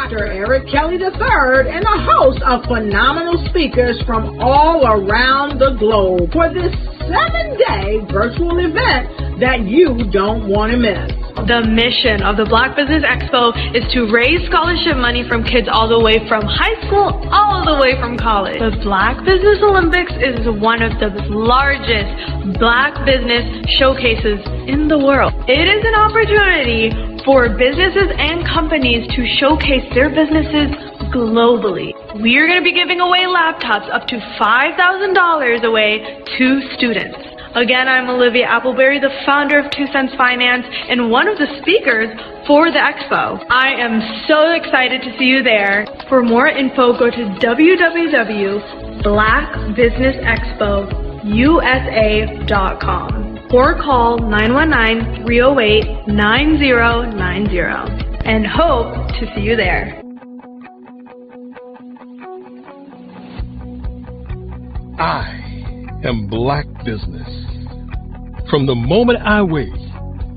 Dr. Eric Kelly III and a host of phenomenal speakers from all around the globe for this 7-day virtual event that you don't want to miss. The mission of the Black Business Expo is to raise scholarship money from kids all the way from high school all the way from college. The Black Business Olympics is one of the largest Black business showcases in the world. It is an opportunity for businesses and companies to showcase their businesses globally. We are going to be giving away laptops up to $5,000 away to students. Again, I'm Olivia Appleberry, the founder of 2 Cents Finance and one of the speakers for the expo. I am so excited to see you there. For more info, go to www.blackbusinessexpousa.com or call 919-308-9090 and hope to see you there. I am Black Business. From the moment I wake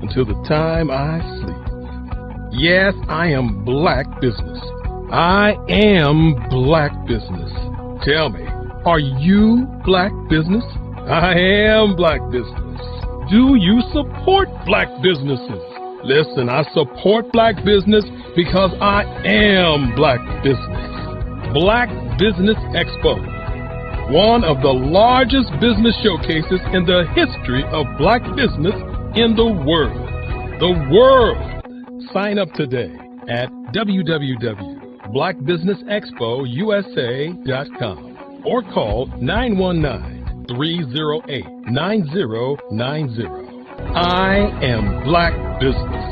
until the time I sleep. Yes, I am Black Business. I am Black Business. Tell me, are you Black Business? I am Black Business. Do you support Black businesses? Listen, I support Black business because I am Black Business. Black Business Expo, one of the largest business showcases in the history of Black business in the world. The world! Sign up today at www.blackbusinessexpousa.com or call 919-308-9090. I am Black Business.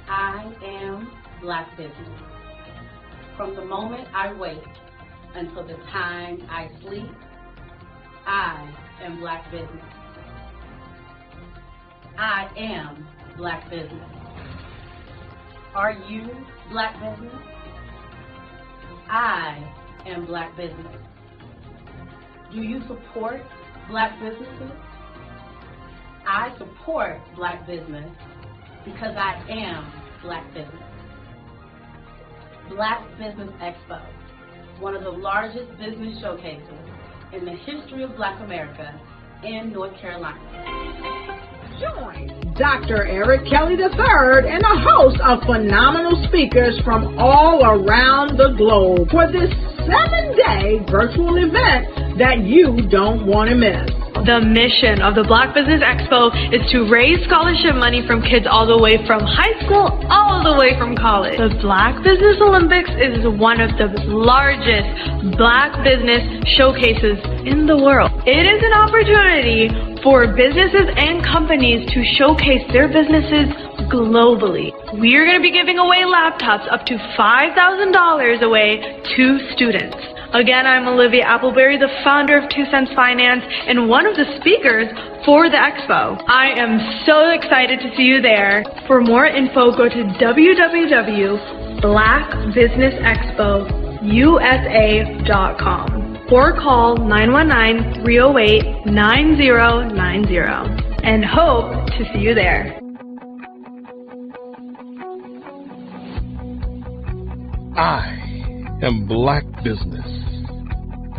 I am Black Business. From the moment I wake until the time I sleep, I am Black Business. I am Black Business. Are you Black Business? I am Black Business. Do you support Black businesses? I support Black business because I am Black Business. Black Business Expo, one of the largest business showcases in the history of Black America in North Carolina. Join Dr. Eric Kelly III and a host of phenomenal speakers from all around the globe for this 7-day virtual event that you don't want to miss. The mission of the Black Business Expo is to raise scholarship money from kids all the way from high school all the way from college. The Black Business Olympics is one of the largest Black business showcases in the world. It is an opportunity for businesses and companies to showcase their businesses globally. We are going to be giving away laptops up to $5,000 away to students. Again, I'm Olivia Appleberry, the founder of 2 Cents Finance and one of the speakers for the expo. I am so excited to see you there. For more info, go to www.blackbusinessexpousa.com or call 919-308-9090 and hope to see you there. I am Black Business.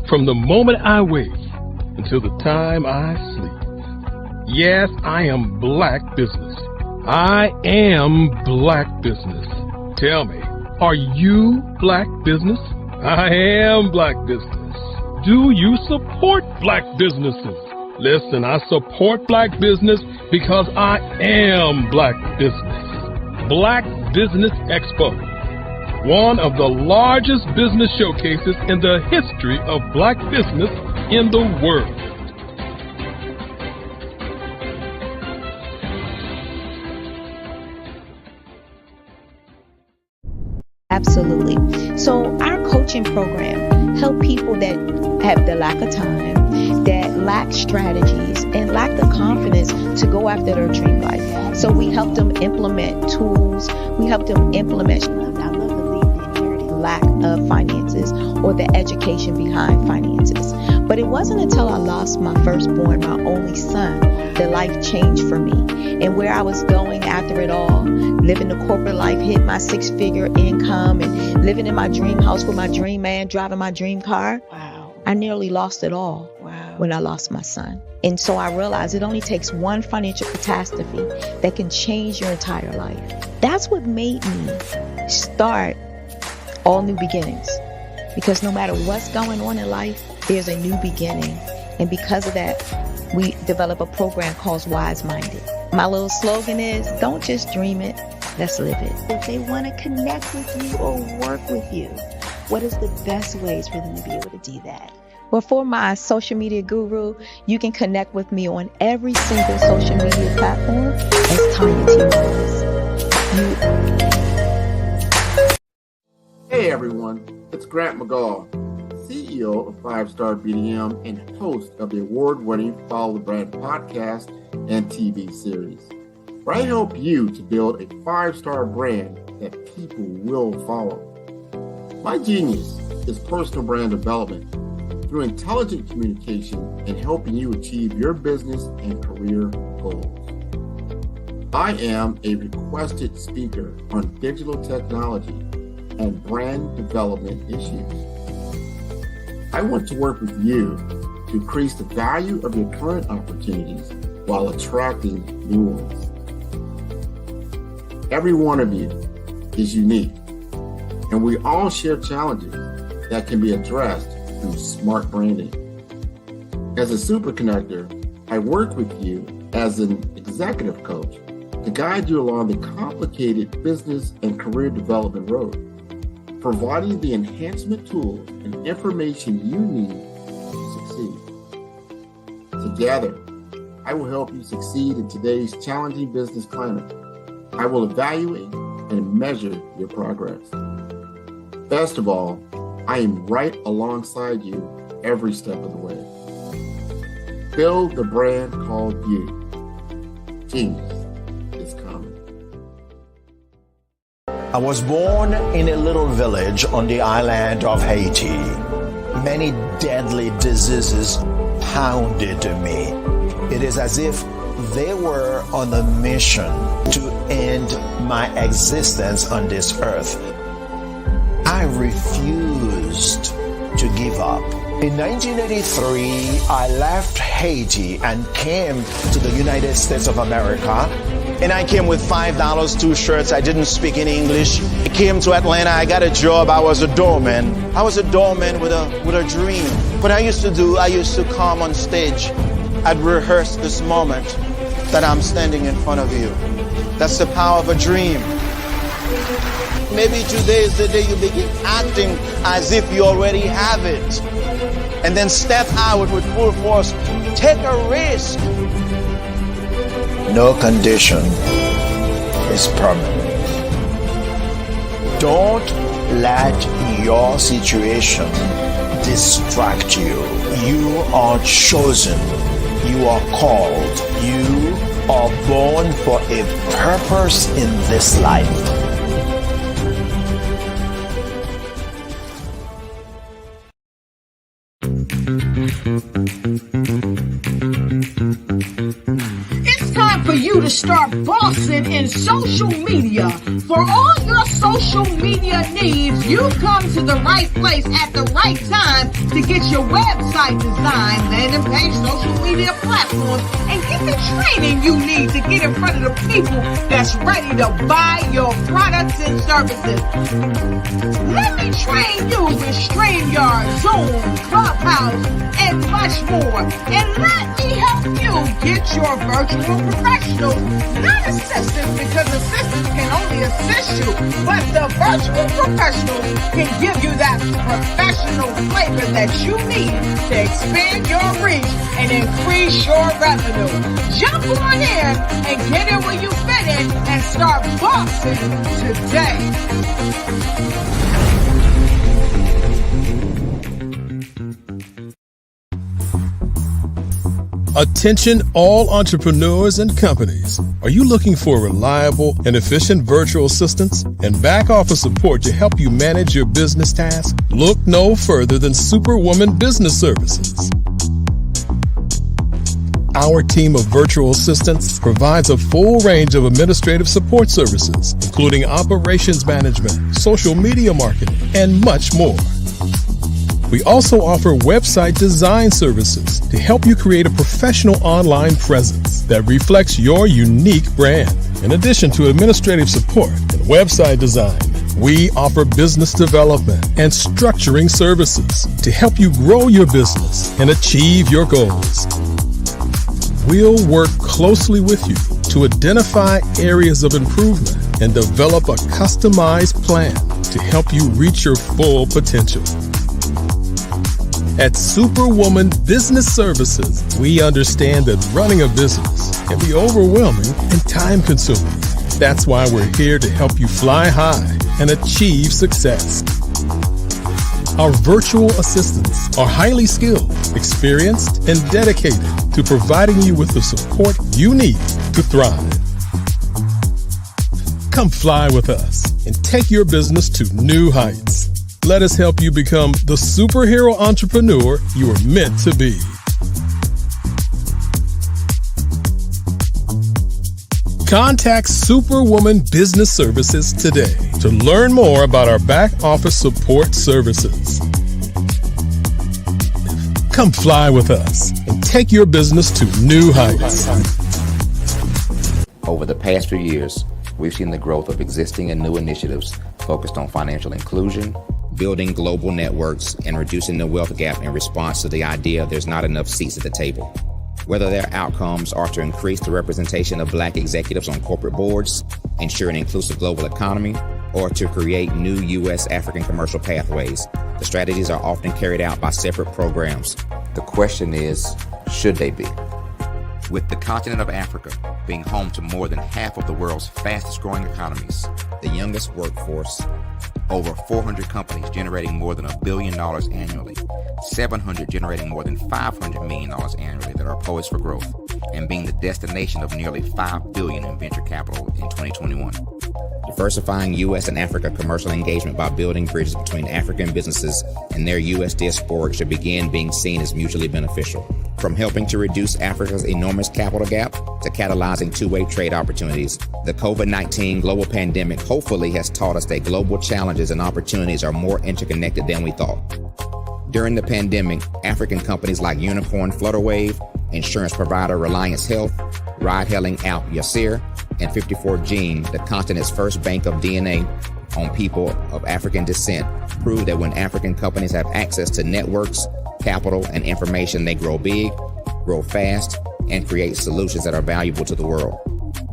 From the moment I wake until the time I sleep. Yes, I am Black Business. I am Black Business. Tell me, are you Black Business? I am Black Business. Do you support Black businesses? Listen, I support Black business because I am Black Business. Black Business Expo, one of the largest business showcases in the history of Black business in the world. Absolutely. So our coaching program help people that have the lack of time, that lack strategies, and lack the confidence to go after their dream life. So we help them implement tools. We help them implement. I love the lead the inherited lack of finances or the education behind finances. But it wasn't until I lost my firstborn, my only son, that life changed for me. And where I was going after it all, living the corporate life, hit my 6-figure income and living in my dream house with my dream man, driving my dream car. Wow. I nearly lost it all. Wow. When I lost my son. And so I realized it only takes one financial catastrophe that can change your entire life. That's what made me start All New Beginnings. Because no matter what's going on in life, there's a new beginning. And because of that, we develop a program called Wise Minded. My little slogan is, don't just dream it, let's live it. If they want to connect with you or work with you, what is the best ways for them to be able to do that? Well, for my social media guru, you can connect with me on every single social media platform as Tanya T. Wallace. Hey everyone, it's Grant McGaw, CEO of 5 Star BDM and host of the award-winning Follow the Brand podcast and TV series, where I help you to build a 5-star brand that people will follow. My genius is personal brand development through intelligent communication and helping you achieve your business and career goals. I am a requested speaker on digital technology and brand development issues. I want to work with you to increase the value of your current opportunities while attracting new ones. Every one of you is unique, and we all share challenges that can be addressed through smart branding. As a super connector, I work with you as an executive coach to guide you along the complicated business and career development road, providing the enhancement tools and information you need to succeed. Together, I will help you succeed in today's challenging business climate. I will evaluate and measure your progress. Best of all, I am right alongside you every step of the way. Build the brand called you. Genius is coming. I was born in a little village on the island of Haiti. Many deadly diseases pounded me. It is as if they were on a mission to end my existence on this earth. I refused to give up. In 1983, I left Haiti and came to the United States of America. And I came with $5, 2 shirts. I didn't speak in English. I came to Atlanta. I got a job. I was a doorman. I was a doorman with a dream. What I used to come on stage. I'd rehearse this moment that I'm standing in front of you. That's the power of a dream. Maybe today is the day you begin acting as if you already have it. And then step out with full force. Take a risk. No condition is permanent. Don't let your situation distract you. You are chosen. You are called. You are born for a purpose in this life. It's time for you to start bossing in social media. For all your social media needs, you've come to the right place at the right time to get your website designed, landing page, social media platforms, and get the training you need to get in front of the people that's ready to buy your products and services. Let me train you with StreamYard, Zoom, Clubhouse, and much more. And let me help you get your virtual professionals, not assistants, because assistants can only assist you, but the virtual professionals can give you that professional flavor that you need to expand your reach and increase your revenue. Jump on in and get in where you fit in and start bossing today. Attention all entrepreneurs and companies. Are you looking for reliable and efficient virtual assistants and back office support to help you manage your business tasks? Look no further than Superwoman Business Services. Our team of virtual assistants provides a full range of administrative support services, including operations management, social media marketing, and much more. We also offer website design services to help you create a professional online presence that reflects your unique brand. In addition to administrative support and website design, we offer business development and structuring services to help you grow your business and achieve your goals. We'll work closely with you to identify areas of improvement and develop a customized plan to help you reach your full potential. At Superwoman Business Services, we understand that running a business can be overwhelming and time-consuming. That's why we're here to help you fly high and achieve success. Our virtual assistants are highly skilled, experienced, and dedicated to providing you with the support you need to thrive. Come fly with us and take your business to new heights. Let us help you become the superhero entrepreneur you are meant to be. Contact Superwoman Business Services today to learn more about our back office support services. Come fly with us and take your business to new heights. Over the past few years, we've seen the growth of existing and new initiatives focused on financial inclusion, building global networks, and reducing the wealth gap in response to the idea there's not enough seats at the table. Whether their outcomes are to increase the representation of Black executives on corporate boards, ensure an inclusive global economy, or to create new U.S. African commercial pathways, the strategies are often carried out by separate programs. The question is, should they be? With the continent of Africa being home to more than half of the world's fastest growing economies, the youngest workforce, over 400 companies generating more than $1 billion annually, 700 generating more than $500 million annually that are poised for growth, and being the destination of nearly $5 billion in venture capital in 2021. Diversifying U.S. and Africa commercial engagement by building bridges between African businesses and their U.S. diaspora should begin being seen as mutually beneficial. From helping to reduce Africa's enormous capital gap to catalyzing two-way trade opportunities, the COVID-19 global pandemic hopefully has taught us that global challenges and opportunities are more interconnected than we thought. During the pandemic, African companies like Unicorn Flutterwave, insurance provider Reliance Health, ride-hailing app Yasir, and 54Gene, the continent's first bank of DNA on people of African descent, prove that when African companies have access to networks, capital, and information, they grow big, grow fast, and create solutions that are valuable to the world.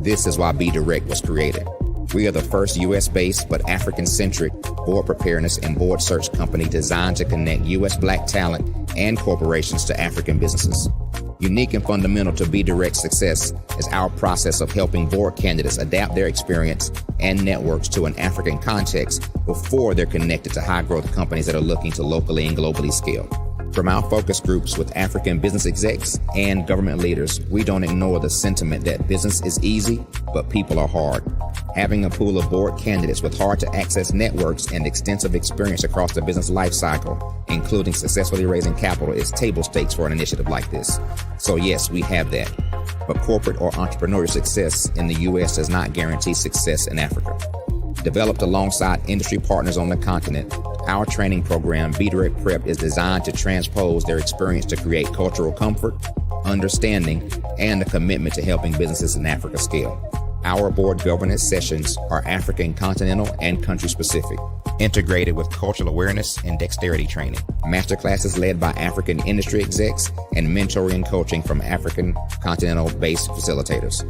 This is why Be Direct was created. We are the first U.S.-based but African-centric board preparedness and board search company designed to connect U.S. Black talent and corporations to African businesses. Unique and fundamental to Be Direct's success is our process of helping board candidates adapt their experience and networks to an African context before they're connected to high-growth companies that are looking to locally and globally scale. From our focus groups with African business execs and government leaders, we don't ignore the sentiment that business is easy, but people are hard. Having a pool of board candidates with hard-to-access networks and extensive experience across the business life cycle, including successfully raising capital, is table stakes for an initiative like this. So yes, we have that. But corporate or entrepreneurial success in the U.S. does not guarantee success in Africa. Developed alongside industry partners on the continent, our training program, Be Direct Prep, is designed to transpose their experience to create cultural comfort, understanding, and a commitment to helping businesses in Africa scale. Our board governance sessions are African continental and country specific, integrated with cultural awareness and dexterity training, masterclasses led by African industry execs, and mentoring and coaching from African continental-based facilitators.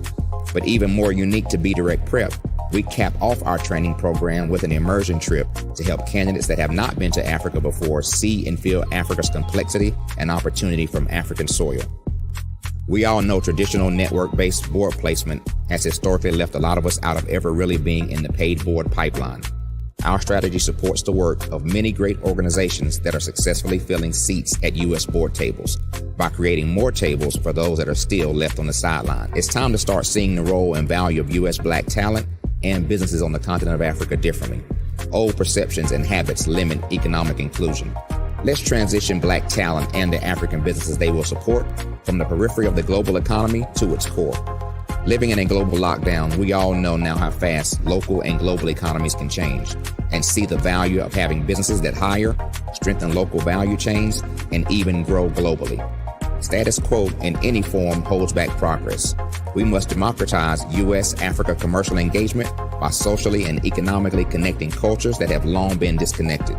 But even more unique to Be Direct Prep, we cap off our training program with an immersion trip to help candidates that have not been to Africa before see and feel Africa's complexity and opportunity from African soil. We all know traditional network-based board placement has historically left a lot of us out of ever really being in the paid board pipeline. Our strategy supports the work of many great organizations that are successfully filling seats at U.S. board tables by creating more tables for those that are still left on the sideline. It's time to start seeing the role and value of U.S. Black talent and businesses on the continent of Africa differently. Old perceptions and habits limit economic inclusion. Let's transition Black talent and the African businesses they will support from the periphery of the global economy to its core. Living in a global lockdown, we all know now how fast local and global economies can change, and see the value of having businesses that hire, strengthen local value chains, and even grow globally. Status quo in any form holds back progress. We must democratize U.S.-Africa commercial engagement by socially and economically connecting cultures that have long been disconnected.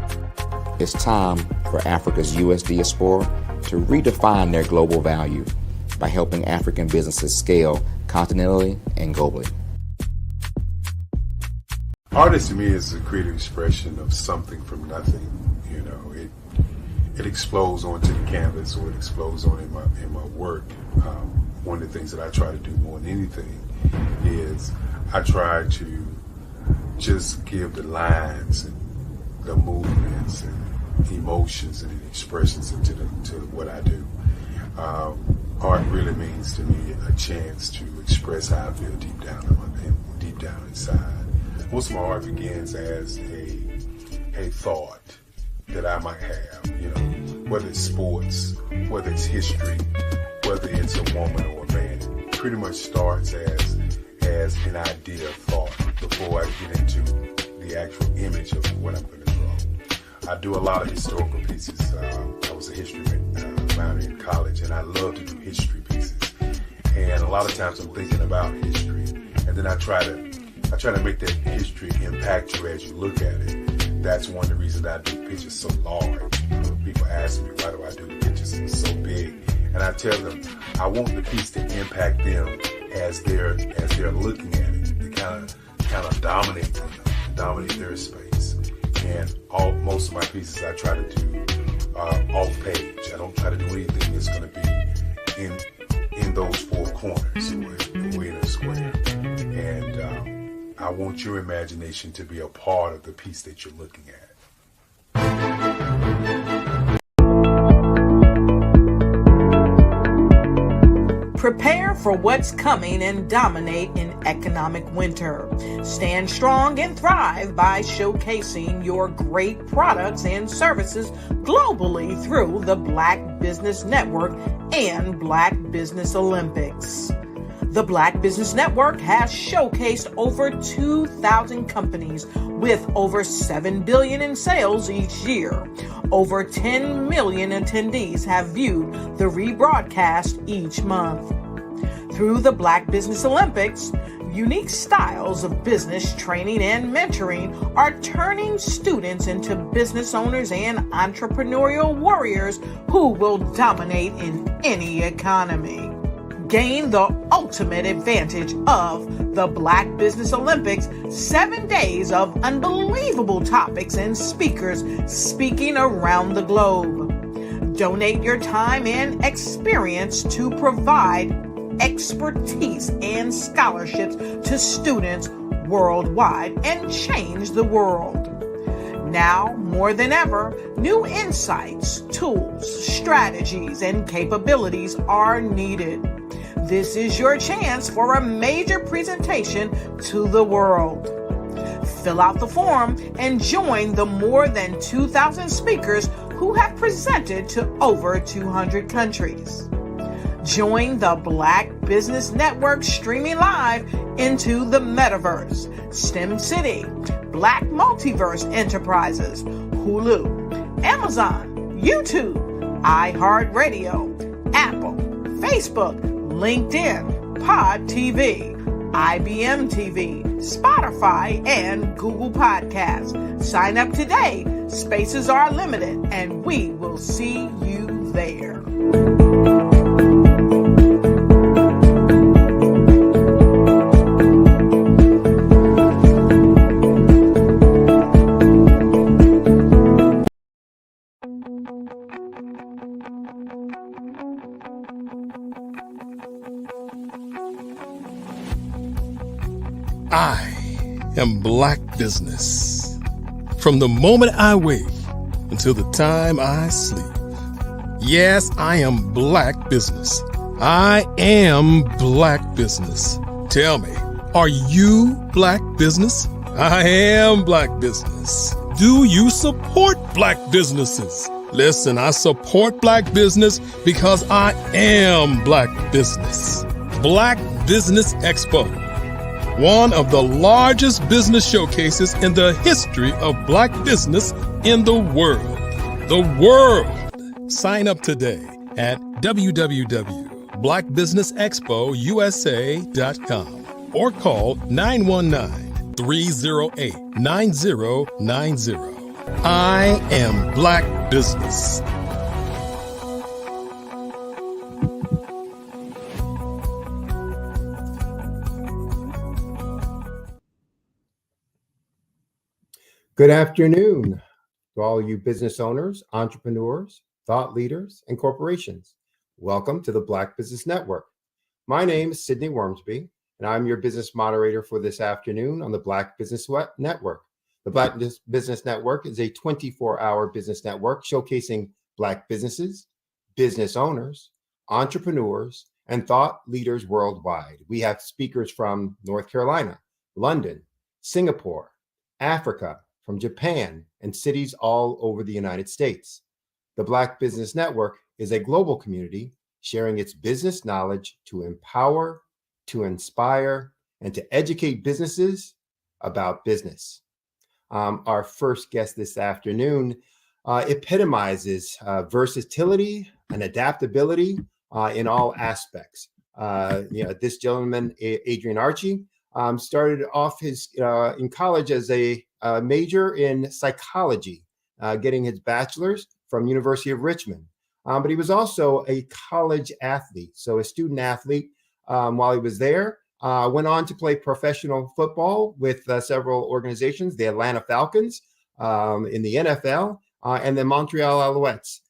It's time for Africa's U.S. diaspora to redefine their global value by helping African businesses scale continentally and globally. Artist to me is a creative expression of something from nothing. You know, it explodes onto the canvas, or it explodes on in my work. One of the things that I try to do more than anything is I try to just give the lines and the movements and emotions and expressions into what I do. Art really means to me a chance to express how I feel deep down inside. Most of my art begins as a thought that I might have, you know, whether it's sports, whether it's history, whether it's a woman or a man. It pretty much starts as an idea of thought before I get into the actual image of what I'm going to draw. I do a lot of historical pieces. I was a history minor in college, and I love to do history pieces. And a lot of times I'm thinking about history, and then I try to make that history impact you as you look at it. That's one of the reasons I do pictures so large. People ask me, why do I do the pictures so big? And I tell them, I want the piece to impact them as they're looking at it, to kind of dominate them, dominate their space. And most of my pieces I try to do off page. I don't try to do anything that's going to be in those four corners or in a square. And I want your imagination to be a part of the piece that you're looking at. Prepare for what's coming and dominate in economic winter. Stand strong and thrive by showcasing your great products and services globally through the Black Business Network and Black Business Olympics. The Black Business Network has showcased over 2,000 companies with over $7 billion in sales each year. Over 10 million attendees have viewed the rebroadcast each month. Through the Black Business Olympics, unique styles of business training and mentoring are turning students into business owners and entrepreneurial warriors who will dominate in any economy. Gain the ultimate advantage of the Black Business Olympics, 7 days of unbelievable topics and speakers speaking around the globe. Donate your time and experience to provide expertise and scholarships to students worldwide and change the world. Now, more than ever, new insights, tools, strategies, and capabilities are needed. This is your chance for a major presentation to the world. Fill out the form and join the more than 2,000 speakers who have presented to over 200 countries. Join the Black Business Network streaming live into the Metaverse, STEM City, Black Multiverse Enterprises, Hulu, Amazon, YouTube, iHeartRadio, Apple, Facebook, LinkedIn, Pod TV, IBM TV, Spotify, and Google Podcasts. Sign up today. Spaces are limited, and we will see you there. I am Black Business. From the moment I wake until the time I sleep. Yes, I am Black business. I am Black business. Tell me, are you Black business? I am Black business. Do you support Black businesses? Listen, I support Black business because I am Black business. Black Business Expo, one of the largest business showcases in the history of Black business in the world. The world. Sign up today at www.blackbusinessexpousa.com or call 919-308-9090. I am Black business. Good afternoon to all you business owners, entrepreneurs, thought leaders, and corporations. Welcome to the Black Business Network. My name is Sidney Wormsby, and I'm your business moderator for this afternoon on the Black Business Network. The Black Business Network is a 24-hour business network showcasing Black businesses, business owners, entrepreneurs, and thought leaders worldwide. We have speakers from North Carolina, London, Singapore, Africa, from Japan, and cities all over the United States. The Black Business Network is a global community sharing its business knowledge to empower, to inspire, and to educate businesses about business. Our first guest this afternoon epitomizes versatility and adaptability in all aspects. This gentleman, Adrian Archie, started off his in college as a major in psychology, getting his bachelor's from University of Richmond. But he was also a college athlete, so a student athlete. While he was there, went on to play professional football with several organizations, the Atlanta Falcons in the NFL, and the Montreal Alouettes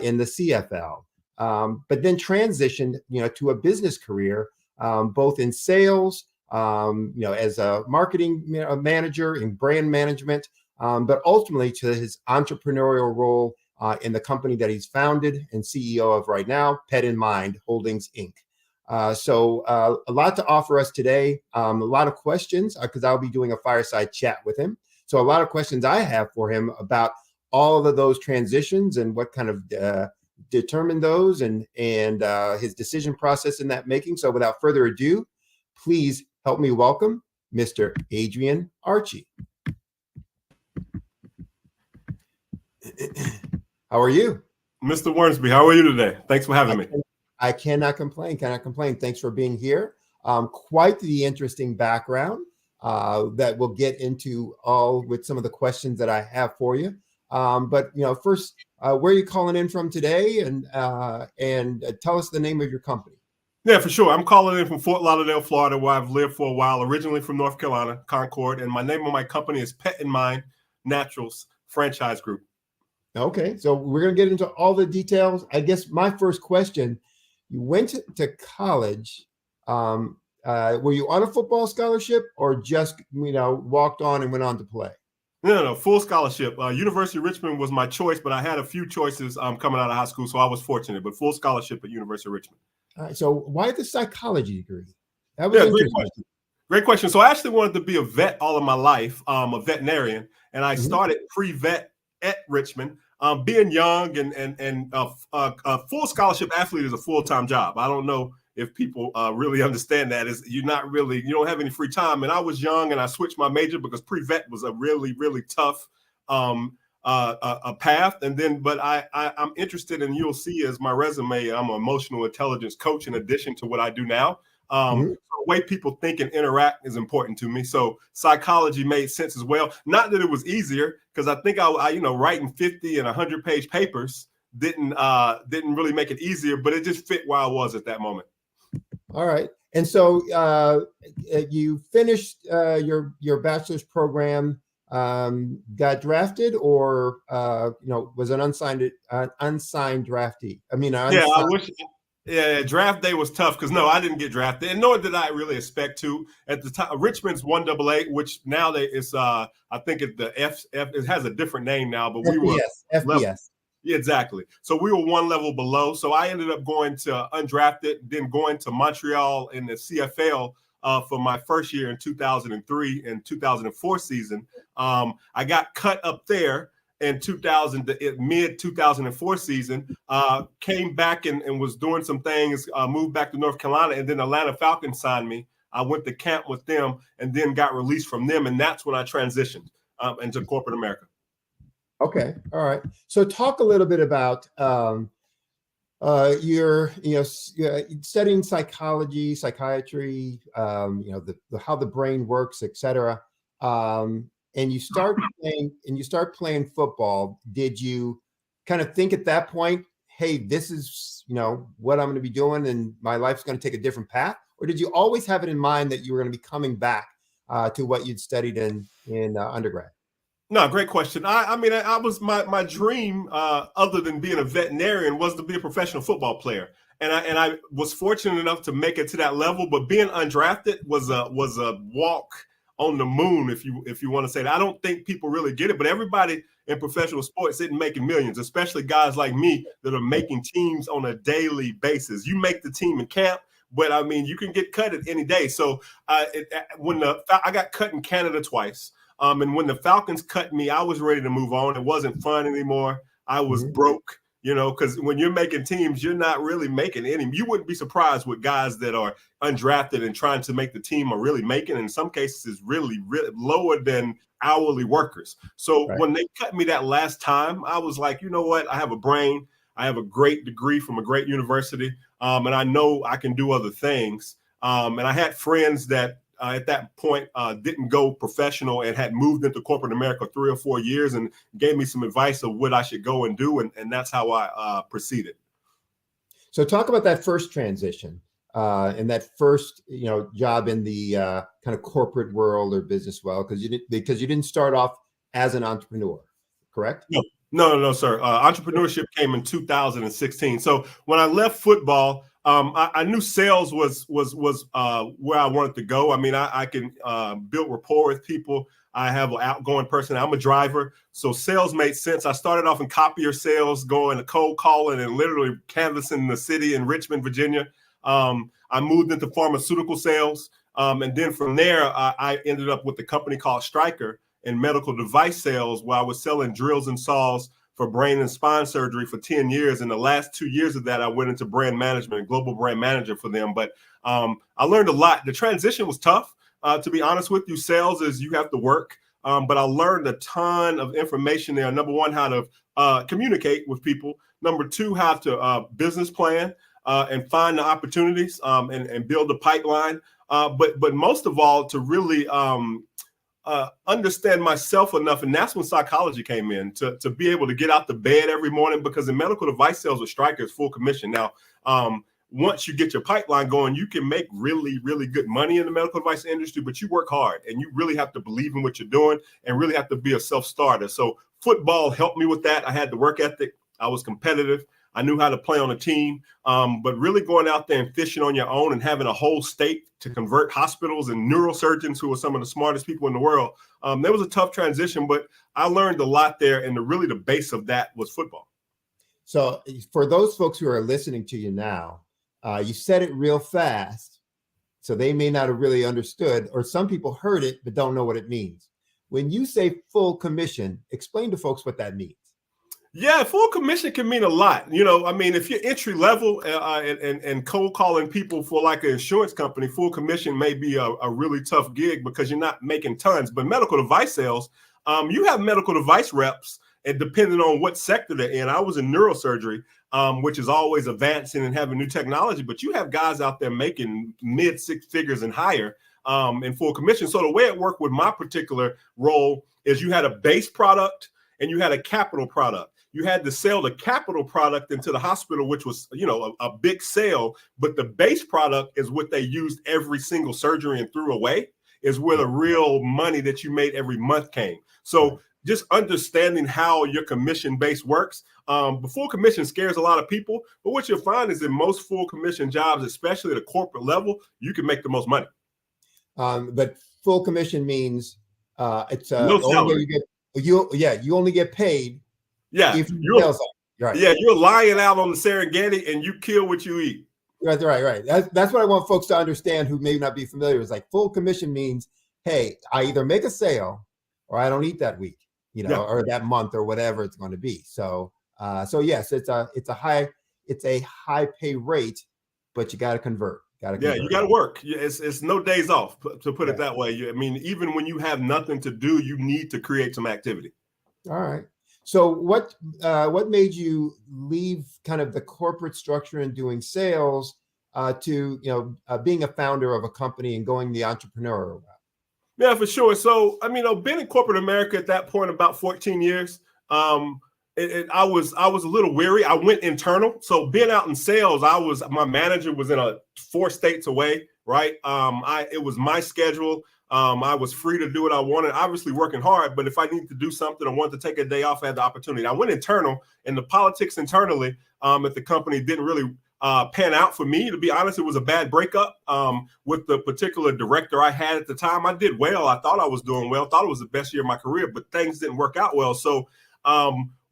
in the CFL. But then transitioned, to a business career, both in sales, as a marketing manager in brand management, but ultimately to his entrepreneurial role in the company that he's founded and CEO of right now, Pet in Mind Holdings, Inc. So a lot to offer us today, a lot of questions because I'll be doing a fireside chat with him. So a lot of questions I have for him about all of those transitions and what kind of determined those and his decision process in that making. So without further ado, please help me welcome Mr. Adrian Archie. How are you? Mr. Wormsby, how are you today? Thanks for having me. I cannot complain. Thanks for being here. Quite the interesting background that we'll get into all with some of the questions that I have for you. But first, where are you calling in from today, and tell us the name of your company. Yeah, for sure. I'm calling in from Fort Lauderdale, Florida, where I've lived for a while. Originally from North Carolina, Concord, and my name of my company is Pet in Mind Naturals Franchise Group. Okay, so we're going to get into all the details. I guess my first question: you went to college. Were you on a football scholarship, or just walked on and went on to play? No, full scholarship. University of Richmond was my choice, but I had a few choices coming out of high school, so I was fortunate. But full scholarship at University of Richmond. All right, so why the psychology degree? That was interesting. Great question. So I actually wanted to be a vet all of my life, a veterinarian, and I started pre-vet at Richmond. Being young and a full scholarship athlete is a full-time job. I don't know if people really understand that. You don't have any free time. And I was young and I switched my major because pre-vet was a really, really tough a path. And then, but I'm interested, and you'll see as my resume, I'm an emotional intelligence coach in addition to what I do now. The way people think and interact is important to me. So psychology made sense as well. Not that it was easier, because I think I writing 50 and 100-page papers didn't really make it easier, but it just fit where I was at that moment. All right. And so you finished your bachelor's program, got drafted, or was an unsigned draftee? I wish Yeah, draft day was tough because no, I didn't get drafted, and nor did I really expect to. At the time, Richmond's 1AA, which now I think the F, it has a different name now, but we were FBS. Yeah, exactly. So we were one level below. So I ended up going to undrafted, then going to Montreal in the CFL for my first year in 2003 and 2004 season. I got cut up there in mid 2004 season, came back and was doing some things, moved back to North Carolina, and then Atlanta Falcons signed me. I went to camp with them and then got released from them. And that's when I transitioned into corporate America. Okay. All right. So talk a little bit about your, studying psychology, psychiatry, how the brain works, et cetera. And you start playing football. Did you kind of think at that point, hey, this is, what I'm going to be doing and my life's going to take a different path? Or did you always have it in mind that you were going to be coming back to what you'd studied in undergrad? No, great question. I mean, I was my dream, other than being a veterinarian, was to be a professional football player, and I was fortunate enough to make it to that level. But being undrafted was a walk on the moon, if you want to say that. I don't think people really get it, but everybody in professional sports isn't making millions, especially guys like me that are making teams on a daily basis. You make the team in camp, but I mean, you can get cut at any day. So I got cut in Canada twice. And when the Falcons cut me, I was ready to move on. It wasn't fun anymore. I was broke, because when you're making teams, you're not really making any. You wouldn't be surprised what guys that are undrafted and trying to make the team are really making. In some cases, is really, really lower than hourly workers. So when they cut me that last time, I was like, you know what? I have a brain. I have a great degree from a great university, and I know I can do other things. And I had friends that at that point didn't go professional and had moved into corporate America 3 or 4 years and gave me some advice of what I should go and do. And that's how I proceeded. So talk about that first transition and that first, job in the kind of corporate world or business world, because you didn't start off as an entrepreneur, correct? No, sir. Entrepreneurship came in 2016. So when I left football, I knew sales was where I wanted to go. I mean, I can build rapport with people. I have an outgoing person. I'm a driver. So sales made sense. I started off in copier sales, going to cold calling and literally canvassing the city in Richmond, Virginia. I moved into pharmaceutical sales. And then from there, I ended up with a company called Stryker in medical device sales, where I was selling drills and saws for brain and spine surgery for 10 years. And the last 2 years of that, I went into brand management, global brand manager for them. But I learned a lot. The transition was tough, to be honest with you. Sales is you have to work. But I learned a ton of information there. Number one, how to communicate with people. Number two, how to business plan and find the opportunities and build a pipeline. But most of all, to really understand myself enough. And that's when psychology came in, to be able to get out the bed every morning, because in medical device sales with Stryker is full commission. Now, once you get your pipeline going, you can make really, really good money in the medical device industry, but you work hard and you really have to believe in what you're doing and really have to be a self-starter. So football helped me with that. I had the work ethic. I was competitive. I knew how to play on a team, but really going out there and fishing on your own and having a whole state to convert hospitals and neurosurgeons, who are some of the smartest people in the world. There was a tough transition, but I learned a lot there. And really the base of that was football. So for those folks who are listening to you now, you said it real fast, so they may not have really understood, or some people heard it but don't know what it means. When you say full commission, explain to folks what that means. Yeah, full commission can mean a lot. I mean, if you're entry level and cold calling people for like an insurance company, full commission may be a really tough gig because you're not making tons. But medical device sales, you have medical device reps, and depending on what sector they're in. I was in neurosurgery, which is always advancing and having new technology. But you have guys out there making mid six figures and higher in full commission. So the way it worked with my particular role is you had a base product and you had a capital product. You had to sell the capital product into the hospital, which was, a big sale. But the base product is what they used every single surgery and threw away, is where the real money that you made every month came. So just understanding how your commission base works. The full commission scares a lot of people, but what you'll find is in most full commission jobs, especially at a corporate level, you can make the most money. But full commission means it's no the only way you only get paid. Yeah, if you sell something. Right. Yeah, you're lying out on the Serengeti and you kill what you eat. Right. That's what I want folks to understand who may not be familiar. Is like full commission means, hey, I either make a sale or I don't eat that week, or that month or whatever it's going to be. So yes, it's a high pay rate, but you got to convert. You got to work. It's no days off, to put it that way. Even when you have nothing to do, you need to create some activity. All right. So what made you leave kind of the corporate structure and doing sales to being a founder of a company and going the entrepreneurial route? Yeah, for sure. So been in corporate America at that point about 14 years. I was a little weary. I went internal. So being out in sales, my manager was in 4 states away. Right. It was my schedule. I was free to do what I wanted, obviously working hard, but if I needed to do something or wanted to take a day off, I had the opportunity. I went internal, and the politics internally at the company didn't really pan out for me. To be honest, it was a bad breakup with the particular director I had at the time. I did well. I thought I was doing well, thought it was the best year of my career, but things didn't work out well. So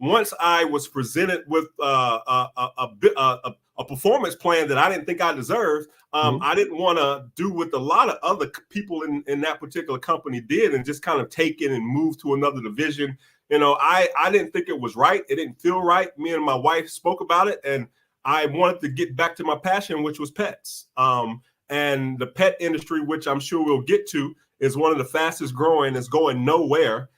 once I was presented with a performance plan that I didn't think I deserved, I didn't want to do what a lot of other people in that particular company did and just kind of take it and move to another division. I didn't think it was right. It didn't feel right. Me and my wife spoke about it, and I wanted to get back to my passion, which was pets. And the pet industry, which I'm sure we'll get to, is one of the fastest growing. It's going nowhere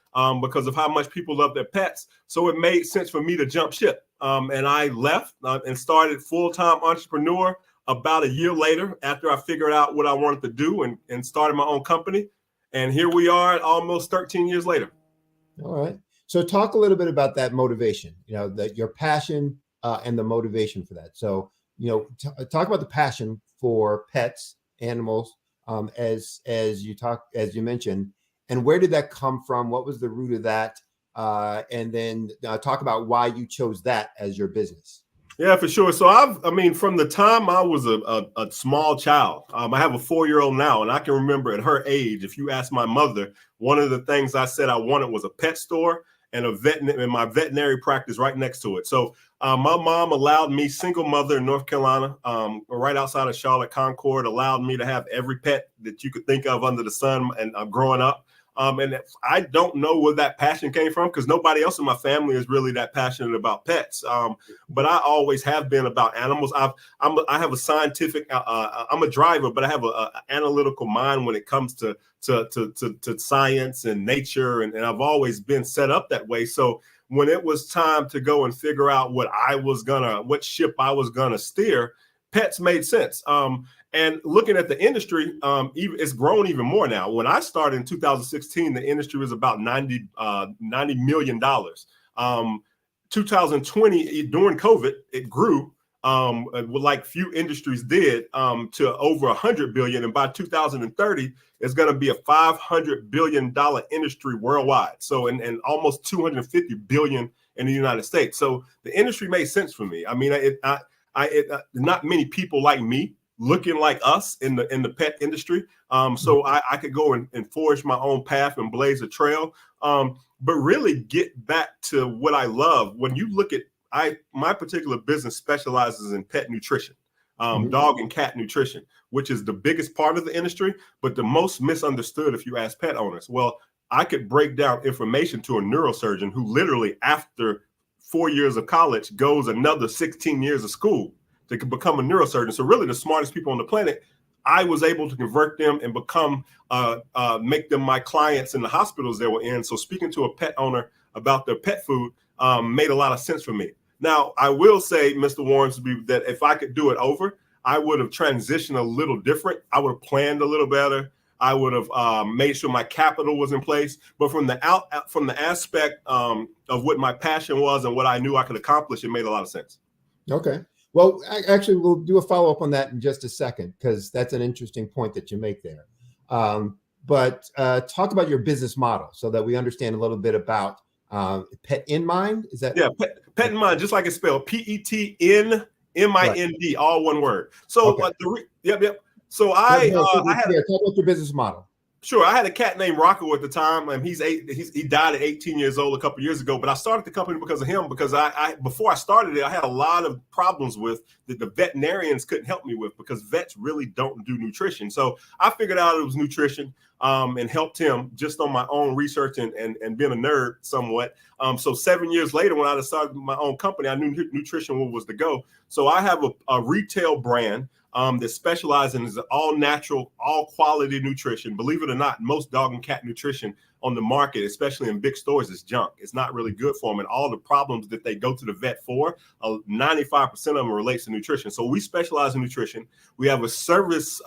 because of how much people love their pets. So it made sense for me to jump ship. And I left and started full-time entrepreneur about a year later after I figured out what I wanted to do and started my own company. And here we are almost 13 years later. All right. So talk a little bit about that motivation, that your passion and the motivation for that. So, talk about the passion for pets, animals, as you mentioned, and where did that come from? What was the root of that? And then talk about why you chose that as your business. Yeah, for sure. So from the time I was a small child, I have a 4-year-old now, and I can remember at her age, if you ask my mother, one of the things I said I wanted was a pet store and my veterinary practice right next to it. So my mom allowed me, single mother in North Carolina, right outside of Charlotte, Concord, allowed me to have every pet that you could think of under the sun and growing up. And I don't know where that passion came from because nobody else in my family is really that passionate about pets. But I always have been about animals. I have a scientific. I'm a driver, but I have an analytical mind when it comes to science and nature, and I've always been set up that way. So when it was time to go and figure out what ship I was gonna steer, pets made sense. And looking at the industry, it's grown even more now. When I started in 2016, the industry was about $90 million. 2020, during COVID, it grew like few industries did to over $100 billion. And by 2030, it's going to be a $500 billion industry worldwide. So and almost $250 billion in the United States. So the industry made sense for me. I mean, not many people like me looking like us in the pet industry. So I could go and forge my own path and blaze a trail, but really get back to what I love. When you look at my particular business specializes in pet nutrition, dog and cat nutrition, which is the biggest part of the industry, but the most misunderstood if you ask pet owners. Well, I could break down information to a neurosurgeon who literally after 4 years of college goes another 16 years of school to become a neurosurgeon. So really the smartest people on the planet, I was able to convert them and make them my clients in the hospitals they were in. So speaking to a pet owner about their pet food made a lot of sense for me. Now, I will say, Mr. Warrensby, that if I could do it over, I would have transitioned a little different. I would have planned a little better. I would have made sure my capital was in place. But from the aspect of what my passion was and what I knew I could accomplish, it made a lot of sense. Okay. Well, actually, we'll do a follow-up on that in just a second, because that's an interesting point that you make there. But talk about your business model so that we understand a little bit about Pet in Mind? Is that? Yeah, Pet in Mind, just like it's spelled, PETNMIND, right. All one word. So Okay. Yep. So I had talk about your business model. Sure. I had a cat named Rocco at the time, and he died at 18 years old a couple of years ago. But I started the company because of him, because I before I started it, I had a lot of problems with that the veterinarians couldn't help me with, because vets really don't do nutrition. So I figured out it was nutrition, and helped him just on my own research and being a nerd somewhat. So 7 years later, when I started my own company, I knew nutrition was the go. So I have a retail brand that specializes in all natural, all quality nutrition. Believe it or not, most dog and cat nutrition on the market, especially in big stores, is junk. It's not really good for them. And all the problems that they go to the vet for, 95% of them relates to nutrition. So we specialize in nutrition. We have a service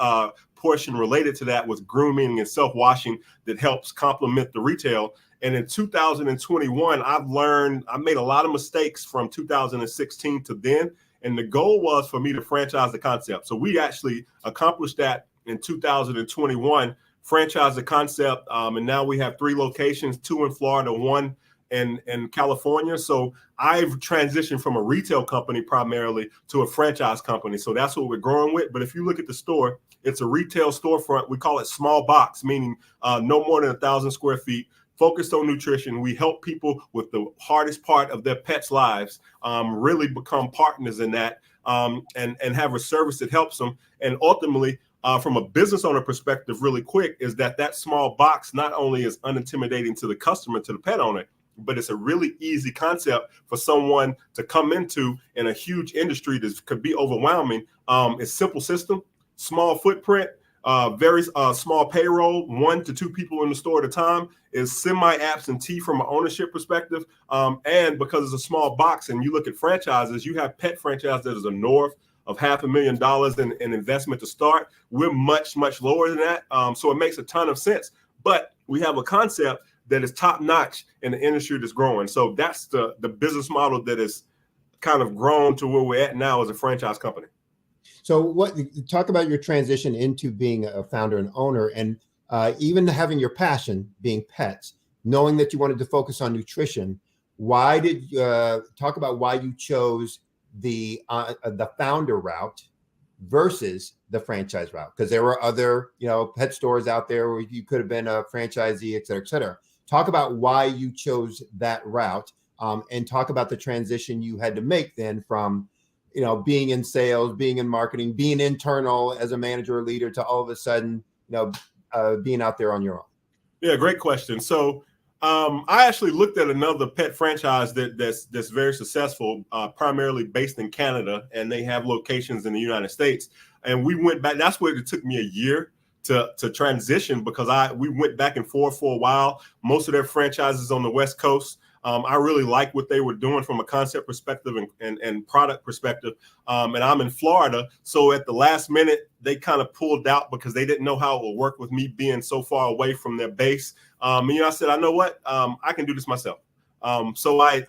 portion related to that with grooming and self-washing that helps complement the retail. And in 2021, I made a lot of mistakes from 2016 to then. And the goal was for me to franchise the concept. So we actually accomplished that in 2021, franchise the concept. And now we have 3 locations, 2 in Florida, 1 in California. So I've transitioned from a retail company primarily to a franchise company. So that's what we're growing with. But if you look at the store, it's a retail storefront. We call it small box, meaning no more than 1,000 square feet. Focused on nutrition. We help people with the hardest part of their pets' lives really become partners in that, and have a service that helps them. And ultimately, from a business owner perspective, really quick, is that small box not only is unintimidating to the customer, to the pet owner, but it's a really easy concept for someone to come into in a huge industry that could be overwhelming. It's simple system, small footprint, very small payroll, 1 to 2 people in the store at a time, is semi-absentee from an ownership perspective. And because it's a small box, and you look at franchises, you have pet franchise that is north of $500,000 in investment to start. We're much, much lower than that. So it makes a ton of sense. But we have a concept that is top notch in the industry that's growing. So that's the business model that is kind of grown to where we're at now as a franchise company. So talk about your transition into being a founder and owner, and even having your passion being pets, knowing that you wanted to focus on nutrition. Why did talk about why you chose the founder route versus the franchise route? Because there were other, pet stores out there where you could have been a franchisee, et cetera, et cetera. Talk about why you chose that route, and talk about the transition you had to make then from being in sales, being in marketing, being internal as a manager or leader, to all of a sudden, being out there on your own. Yeah, great question. So I actually looked at another pet franchise that's very successful, primarily based in Canada, and they have locations in the United States. And we went back. That's where it took me a year to transition, because we went back and forth for a while. Most of their franchises on the West Coast. I really like what they were doing from a concept perspective and product perspective. And I'm in Florida. So at the last minute, they kind of pulled out because they didn't know how it would work with me being so far away from their base. I said, I know what, I can do this myself. So I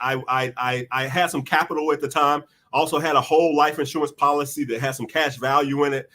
had some capital at the time. Also had a whole life insurance policy that had some cash value in it.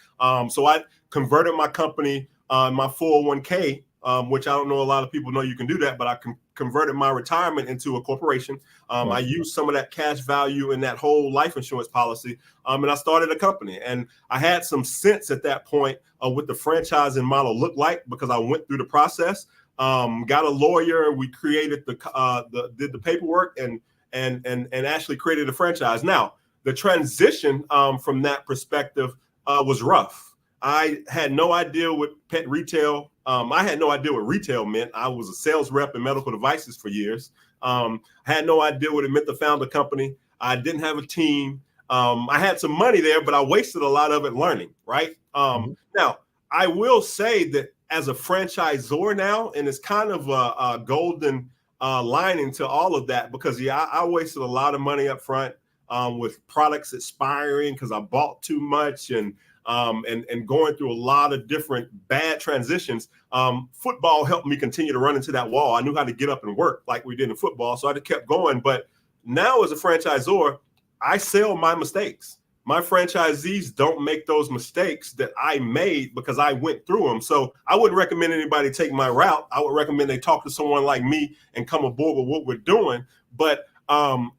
So I converted my company, my 401k, which I don't know a lot of people know you can do that, but I converted my retirement into a corporation. I used some of that cash value in that whole life insurance policy, and I started a company. And I had some sense at that point of what the franchising model looked like, because I went through the process, got a lawyer, we created did the paperwork and actually created a franchise. Now, the transition from that perspective was rough. I had no idea what pet retail. I had no idea what retail meant. I was a sales rep in medical devices for years. I had no idea what it meant to found a company. I didn't have a team. I had some money there, but I wasted a lot of it learning, right? Now, I will say that as a franchisor now, and it's kind of a golden lining to all of that, because I wasted a lot of money up front with products expiring because I bought too much and going through a lot of different bad transitions. Football helped me continue to run into that wall. I knew how to get up and work like we did in football, so I just kept going. But now as a franchisor, I sell my mistakes. my franchisees don't make those mistakes that I made because I went through them. So I wouldn't recommend anybody take my route. I would recommend they talk to someone like me and come aboard with what we're doing. But I'm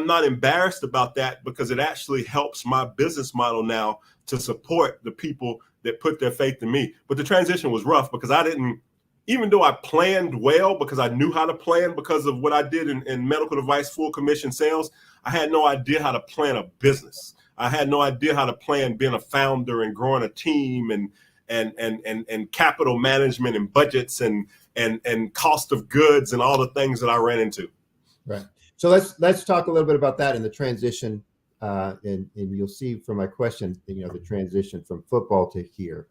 not embarrassed about that because it actually helps my business model now to support the people that put their faith in me. But the transition was rough because I didn't, even though I planned well because I knew how to plan because of what I did in medical device full commission sales, I had no idea how to plan a business. I had no idea how to plan being a founder and growing a team and capital management and budgets and cost of goods and all the things that I ran into. Right. So let's talk a little bit about that in the transition, and you'll see from my question, the transition from football to here.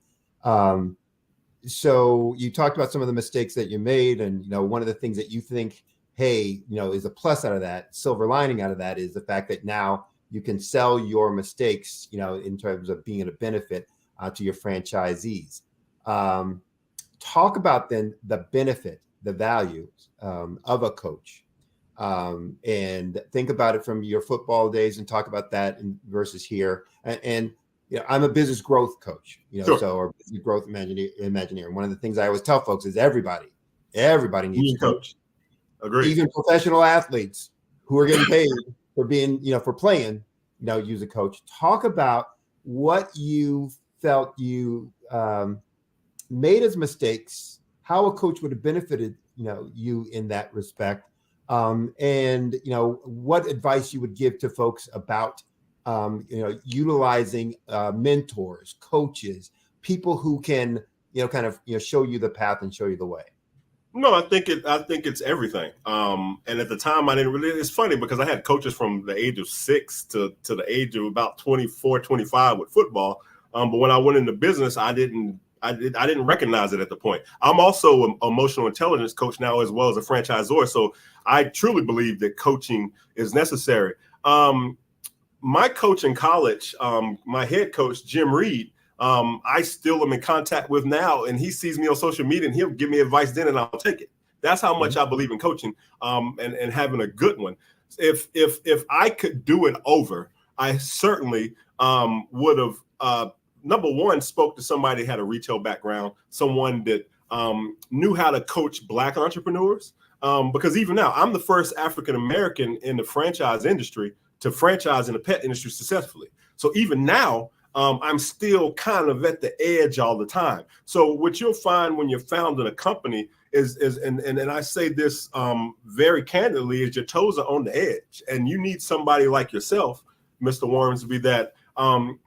So you talked about some of the mistakes that you made, and one of the things that you think, hey, is a plus out of that, silver lining out of that, is the fact that now you can sell your mistakes, in terms of being a benefit to your franchisees. Talk about then the benefit, the value of a coach. And think about it from your football days and talk about that versus here. And I'm a business growth coach, Sure. or business growth imagineer. And one of the things I always tell folks is everybody needs a coach. Agreed. Even professional athletes who are getting paid for being, for playing, use a coach. Talk about what you felt you made as mistakes, how a coach would have benefited, you in that respect. And what advice you would give to folks about utilizing mentors, coaches, people who can show you the path and show you the way. No, I think it's everything. And at the time I didn't really, it's funny because I had coaches from the age of 6 to the age of about 24, 25 with football. But when I went into business, I didn't recognize it at the point. I'm also an emotional intelligence coach now, as well as a franchisor. So I truly believe that coaching is necessary. My coach in college, my head coach, Jim Reed, I still am in contact with now, and he sees me on social media and he'll give me advice then and I'll take it. That's how much I believe in coaching, and having a good one. If I could do it over, I certainly would have, number one, spoke to somebody that had a retail background, someone that knew how to coach Black entrepreneurs. Because even now, I'm the first African-American in the franchise industry to franchise in the pet industry successfully. So even now, I'm still kind of at the edge all the time. So what you'll find when you're founding a company is and I say this very candidly, is your toes are on the edge. And you need somebody like yourself, Mr. Wormsby, that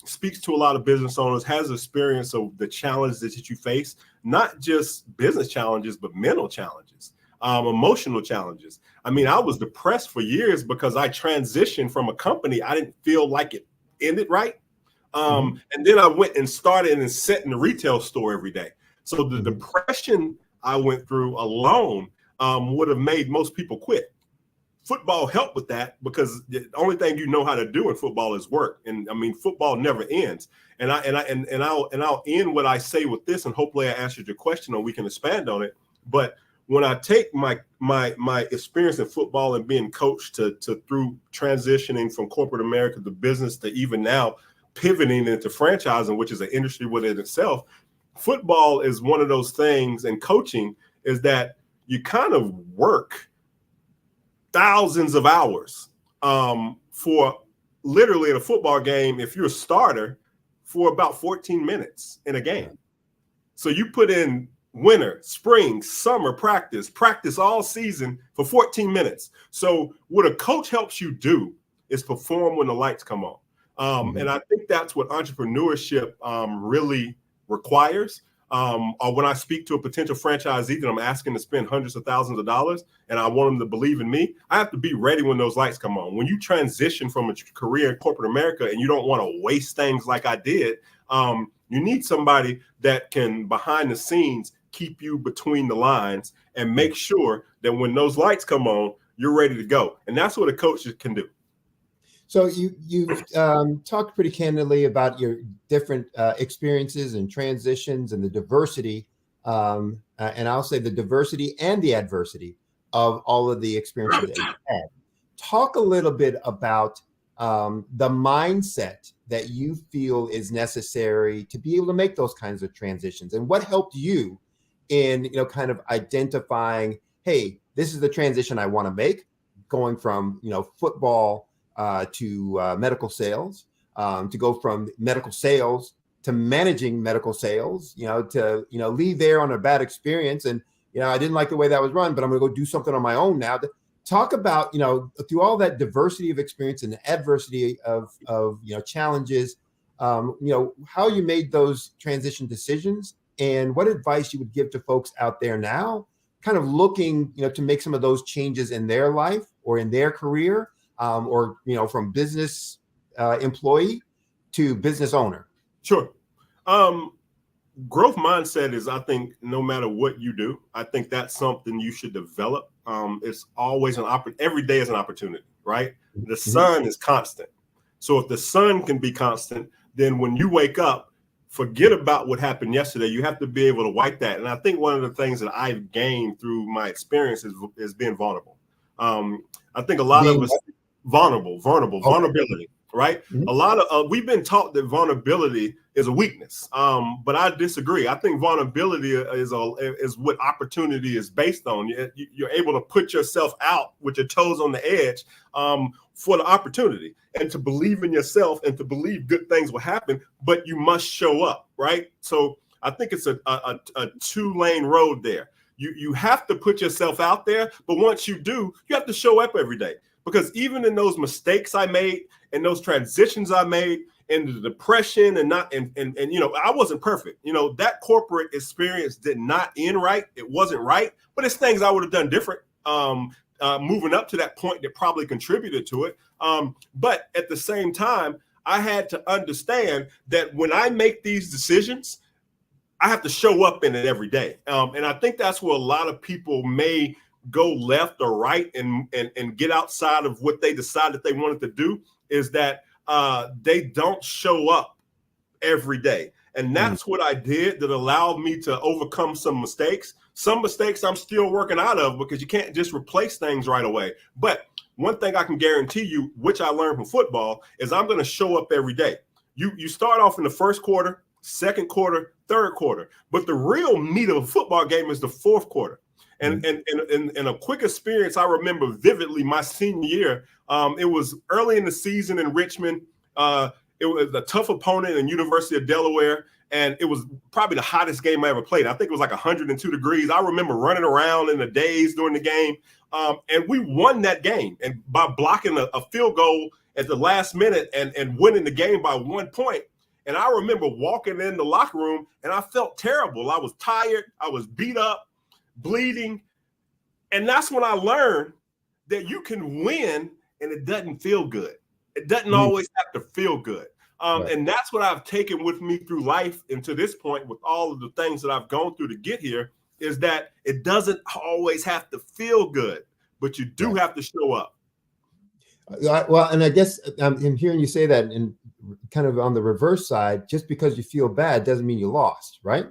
speaks to a lot of business owners, has experience of the challenges that you face, not just business challenges, but mental challenges, emotional challenges. I mean, I was depressed for years because I transitioned from a company. I didn't feel like it ended right. And then I went and started and sat in the retail store every day. So the depression I went through alone would have made most people quit. Football helped with that because the only thing you know how to do in football is work. And I mean, football never ends. And I'll end what I say with this, and hopefully I answered your question or we can expand on it. But when I take my experience in football and being coached to through transitioning from corporate America to business to even now pivoting into franchising, which is an industry within itself, football is one of those things, and coaching is that you kind of work thousands of hours for literally in a football game, if you're a starter, for about 14 minutes in a game. So you put in winter, spring, summer practice all season for 14 minutes. So what a coach helps you do is perform when the lights come on. And I think that's what entrepreneurship really requires. Or when I speak to a potential franchisee that I'm asking to spend hundreds of thousands of dollars and I want them to believe in me, I have to be ready when those lights come on. When you transition from a career in corporate America and you don't want to waste things like I did, you need somebody that can, behind the scenes, keep you between the lines and make sure that when those lights come on, you're ready to go. And that's what a coach can do. So you've talked pretty candidly about your different experiences and transitions and the diversity, and I'll say the diversity and the adversity of all of the experiences that you've had. Talk a little bit about the mindset that you feel is necessary to be able to make those kinds of transitions, and what helped you in, kind of identifying, hey, this is the transition I want to make, going from, football to medical sales, to go from medical sales to managing medical sales, to, leave there on a bad experience. And, I didn't like the way that was run, but I'm going to go do something on my own now. Talk about, through all that diversity of experience and the adversity of challenges, how you made those transition decisions, and what advice you would give to folks out there now, kind of looking, to make some of those changes in their life or in their career, or, from business employee to business owner. Sure. Growth mindset is, I think, no matter what you do, I think that's something you should develop. It's always every day is an opportunity, right? The sun is constant. So if the sun can be constant, then when you wake up, forget about what happened yesterday. You have to be able to wipe that. And I think one of the things that I've gained through my experience is being vulnerable. I think a lot of us vulnerability, right? A lot of we've been taught that vulnerability is a weakness, but I disagree. I think vulnerability is what opportunity is based on. You're able to put yourself out with your toes on the edge for the opportunity, and to believe in yourself and to believe good things will happen, but you must show up, right? So I think it's a 2-lane road there. You have to put yourself out there, but once you do, you have to show up every day. Because even in those mistakes I made and those transitions I made and the depression and I wasn't perfect. That corporate experience did not end right. It wasn't right, but it's things I would have done different. Moving up to that point that probably contributed to it. But at the same time, I had to understand that when I make these decisions, I have to show up in it every day. And I think that's where a lot of people may go left or right and get outside of what they decided they wanted to do, is that they don't show up every day. And that's what I did that allowed me to overcome some mistakes. Some mistakes I'm still working out of, because you can't just replace things right away. But one thing I can guarantee you, which I learned from football, is I'm going to show up every day. You start off in the first quarter, second quarter, third quarter, but the real meat of a football game is the fourth quarter. And a quick experience I remember vividly my senior year. It was early in the season in Richmond. It was a tough opponent in University of Delaware, and it was probably the hottest game I ever played. I think it was like 102 degrees. I remember running around in the days during the game, and we won that game, and by blocking a field goal at the last minute and winning the game by 1 point. And I remember walking in the locker room, and I felt terrible. I was tired. I was beat up, bleeding. And that's when I learned that you can win and it doesn't feel good. It doesn't always have to feel good. And that's what I've taken with me through life and to this point with all of the things that I've gone through to get here, is that it doesn't always have to feel good, but you do have to show up. Well, and I guess I'm hearing you say that, and kind of on the reverse side, just because you feel bad doesn't mean you lost, right?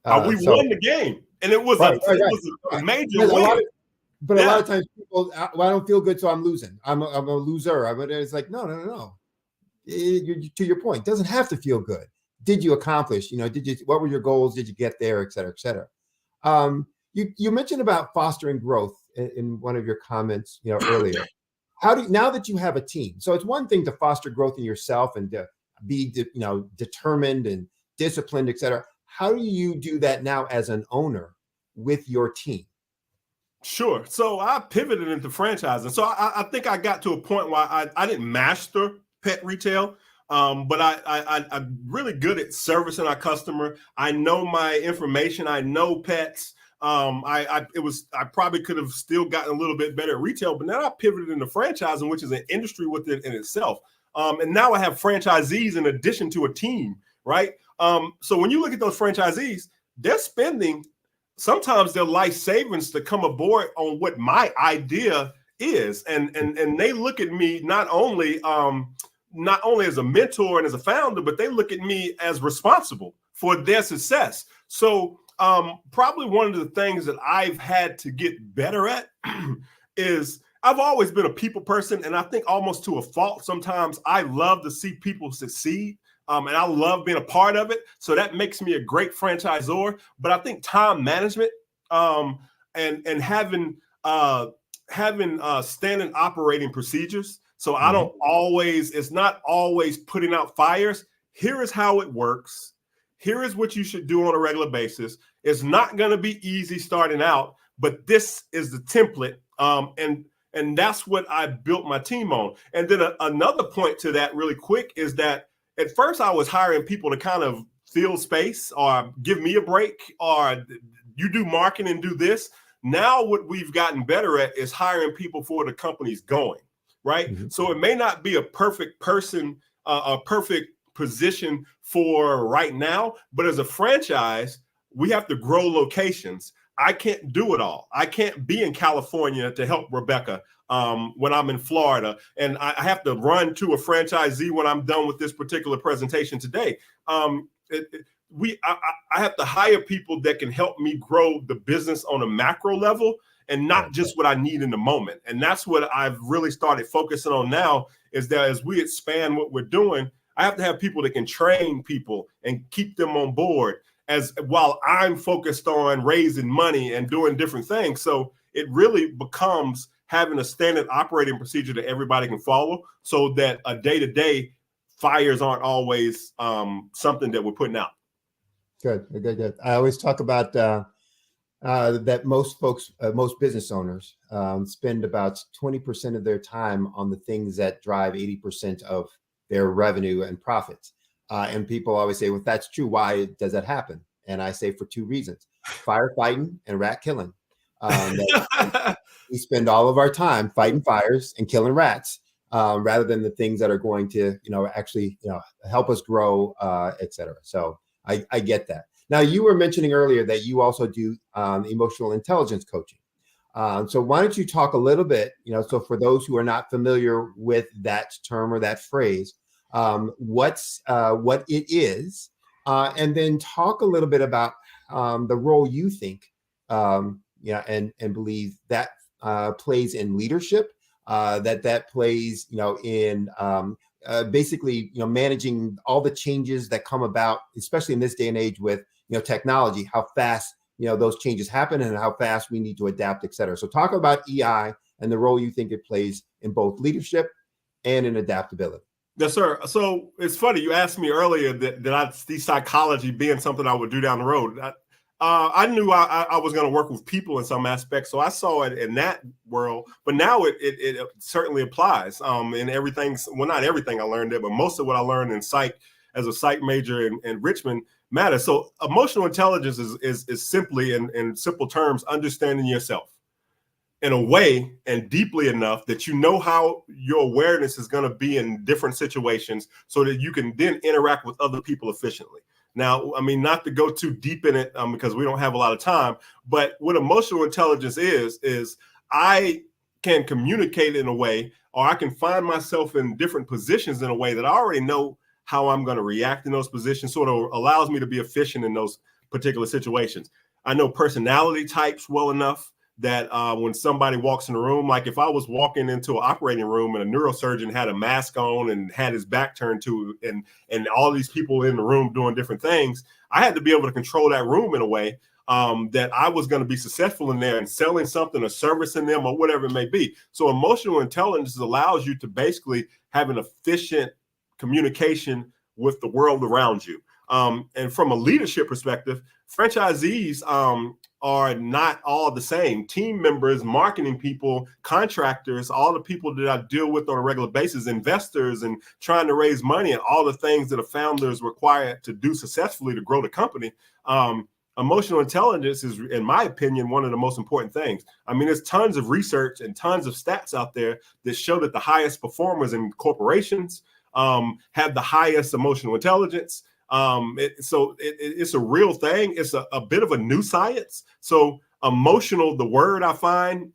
We won the game, and it was a major win. A lot of times people, well, I don't feel good, so I'm losing. I'm a loser. But it's like, no. To your point, it doesn't have to feel good. Did you accomplish? What were your goals? Did you get there, et cetera, et cetera? You mentioned about fostering growth in one of your comments, earlier. Now that you have a team, so it's one thing to foster growth in yourself and to be, determined and disciplined, et cetera. How do you do that now as an owner with your team? Sure. So I pivoted into franchising. So I think I got to a point where I didn't master pet retail, but I'm really good at servicing our customer. I know my information. I know pets. I probably could have still gotten a little bit better at retail, but now I pivoted into franchising, which is an industry within in itself. And now I have franchisees in addition to a team, right? So when you look at those franchisees, they're spending sometimes their life savings to come aboard on what my idea is. And they look at me not only as a mentor and as a founder, but they look at me as responsible for their success. So probably one of the things that I've had to get better at is I've always been a people person, and I think almost to a fault. Sometimes I love to see people succeed, and I love being a part of it. So that makes me a great franchisor. But I think time management and having standard operating procedures. So I don't always. It's not always putting out fires. Here is how it works. Here is what you should do on a regular basis. It's not going to be easy starting out, but this is the template. And that's what I built my team on. And then another point to that really quick is that at first I was hiring people to kind of fill space or give me a break or you do marketing and do this. Now what we've gotten better at is hiring people for the company's going, right? So it may not be a perfect person, a perfect position for right now, but as a franchise, we have to grow locations. I can't do it all. I can't be in California to help Rebecca when I'm in Florida, and I have to run to a franchisee when I'm done with this particular presentation today. I have to hire people that can help me grow the business on a macro level and not just what I need in the moment. And that's what I've really started focusing on now is that as we expand what we're doing, I have to have people that can train people and keep them on board as while I'm focused on raising money and doing different things. So it really becomes having a standard operating procedure that everybody can follow so that a day-to-day fires aren't always something that we're putting out. Good. I always talk about that most folks, most business owners spend about 20% of their time on the things that drive 80% of their revenue and profits. And people always say, well, if that's true, why does that happen? And I say for two reasons: firefighting and rat killing. We spend all of our time fighting fires and killing rats rather than the things that are going to, actually, help us grow, et cetera. So I get that. Now, you were mentioning earlier that you also do emotional intelligence coaching. So why don't you talk a little bit, so for those who are not familiar with that term or that phrase, what it is, and then talk a little bit about the role you think, and believe that plays in leadership, that plays, in basically, managing all the changes that come about, especially in this day and age with, technology, how fast, those changes happen and how fast we need to adapt, et cetera. So talk about EI and the role you think it plays in both leadership and in adaptability. Yes, sir. So it's funny. You asked me earlier that I see psychology being something I would do down the road. I knew I was going to work with people in some aspects, so I saw it in that world. But now it certainly applies in everything. Well, not everything I learned there, but most of what I learned in psych as a psych major in Richmond matters. So emotional intelligence is simply, in simple terms, understanding yourself in a way and deeply enough that you know how your awareness is going to be in different situations so that you can then interact with other people efficiently. Now, I mean, not to go too deep in it because we don't have a lot of time, but what emotional intelligence is I can communicate in a way, or I can find myself in different positions in a way that I already know how I'm going to react in those positions, sort of allows me to be efficient in those particular situations. I know personality types well enough that when somebody walks in the room, like if I was walking into an operating room and a neurosurgeon had a mask on and had his back turned to, and all these people in the room doing different things, I had to be able to control that room in a way that I was going to be successful in there and selling something or servicing them or whatever it may be. So emotional intelligence allows you to basically have an efficient communication with the world around you. And from a leadership perspective, franchisees are not all the same. Team members, marketing people, contractors, all the people that I deal with on a regular basis, investors and trying to raise money and all the things that a founder is required to do successfully to grow the company. Emotional intelligence is, in my opinion, one of the most important things. I mean, there's tons of research and tons of stats out there that show that the highest performers in corporations have the highest emotional intelligence. It's a real thing. It's a bit of a new science. So emotional, the word I find,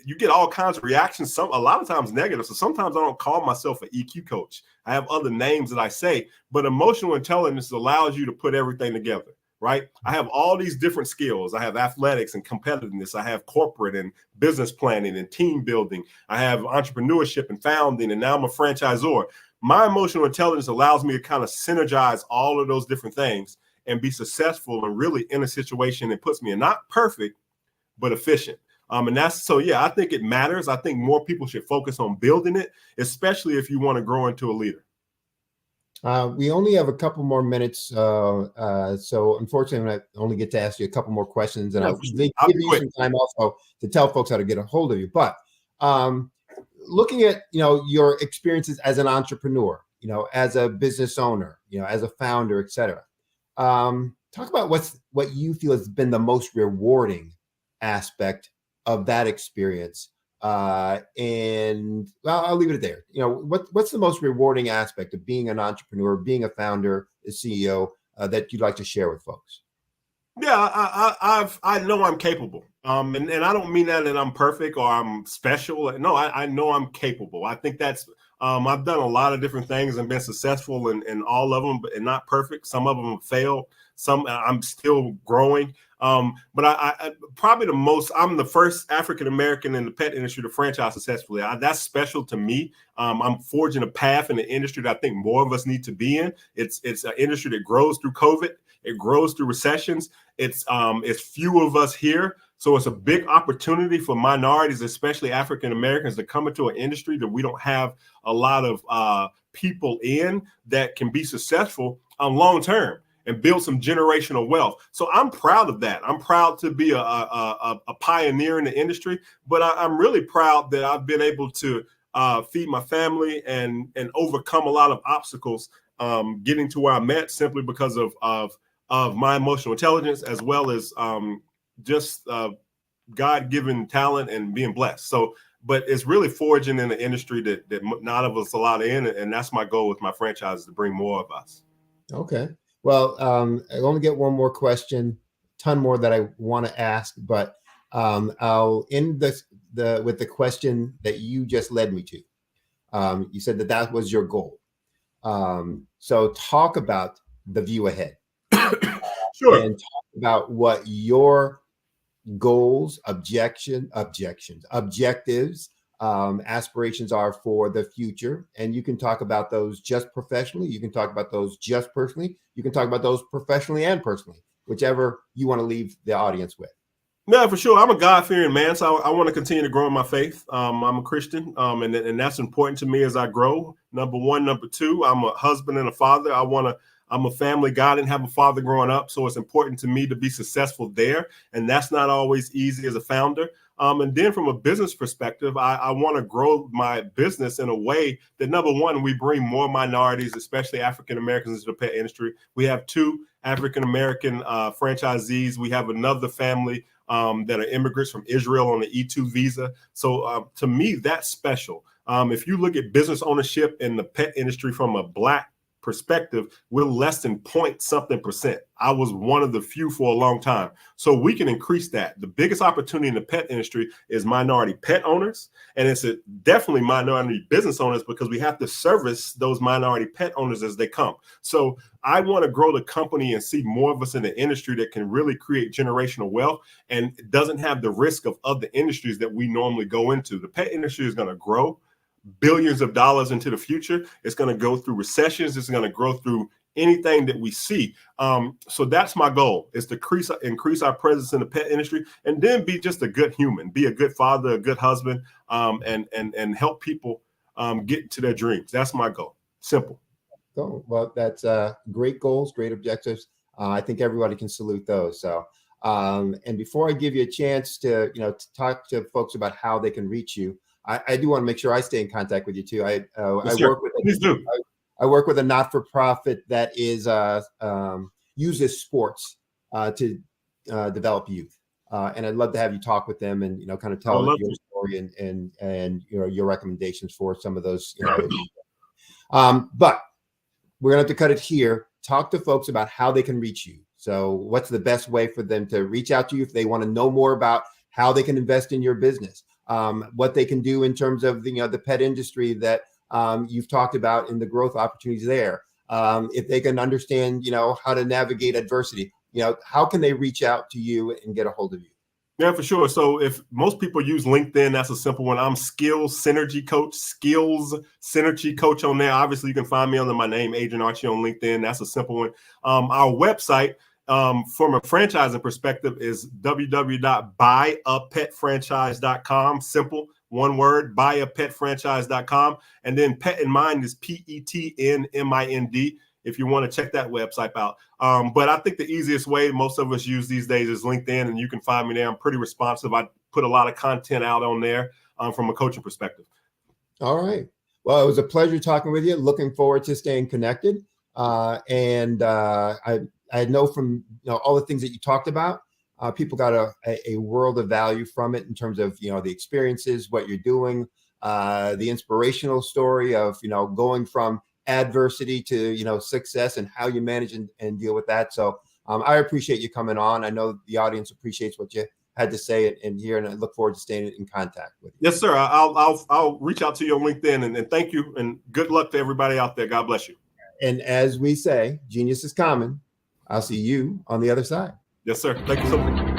you get all kinds of reactions, a lot of times negative. So sometimes I don't call myself an EQ coach. I have other names that I say, but emotional intelligence allows you to put everything together, right? I have all these different skills. I have athletics and competitiveness. I have corporate and business planning and team building. I have entrepreneurship and founding, and now I'm a franchisor. My emotional intelligence allows me to kind of synergize all of those different things and be successful and really in a situation that puts me in not perfect, but efficient. And that's so, yeah, I think it matters. I think more people should focus on building it, especially if you want to grow into a leader. We only have a couple more minutes. So unfortunately, I only get to ask you a couple more questions, and I'll give you some time also to tell folks how to get a hold of you. But looking at, your experiences as an entrepreneur, as a business owner, as a founder, et cetera. Talk about what you feel has been the most rewarding aspect of that experience. And well, I'll leave it there. What's the most rewarding aspect of being an entrepreneur, being a founder, a CEO, that you'd like to share with folks? Yeah, I know I'm capable. And I don't mean that I'm perfect or I'm special. No, I know I'm capable. I think that's, I've done a lot of different things and been successful in all of them, but not perfect. Some of them have failed. Some I'm still growing. But I probably I'm the first African-American in the pet industry to franchise successfully. That's special to me. I'm forging a path in the industry that I think more of us need to be in. It's an industry that grows through COVID. It grows through recessions. It's few of us here. So it's a big opportunity for minorities, especially African-Americans, to come into an industry that we don't have a lot of people in that can be successful long term and build some generational wealth. So I'm proud of that. I'm proud to be a pioneer in the industry, but I'm really proud that I've been able to feed my family and overcome a lot of obstacles getting to where I'm at simply because of my emotional intelligence, as well as just God-given talent and being blessed. So, but it's really forging in the industry that none of us allowed in, and that's my goal with my franchise, to bring more of us. Okay. Well, I only get one more question, ton more that I want to ask, but I'll end with the question that you just led me to. You said that was your goal. So talk about the view ahead. Sure. And talk about what your goals, objectives, aspirations are for the future. And you can talk about those just professionally. You can talk about those just personally. You can talk about those professionally and personally, whichever you want to leave the audience with. No, for sure. I'm a God-fearing man, so I want to continue to grow in my faith. I'm a Christian, and that's important to me as I grow. Number one. Number two, I'm a husband and a father. I'm a family guy. I didn't have a father growing up, so it's important to me to be successful there, and that's not always easy as a founder. And then from a business perspective, I want to grow my business in a way that, number one, we bring more minorities, especially African-Americans, into the pet industry. We have 2 African-American franchisees. We have another family that are immigrants from Israel on the E2 visa. So to me, that's special. If you look at business ownership in the pet industry from a Black perspective, we're less than 0.something%. I was one of the few for a long time. So we can increase that. The biggest opportunity in the pet industry is minority pet owners. And it's definitely minority business owners, because we have to service those minority pet owners as they come. So I want to grow the company and see more of us in the industry that can really create generational wealth and doesn't have the risk of other industries that we normally go into. The pet industry is going to grow billions of dollars into the future. It's going to go through recessions. It's going to grow through anything that we see. So that's my goal, is to increase our presence in the pet industry, and then be just a good human, be a good father, a good husband, and help people get to their dreams. That's my goal. Simple. Oh, well, that's great goals, great objectives. I think everybody can salute those. So, and before I give you a chance to, to talk to folks about how they can reach you, I do want to make sure I stay in contact with you too. I work with a not-for-profit that is uses sports to develop youth, and I'd love to have you talk with them and kind of tell your story and your recommendations for some of those. But we're gonna have to cut it here. Talk to folks about how they can reach you. So, what's the best way for them to reach out to you if they want to know more about how they can invest in your business? What they can do in terms of the pet industry that you've talked about, in the growth opportunities there. If they can understand, how to navigate adversity, how can they reach out to you and get a hold of you? Yeah, for sure. So if most people use LinkedIn, that's a simple one. I'm Skills Synergy Coach on there. Obviously, you can find me under my name, Adrian Archie, on LinkedIn. That's a simple one. Our website, from a franchising perspective, is www.buyapetfranchise.com. Simple, one word, buyapetfranchise.com. And then Pet in Mind is PETNMIND. If you want to check that website out. But I think the easiest way most of us use these days is LinkedIn, and you can find me there. I'm pretty responsive. I put a lot of content out on there from a coaching perspective. All right. Well, it was a pleasure talking with you. Looking forward to staying connected. I know from all the things that you talked about, people got a world of value from it in terms of the experiences, what you're doing, the inspirational story of going from adversity to success and how you manage and deal with that. So I appreciate you coming on. I know the audience appreciates what you had to say and hear, and I look forward to staying in contact with you. Yes, sir. I'll reach out to you on LinkedIn, and thank you, and good luck to everybody out there. God bless you. And as we say, genius is common. I'll see you on the other side. Yes, sir. Thank you so much.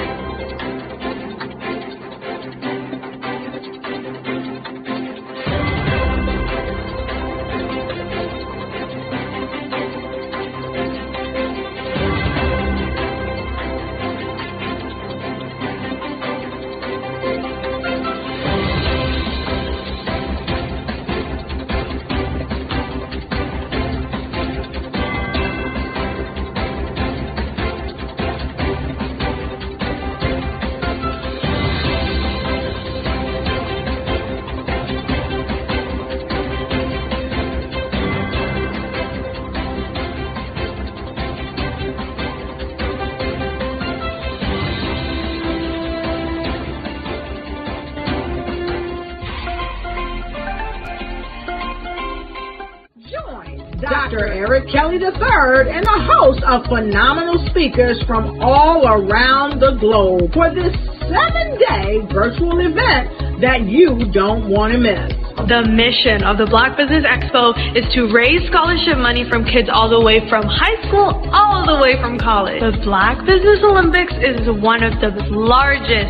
Dr. Eric Kelly III and a host of phenomenal speakers from all around the globe for this 7-day virtual event that you don't want to miss. The mission of the Black Business Expo is to raise scholarship money from kids all the way from high school, all the way from college. The Black Business Olympics is one of the largest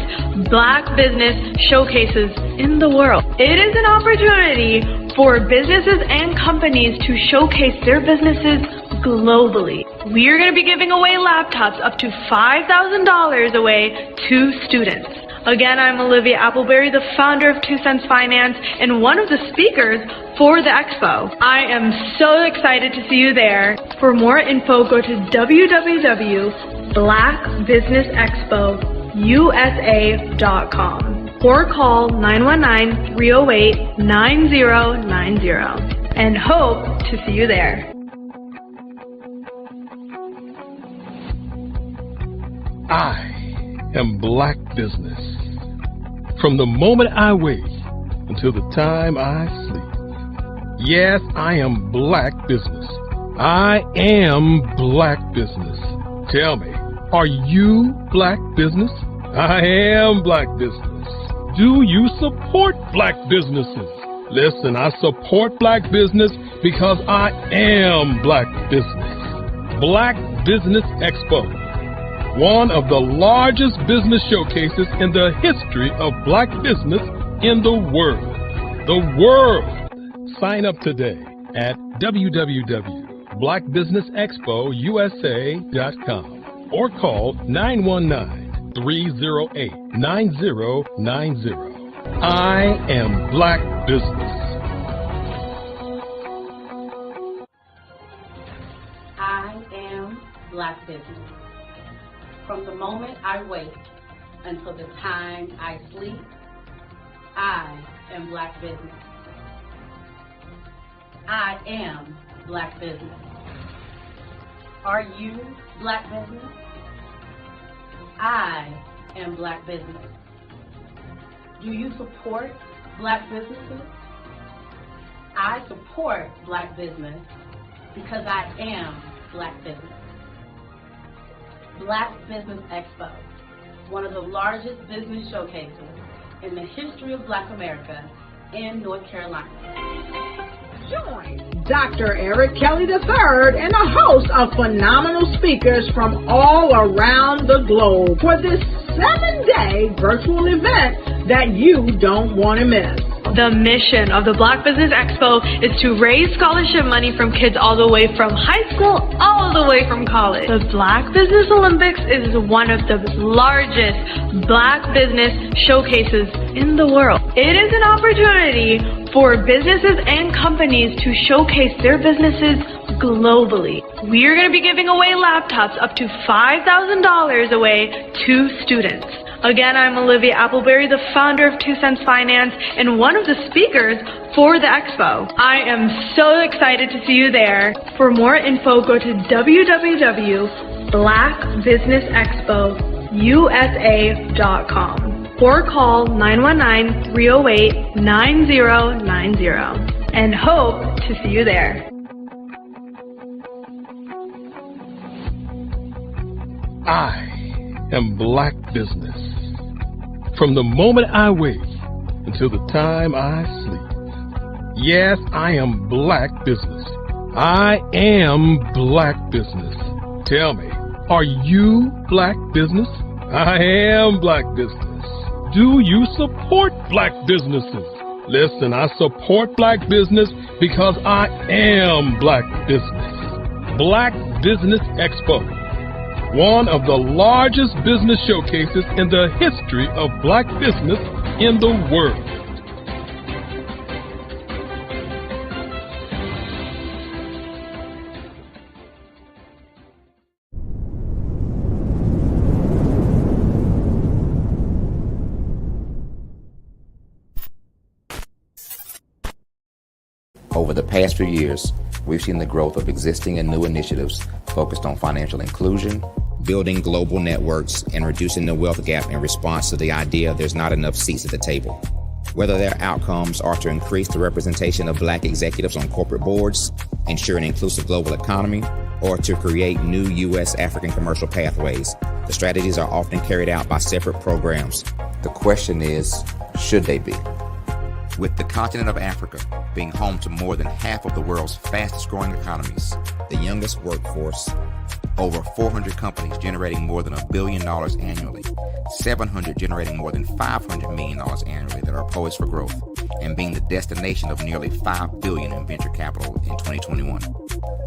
Black business showcases in the world. It is an opportunity for businesses and companies to showcase their businesses globally. We are going to be giving away laptops up to $5,000 away to students. Again, I'm Olivia Appleberry, the founder of 2 Cents Finance and one of the speakers for the expo. I am so excited to see you there. For more info, go to www.blackbusinessexpousa.com or call 919-308-9090 and hope to see you there. I am Black Business. From the moment I wake until the time I sleep. Yes, I am Black Business. I am Black Business. Tell me, are you Black Business? I am Black Business. Do you support Black businesses? Listen, I support Black business because I am Black Business. Black Business Expo, one of the largest business showcases in the history of Black business in the world. The world! Sign up today at www.blackbusinessexpousa.com or call 919-308-9090. I am Black Business. I am Black Business. From the moment I wake until the time I sleep, I am Black Business. I am Black Business. Are you Black Business? I am Black Business. Do you support Black businesses? I support Black business because I am Black Business. Black Business Expo, one of the largest business showcases in the history of Black America in North Carolina. Join Dr. Eric Kelly III, and a host of phenomenal speakers from all around the globe for this 7-day virtual event that you don't want to miss. The mission of the Black Business Expo is to raise scholarship money from kids all the way from high school, all the way from college. The Black Business Olympics is one of the largest Black business showcases in the world. It is an opportunity for businesses and companies to showcase their businesses globally. We are going to be giving away laptops up to $5,000 away to students. Again, I'm Olivia Appleberry, the founder of 2 Cents Finance and one of the speakers for the expo. I am so excited to see you there. For more info, go to www.blackbusinessexpousa.com or call 919-308-9090 and hope to see you there. I am Black Business. From the moment I wake until the time I sleep. Yes, I am Black Business. I am Black Business. Tell me, are you Black Business? I am Black Business. Do you support Black businesses? Listen, I support Black business because I am Black Business. Black Business Expo, one of the largest business showcases in the history of Black business in the world. Over the past few years, we've seen the growth of existing and new initiatives focused on financial inclusion, building global networks, and reducing the wealth gap in response to the idea there's not enough seats at the table. Whether their outcomes are to increase the representation of Black executives on corporate boards, ensure an inclusive global economy, or to create new U.S. African commercial pathways, the strategies are often carried out by separate programs. The question is, should they be? With the continent of Africa being home to more than half of the world's fastest growing economies, the youngest workforce, over 400 companies generating more than $1 billion annually, 700 generating more than $500 million annually that are poised for growth, and being the destination of nearly $5 billion in venture capital in 2021.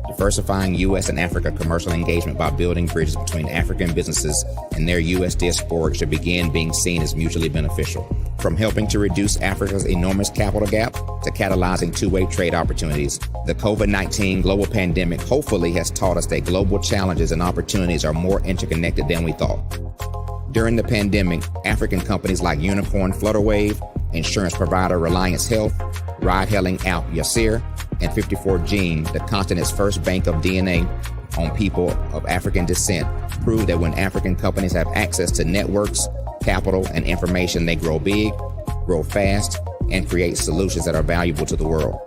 Diversifying U.S. and Africa commercial engagement by building bridges between African businesses and their U.S. diaspora should begin being seen as mutually beneficial. From helping to reduce Africa's enormous capital gap to catalyzing two-way trade opportunities, the COVID-19 global pandemic hopefully has taught us that global challenges and opportunities are more interconnected than we thought. During the pandemic, African companies like Unicorn Flutterwave, insurance provider Reliance Health, ride-hailing app Yasir, and 54Gene, the continent's first bank of DNA on people of African descent, prove that when African companies have access to networks, capital, and information, they grow big, grow fast, and create solutions that are valuable to the world.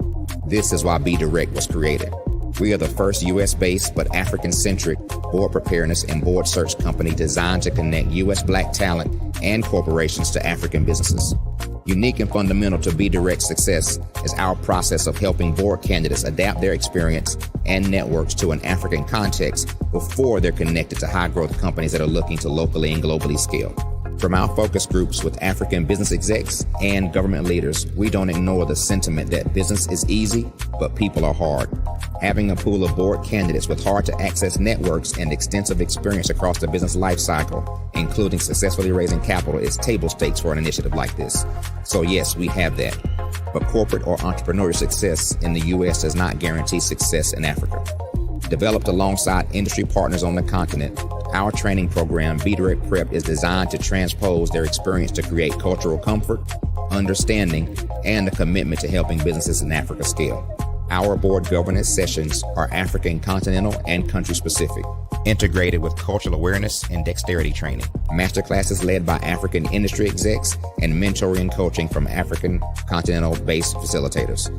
This is why Be Direct was created. We are the first U.S.-based but African-centric board preparedness and board search company designed to connect U.S. Black talent and corporations to African businesses. Unique and fundamental to Be Direct's success is our process of helping board candidates adapt their experience and networks to an African context before they're connected to high-growth companies that are looking to locally and globally scale. From our focus groups with African business execs and government leaders, we don't ignore the sentiment that business is easy, but people are hard. Having a pool of board candidates with hard-to-access networks and extensive experience across the business life cycle, including successfully raising capital, is table stakes for an initiative like this. So yes, we have that. But corporate or entrepreneurial success in the U.S. does not guarantee success in Africa. Developed alongside industry partners on the continent, our training program, Be Direct Prep, is designed to transpose their experience to create cultural comfort, understanding, and a commitment to helping businesses in Africa scale. Our board governance sessions are African continental and country specific, integrated with cultural awareness and dexterity training, masterclasses led by African industry execs, and mentoring and coaching from African continental-based facilitators.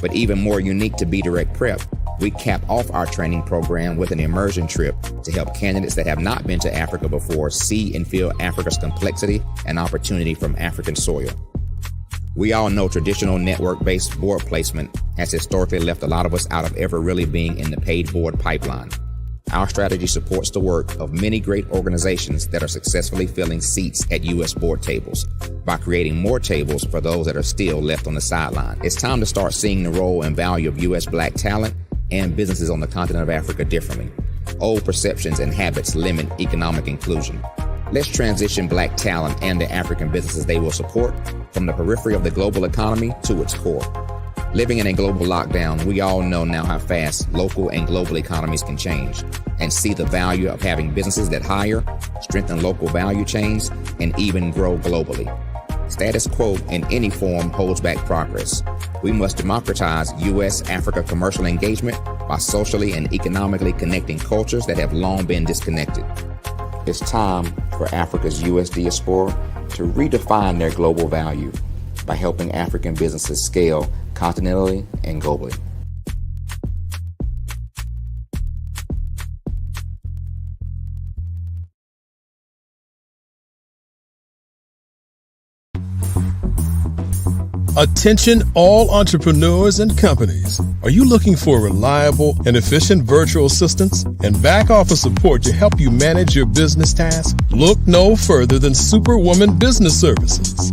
But even more unique to Be Direct Prep, we cap off our training program with an immersion trip to help candidates that have not been to Africa before see and feel Africa's complexity and opportunity from African soil. We all know traditional network-based board placement has historically left a lot of us out of ever really being in the paid board pipeline. Our strategy supports the work of many great organizations that are successfully filling seats at U.S. board tables by creating more tables for those that are still left on the sideline. It's time to start seeing the role and value of U.S. Black talent and businesses on the continent of Africa differently. Old perceptions and habits limit economic inclusion. Let's transition Black talent and the African businesses they will support from the periphery of the global economy to its core. Living in a global lockdown, we all know now how fast local and global economies can change and see the value of having businesses that hire, strengthen local value chains, and even grow globally. Status quo in any form holds back progress. We must democratize U.S.-Africa commercial engagement by socially and economically connecting cultures that have long been disconnected. It's time for Africa's U.S. diaspora to redefine their global value by helping African businesses scale continentally and globally. Attention all entrepreneurs and companies. Are you looking for reliable and efficient virtual assistants and back office support to help you manage your business tasks? Look no further than Superwoman Business Services.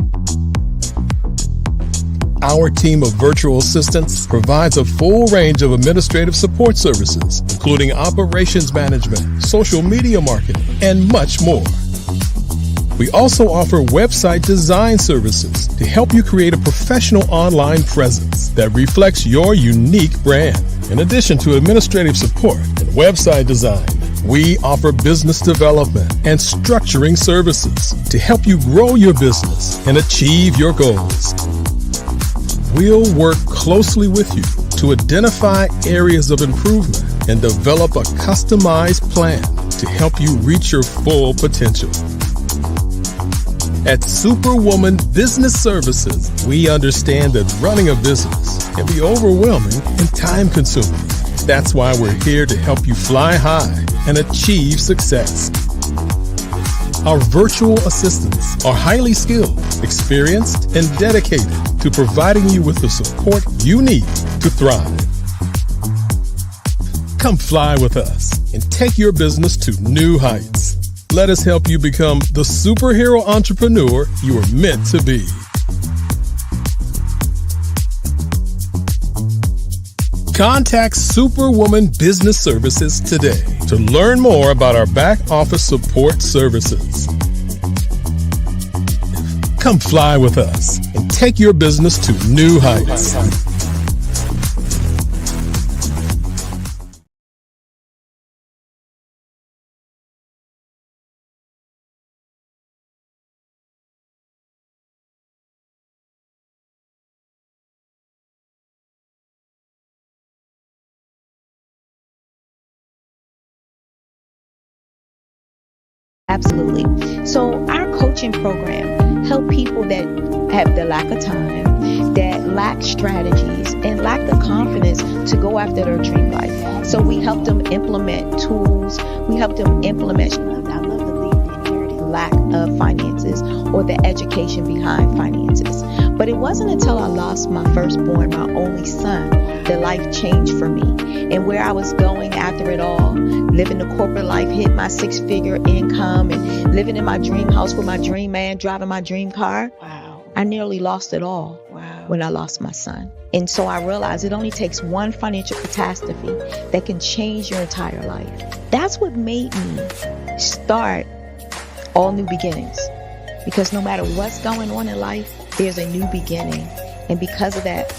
Our team of virtual assistants provides a full range of administrative support services, including operations management, social media marketing, and much more. We also offer website design services to help you create a professional online presence that reflects your unique brand. In addition to administrative support and website design, we offer business development and structuring services to help you grow your business and achieve your goals. We'll work closely with you to identify areas of improvement and develop a customized plan to help you reach your full potential. At Superwoman Business Services, we understand that running a business can be overwhelming and time-consuming. That's why we're here to help you fly high and achieve success. Our virtual assistants are highly skilled, experienced, and dedicated to providing you with the support you need to thrive. Come fly with us and take your business to new heights. Let us help you become the superhero entrepreneur you are meant to be. Contact Superwoman Business Services today to learn more about our back office support services. Come fly with us and take your business to new heights. Absolutely. So our coaching program help people that have the lack of time, that lack strategies, and lack the confidence to go after their dream life. So we help them implement tools. We help them implement, I love to leave the inherited lack of finances or the education behind finances. But it wasn't until I lost my firstborn, my only son, that life changed for me. And where I was going after it all, living the corporate life, hit my 6-figure income, and living in my dream house with my dream man, driving my dream car. Wow. I nearly lost it all. Wow. When I lost my son. And so I realized it only takes one financial catastrophe that can change your entire life. That's what made me start All New Beginnings. Because no matter what's going on in life, there's a new beginning. And because of that,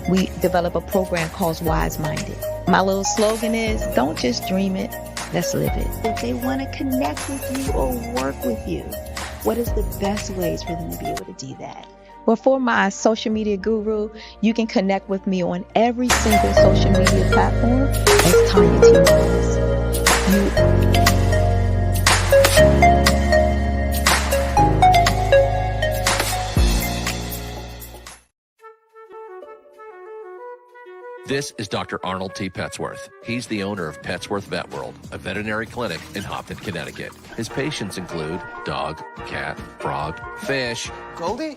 we develop a program called Wise Minded. My little slogan is, don't just dream it, let's live it. If they want to connect with you or work with you, what is the best ways for them to be able to do that? Well, for my social media guru, you can connect with me on every single social media platform as Tanya T. Morris. This is Dr. Arnold T. Petsworth. He's the owner of Petsworth Vet World, a veterinary clinic in Hopton, Connecticut. His patients include dog, cat, frog, fish. Goldie?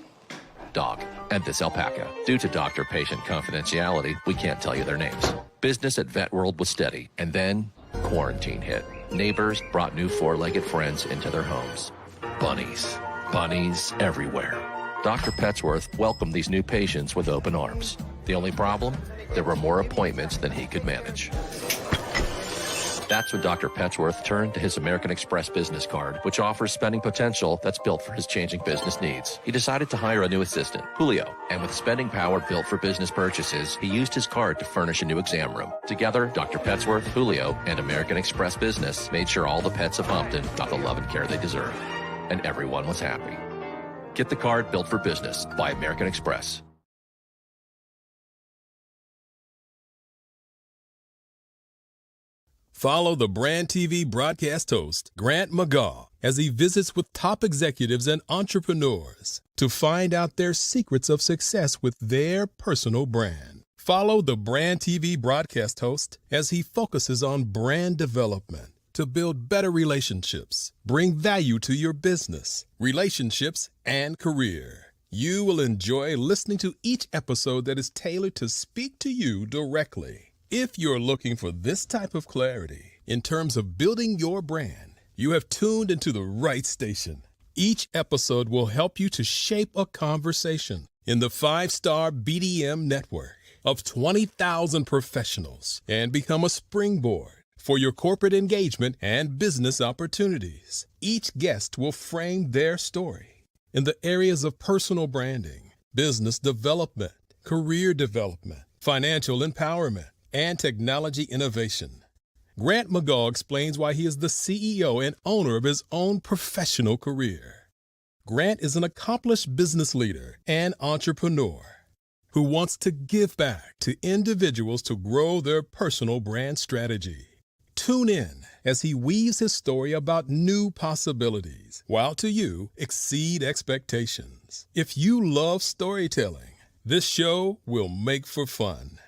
dog, and this alpaca. Due to doctor-patient confidentiality, we can't tell you their names. Business at Vet World was steady, and then quarantine hit. Neighbors brought new four-legged friends into their homes. Bunnies. Bunnies everywhere. Dr. Petsworth welcomed these new patients with open arms. The only problem? There were more appointments than he could manage. That's when Dr. Petsworth turned to his American Express business card, which offers spending potential that's built for his changing business needs. He decided to hire a new assistant, Julio, and with spending power built for business purchases, he used his card to furnish a new exam room. Together, Dr. Petsworth, Julio, and American Express Business made sure all the pets of Humpton got the love and care they deserved. And everyone was happy. Get the card built for business by American Express. Follow the Brand TV broadcast host, Grant McGaw, as he visits with top executives and entrepreneurs to find out their secrets of success with their personal brand. Follow the Brand TV broadcast host as he focuses on brand development to build better relationships, bring value to your business, relationships, and career. You will enjoy listening to each episode that is tailored to speak to you directly. If you're looking for this type of clarity in terms of building your brand, you have tuned into the right station. Each episode will help you to shape a conversation in the 5-star BDM network of 20,000 professionals and become a springboard for your corporate engagement and business opportunities. Each guest will frame their story in the areas of personal branding, business development, career development, financial empowerment, and technology innovation. Grant McGaw explains why he is the CEO and owner of his own professional career. Grant is an accomplished business leader and entrepreneur who wants to give back to individuals to grow their personal brand strategy. Tune in as he weaves his story about new possibilities, while to you exceed expectations. If you love storytelling, this show will make for fun.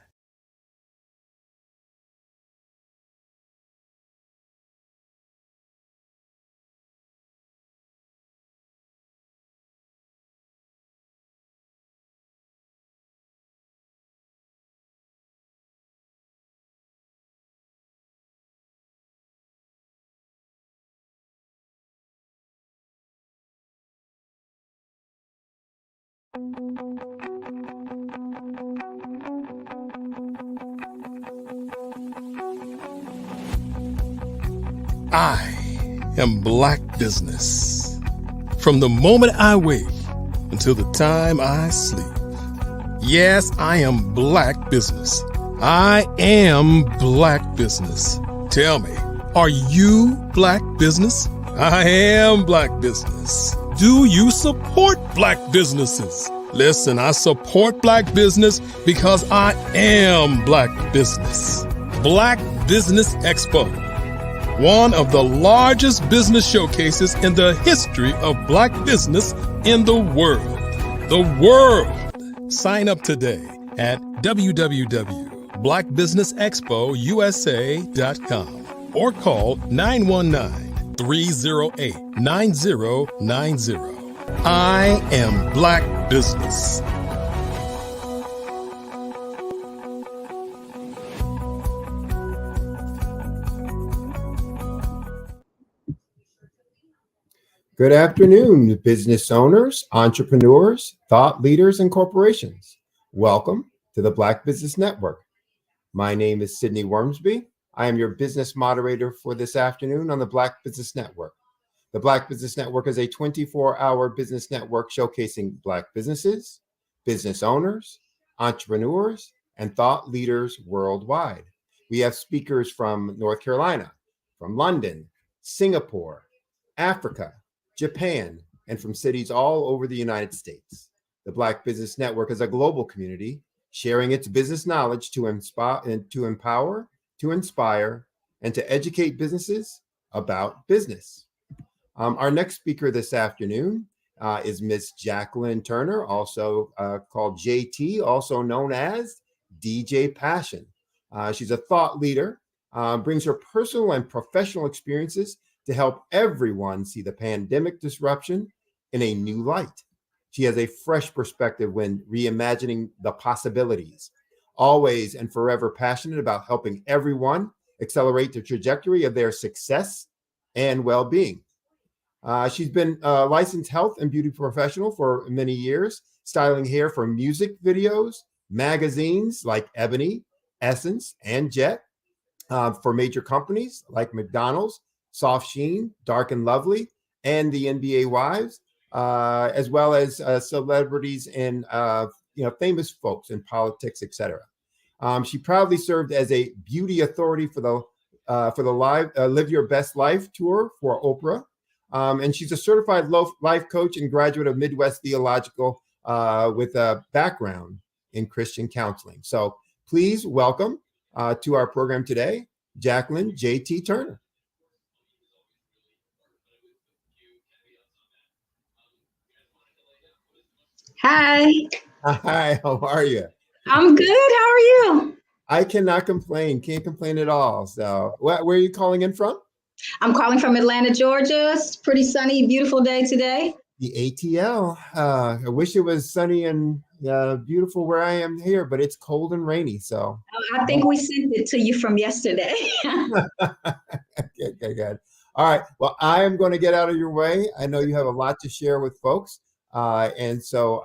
I am Black Business. From the moment I wake until the time I sleep. Yes, I am Black Business. I am Black Business. Tell me, are you Black Business? I am Black Business. Do you support Black businesses? Listen, I support Black business because I am Black Business. Black Business Expo, one of the largest business showcases in the history of Black business in the world. The world! Sign up today at www.blackbusinessexpousa.com or call 919-308-9090. I am Black Business. Good afternoon, business owners, entrepreneurs, thought leaders, and corporations. Welcome to the Black Business Network. My name is Sidney Wormsby. I am your business moderator for this afternoon on the Black Business Network. The Black Business Network is a 24-hour business network showcasing Black businesses, business owners, entrepreneurs, and thought leaders worldwide. We have speakers from North Carolina, from London, Singapore, Africa, Japan, and from cities all over the United States. The Black Business Network is a global community sharing its business knowledge to empower, to inspire, and to educate businesses about business. Our next speaker this afternoon is Miss Jacqueline Turner, also called JT, also known as DJ Passion. She's a thought leader, brings her personal and professional experiences to help everyone see the pandemic disruption in a new light. She has a fresh perspective when reimagining the possibilities. Always and forever passionate about helping everyone accelerate the trajectory of their success and well-being. She's been a licensed health and beauty professional for many years, styling hair for music videos, magazines like Ebony, Essence, and Jet, for major companies like McDonald's, Soft Sheen, Dark and Lovely, and the NBA Wives, as well as celebrities and famous folks in politics, etc. She proudly served as a beauty authority for the Live Your Best Life tour for Oprah. And she's a certified life coach and graduate of Midwest Theological with a background in Christian counseling. So please welcome to our program today, Jacqueline J.T. Turner. Hi. Hi, how are you? I'm good. How are you? I cannot complain. Can't complain at all. So where are you calling in from? I'm calling from Atlanta, Georgia. It's a pretty sunny, beautiful day today. The ATL. I wish it was sunny and beautiful where I am here, but it's cold and rainy. So I think we sent it to you from yesterday. Good. All right. Well, I am going to get out of your way. I know you have a lot to share with folks. And so,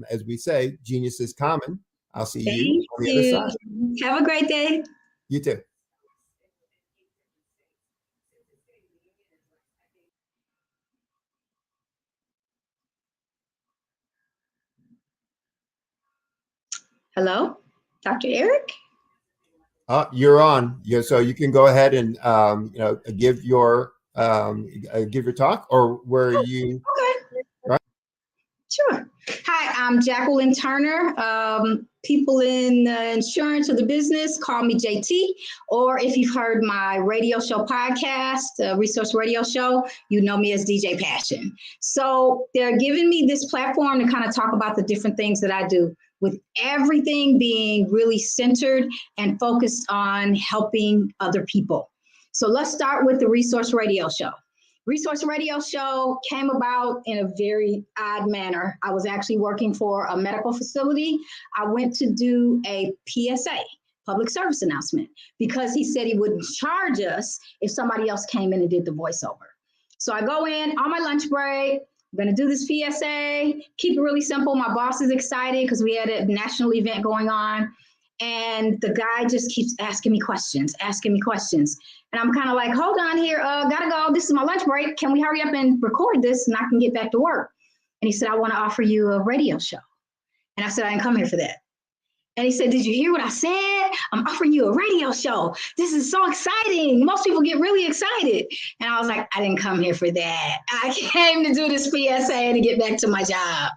as we say, genius is common. I'll see you on the other side. Have a great day. You too. Hello, Dr. Eric? You're on. So you can go ahead and give your talk, or where you. Okay. Right? Sure. Hi, I'm Jacqueline Turner. People in the insurance or the business call me JT, or if you've heard my radio show podcast, Resource Radio Show, you know me as DJ Passion. So they're giving me this platform to kind of talk about the different things that I do, with everything being really centered and focused on helping other people. So let's start with the Resource Radio Show. Resource Radio Show came about in a very odd manner. I was actually working for a medical facility. I went to do a PSA, public service announcement, because he said he wouldn't charge us if somebody else came in and did the voiceover. So I go in on my lunch break. I'm going to do this PSA, keep it really simple. My boss is excited because we had a national event going on. And the guy just keeps asking me questions. And I'm kind of like, hold on here, gotta go. This is my lunch break. Can we hurry up and record this and I can get back to work? And he said, I want to offer you a radio show. And I said, I didn't come here for that. And he said, did you hear what I said? I'm offering you a radio show. This is so exciting. Most people get really excited. And I was like, I didn't come here for that. I came to do this PSA and to get back to my job.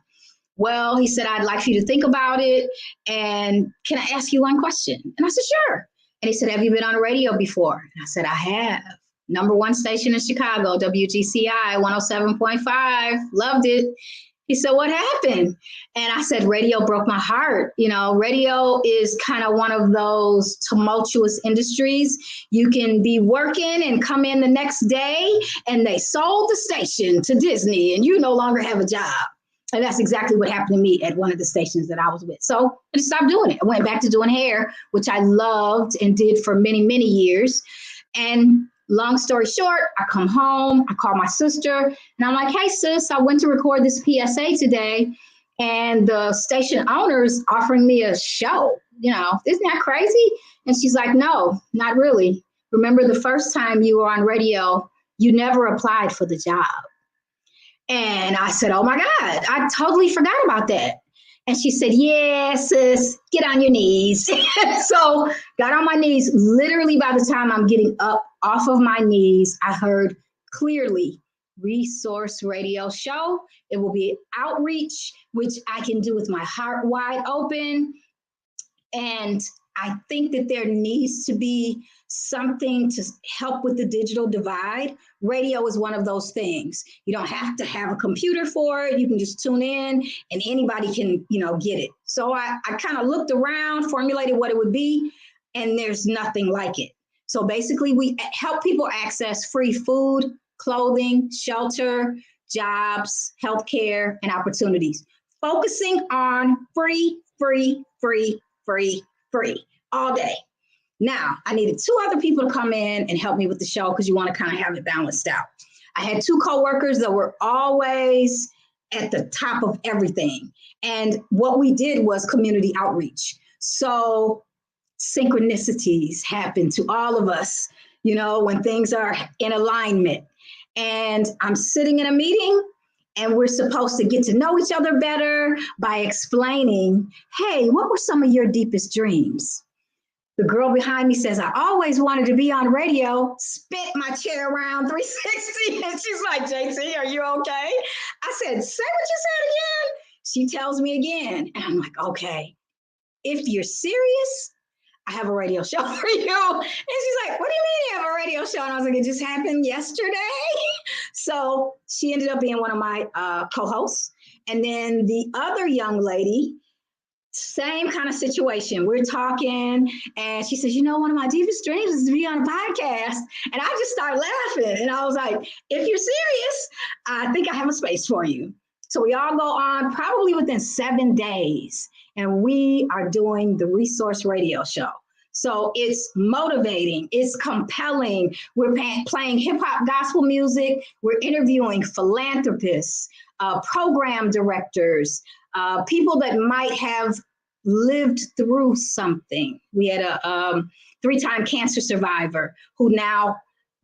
Well, he said, I'd like for you to think about it. And can I ask you one question? And I said, sure. And he said, have you been on the radio before? And I said, I have. #1 station in Chicago, WGCI 107.5. Loved it. He said, what happened? And I said, radio broke my heart. You know, radio is kind of one of those tumultuous industries. You can be working and come in the next day and they sold the station to Disney and you no longer have a job. And that's exactly what happened to me at one of the stations that I was with. So I just stopped doing it. I went back to doing hair, which I loved and did for many, many years. And long story short, I come home, I call my sister, and I'm like, hey, sis, I went to record this PSA today, and the station owner's offering me a show. You know, isn't that crazy? And she's like, no, not really. Remember the first time you were on radio, you never applied for the job. And I said, oh my God, I totally forgot about that. And she said, yeah, sis, get on your knees. So got on my knees. Literally by the time I'm getting up off of my knees, I heard clearly Resource Radio Show. It will be outreach, which I can do with my heart wide open. And I think that there needs to be something to help with the digital divide. Radio is one of those things. You don't have to have a computer for it. You can just tune in and anybody can, get it. So I kind of looked around, formulated what it would be, and there's nothing like it. So basically we help people access free food, clothing, shelter, jobs, healthcare, and opportunities. Focusing on free all day. Now, I needed 2 other people to come in and help me with the show because you want to kind of have it balanced out. I had 2 coworkers that were always at the top of everything. And what we did was community outreach. So synchronicities happen to all of us, you know, when things are in alignment. And I'm sitting in a meeting and we're supposed to get to know each other better by explaining, hey, what were some of your deepest dreams? The girl behind me says, I always wanted to be on radio, spit my chair around 360. And she's like, JT, are you okay? I said, say what you said again. She tells me again. And I'm like, okay, if you're serious, I have a radio show for you. And she's like, what do you mean you have a radio show? And I was like, it just happened yesterday. So she ended up being one of my co-hosts. And then the other young lady, same kind of situation. We're talking and she says, you know, one of my deepest dreams is to be on a podcast. And I just started laughing. And I was like, if you're serious, I think I have a space for you. So we all go on probably within 7 days. And we are doing the Resource Radio Show. So it's motivating, it's compelling. We're playing hip hop gospel music. We're interviewing philanthropists, program directors, people that might have lived through something. We had a 3-time cancer survivor who now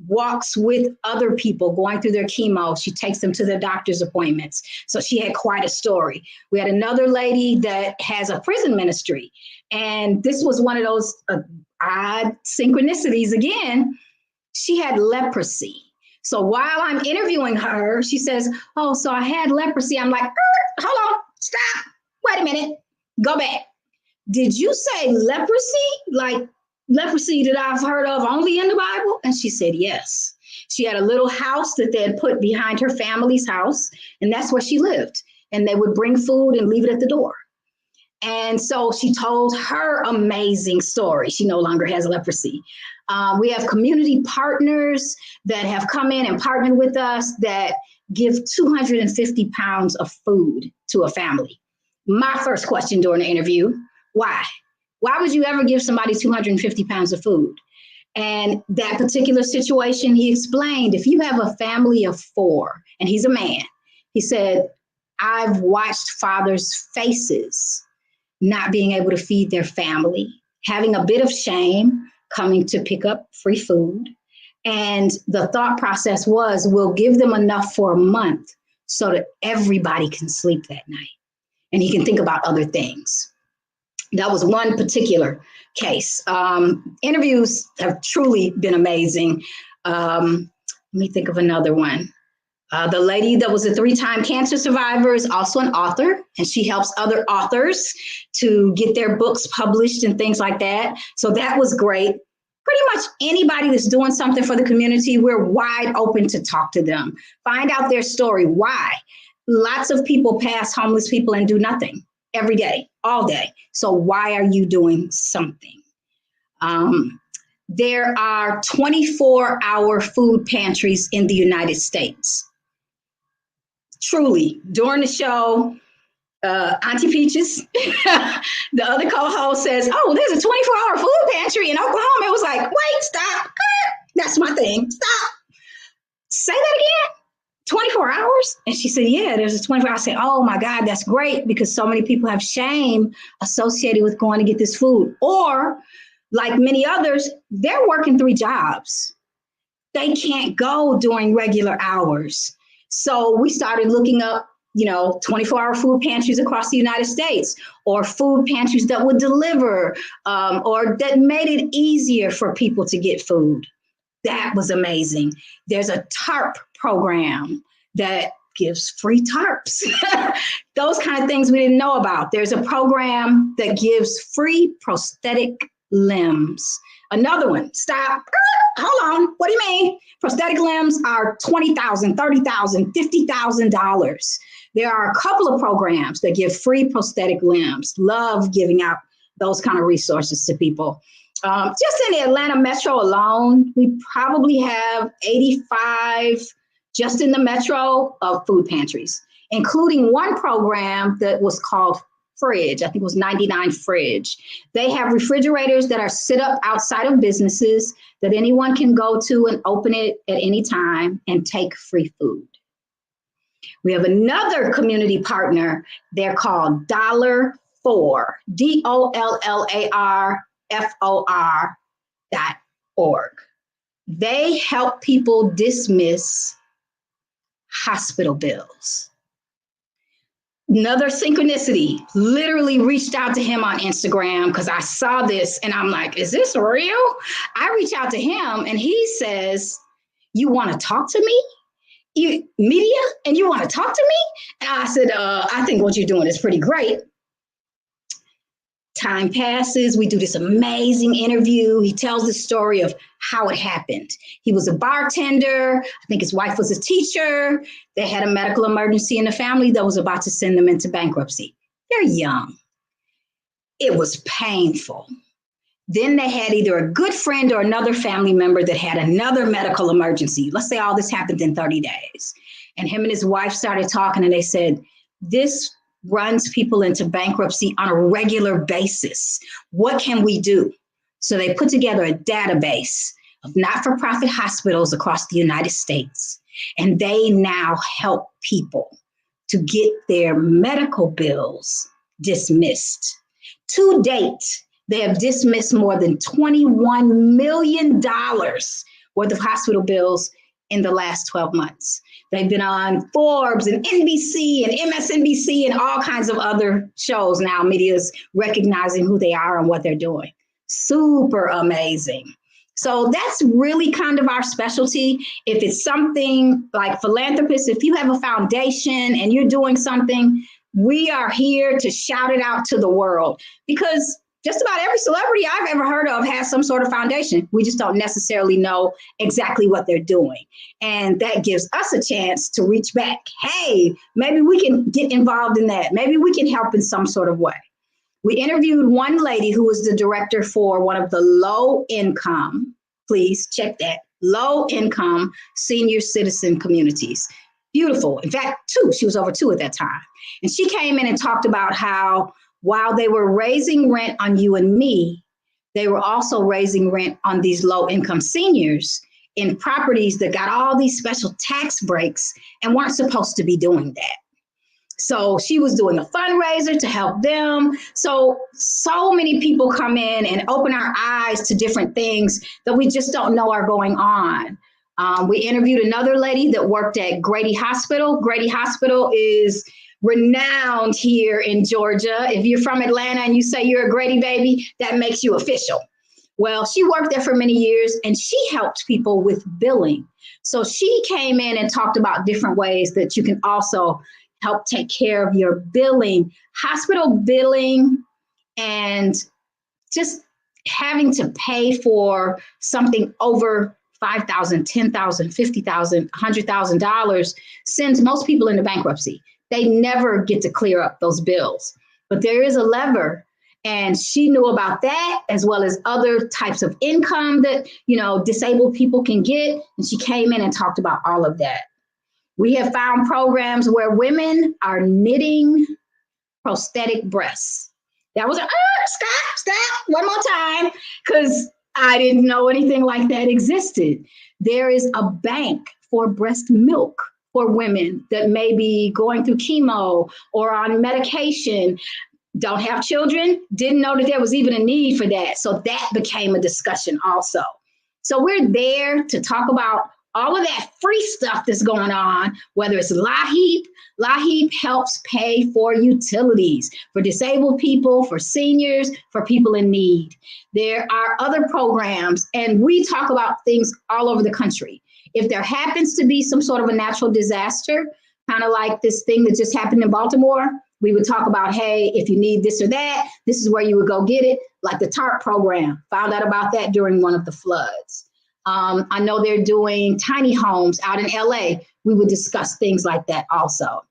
walks with other people going through their chemo. She takes them to their doctor's appointments. So she had quite a story. We had another lady that has a prison ministry. And this was one of those odd synchronicities again. She had leprosy. So while I'm interviewing her, she says, oh, so I had leprosy. I'm like, hold on, stop. Wait a minute, go back. Did you say leprosy? Like leprosy that I've heard of only in the Bible? And she said, yes. She had a little house that they had put behind her family's house, and that's where she lived. And they would bring food and leave it at the door. And so she told her amazing story. She no longer has leprosy. We have community partners that have come in and partnered with us that give 250 pounds of food to a family. My first question during the interview, why? Why would you ever give somebody 250 pounds of food? And that particular situation, he explained, if you have a family of 4, and he's a man, he said, I've watched fathers' faces not being able to feed their family, having a bit of shame, coming to pick up free food. And the thought process was, we'll give them enough for a month so that everybody can sleep that night. And he can think about other things. That was one particular case. Interviews have truly been amazing. Let me think of another one. The lady that was a 3-time cancer survivor is also an author, and she helps other authors to get their books published and things like that. So that was great. Pretty much anybody that's doing something for the community, we're wide open to talk to them. Find out their story. Why? Lots of people pass homeless people and do nothing every day, all day. So why are you doing something? There are 24-hour food pantries in the United States. Truly, during the show, Auntie Peaches, the other co-host says, oh, there's a 24-hour food pantry in Oklahoma. It was like, wait, stop. That's my thing. Stop. Say that again. 24 hours? And she said, yeah, there's a 24 hours. I said, oh my God, that's great, because so many people have shame associated with going to get this food. Or like many others, they're working 3 jobs. They can't go during regular hours. So we started looking up, 24-hour food pantries across the United States, or food pantries that would deliver, or that made it easier for people to get food. That was amazing. There's a TARP program that gives free tarps. Those kind of things we didn't know about. There's a program that gives free prosthetic limbs. Another one, stop, hold on, what do you mean? Prosthetic limbs are $20,000, $30,000, $50,000. There are a couple of programs that give free prosthetic limbs. Love giving out those kind of resources to people. Just in the Atlanta metro alone, we probably have 85 just in the metro of food pantries, including one program that was called Fridge. I think it was 99 Fridge. They have refrigerators that are set up outside of businesses that anyone can go to and open it at any time and take free food. We have another community partner. They're called $4, DOLLARFOR.org. They help people dismiss hospital bills. Another synchronicity, literally reached out to him on Instagram because I saw this and I'm like, is this real? I reach out to him and he says, you want to talk to me? Media, and you want to talk to me? And I said, I think what you're doing is pretty great. Time passes. We do this amazing interview. He tells the story of how it happened. He was a bartender. I think his wife was a teacher. They had a medical emergency in the family that was about to send them into bankruptcy. They're young. It was painful. Then they had either a good friend or another family member that had another medical emergency. Let's say all this happened in 30 days. And him and his wife started talking and they said, this runs people into bankruptcy on a regular basis. What can we do? So they put together a database of not-for-profit hospitals across the United States. And they now help people to get their medical bills dismissed. To date, they have dismissed more than $21 million worth of hospital bills in the last 12 months. They've been on Forbes and NBC and MSNBC and all kinds of other shows now. Media's recognizing who they are and what they're doing. Super amazing. So that's really kind of our specialty. If it's something like philanthropists, if you have a foundation and you're doing something, we are here to shout it out to the world because just about every celebrity I've ever heard of has some sort of foundation. We just don't necessarily know exactly what they're doing. And that gives us a chance to reach back. Hey, maybe we can get involved in that. Maybe we can help in some sort of way. We interviewed one lady who was the director for one of the low income, please check that, low income senior citizen communities. Beautiful. In fact, she was over 2 at that time. And she came in and talked about how while they were raising rent on you and me, they were also raising rent on these low-income seniors in properties that got all these special tax breaks and weren't supposed to be doing that. So she was doing a fundraiser to help them. So many people come in and open our eyes to different things that we just don't know are going on. We interviewed another lady that worked at Grady Hospital. Grady Hospital is renowned here in Georgia. If you're from Atlanta and you say you're a Grady baby, that makes you official. Well, she worked there for many years and she helped people with billing. So she came in and talked about different ways that you can also help take care of your billing, hospital billing, and just having to pay for something over $5,000, $10,000, $50,000, $100,000 sends most people into bankruptcy. They never get to clear up those bills. But there is a lever, and she knew about that as well as other types of income that, disabled people can get. And she came in and talked about all of that. We have found programs where women are knitting prosthetic breasts. That was stop, one more time, because I didn't know anything like that existed. There is a bank for breast milk for women that may be going through chemo or on medication, don't have children, didn't know that there was even a need for that. So that became a discussion also. So we're there to talk about all of that free stuff that's going on, whether it's LAHEAP. LAHEAP helps pay for utilities for disabled people, for seniors, for people in need. There are other programs, and we talk about things all over the country. If there happens to be some sort of a natural disaster, kind of like this thing that just happened in Baltimore, we would talk about, hey, if you need this or that, this is where you would go get it, like the TARP program. Found out about that during one of the floods. I know they're doing tiny homes out in LA. We would discuss things like that also.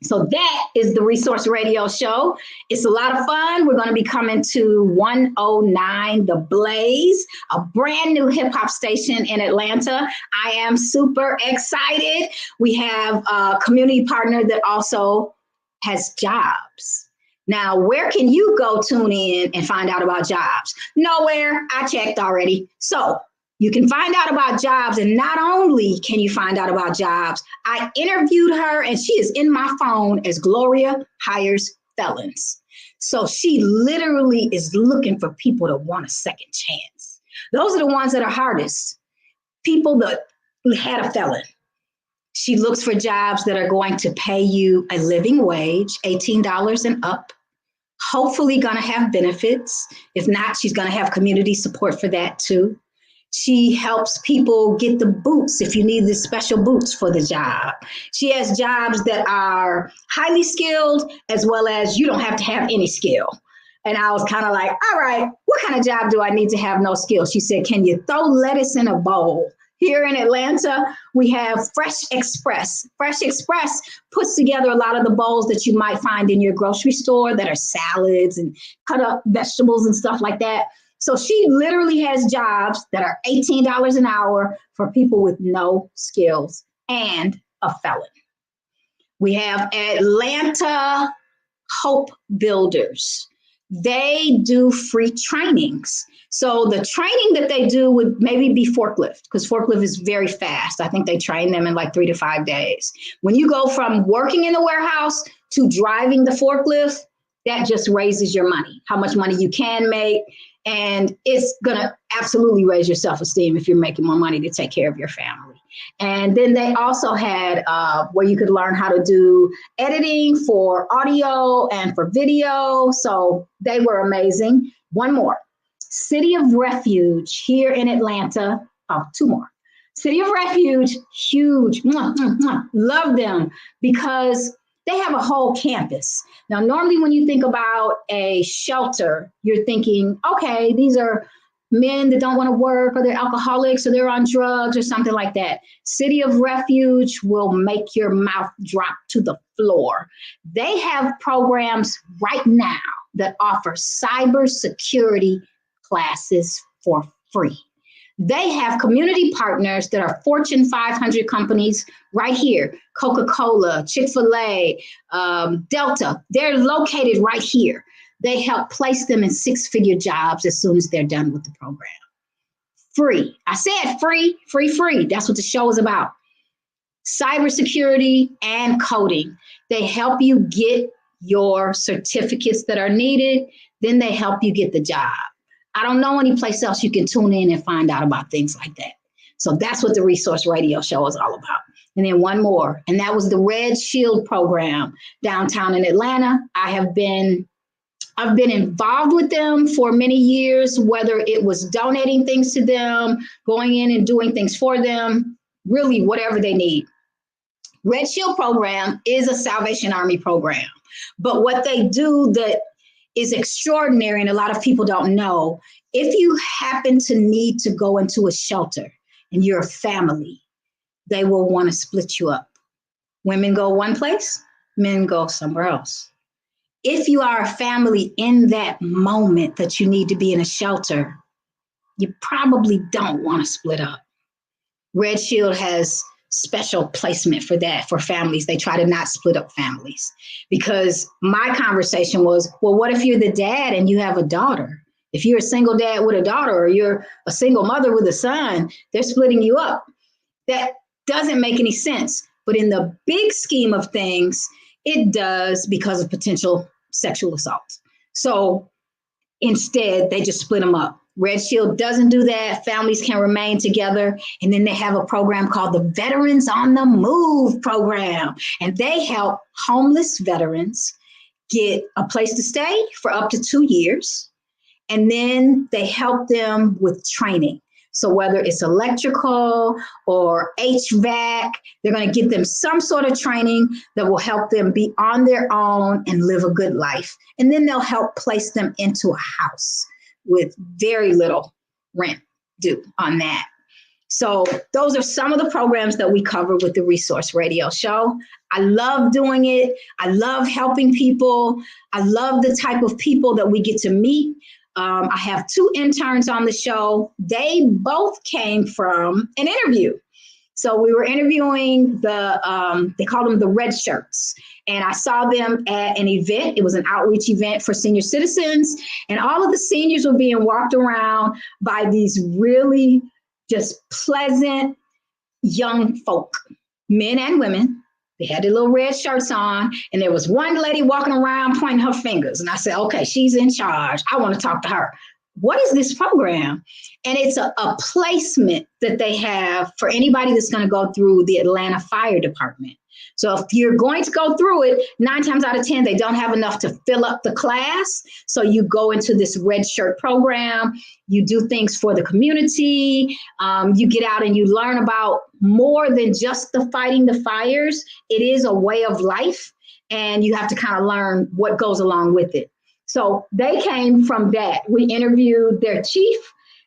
So that is the Resource Radio Show. It's a lot of fun. We're going to be coming to 109 The Blaze, a brand new hip hop station in Atlanta. I am super excited. We have a community partner that also has jobs. Now, where can you go tune in and find out about jobs? Nowhere. I checked already. So you can find out about jobs, and not only can you find out about jobs, I interviewed her, and she is in my phone as Gloria Hires Felons. So she literally is looking for people that want a second chance. Those are the ones that are hardest, people that had a felon. She looks for jobs that are going to pay you a living wage, $18 and up, hopefully going to have benefits. If not, she's going to have community support for that too. She helps people get the boots if you need the special boots for the job. She has jobs that are highly skilled as well as you don't have to have any skill. And I was kind of like, all right, what kind of job do I need to have no skill? She said, can you throw lettuce in a bowl? Here in Atlanta, we have Fresh Express. Fresh Express puts together a lot of the bowls that you might find in your grocery store that are salads and cut up vegetables and stuff like that. So she literally has jobs that are $18 an hour for people with no skills and a felon. We have Atlanta Hope Builders. They do free trainings. So the training that they do would maybe be forklift, because forklift is very fast. I think they train them in like 3 to 5 days. When you go from working in the warehouse to driving the forklift, that just raises your money, how much money you can make. And it's going to absolutely raise your self-esteem if you're making more money to take care of your family. And then they also had where you could learn how to do editing for audio and for video. So they were amazing. One more. City of Refuge here in Atlanta. Oh, 2 more. City of Refuge, huge. Mwah, mwah, mwah. Love them because they have a whole campus. Now, normally when you think about a shelter, you're thinking, okay, these are men that don't want to work, or they're alcoholics, or they're on drugs or something like that. City of Refuge will make your mouth drop to the floor. They have programs right now that offer cybersecurity classes for free. They have community partners that are Fortune 500 companies right here. Coca-Cola, Chick-fil-A, Delta, they're located right here. They help place them in 6-figure jobs as soon as they're done with the program. Free. I said free, free, free. That's what the show is about. Cybersecurity and coding. They help you get your certificates that are needed. Then they help you get the job. I don't know any place else you can tune in and find out about things like that. So that's what the Resource Radio Show is all about. And then one more, and that was the Red Shield program downtown in Atlanta. I've been involved with them for many years, whether it was donating things to them, going in and doing things for them, really whatever they need. Red Shield program is a Salvation Army program, but what they do that is extraordinary, and a lot of people don't know, if you happen to need to go into a shelter and you're a family, they will want to split you up. Women go one place, men go somewhere else. If you are a family in that moment that you need to be in a shelter, you probably don't want to split up. Red Shield has special placement for that, for families. They try to not split up families, because my conversation was, well, what if you're the dad and you have a daughter? If you're a single dad with a daughter, or you're a single mother with a son, they're splitting you up. That doesn't make any sense. But in the big scheme of things, it does, because of potential sexual assault. So instead, they just split them up. Red Shield doesn't do that. Families can remain together. And then they have a program called the Veterans on the Move program. And they help homeless veterans get a place to stay for up to 2 years. And then they help them with training. So whether it's electrical or HVAC, they're going to give them some sort of training that will help them be on their own and live a good life. And then they'll help place them into a house with very little rent due on that. So those are some of the programs that we cover with the Resource Radio Show. I love doing it. I love helping people. I love the type of people that we get to meet. I have 2 interns on the show. They both came from an interview. So we were interviewing they called them the red shirts. And I saw them at an event. It was an outreach event for senior citizens. And all of the seniors were being walked around by these really just pleasant young folk, men and women. They had their little red shirts on, and there was one lady walking around pointing her fingers. And I said, okay, she's in charge. I want to talk to her. What is this program? And it's a placement that they have for anybody that's going to go through the Atlanta Fire Department. So if you're going to go through it, 9 times out of 10, they don't have enough to fill up the class. So you go into this red shirt program, you do things for the community, you get out and you learn about more than just the fighting the fires. It is a way of life, and you have to kind of learn what goes along with it. So they came from that. We interviewed their chief,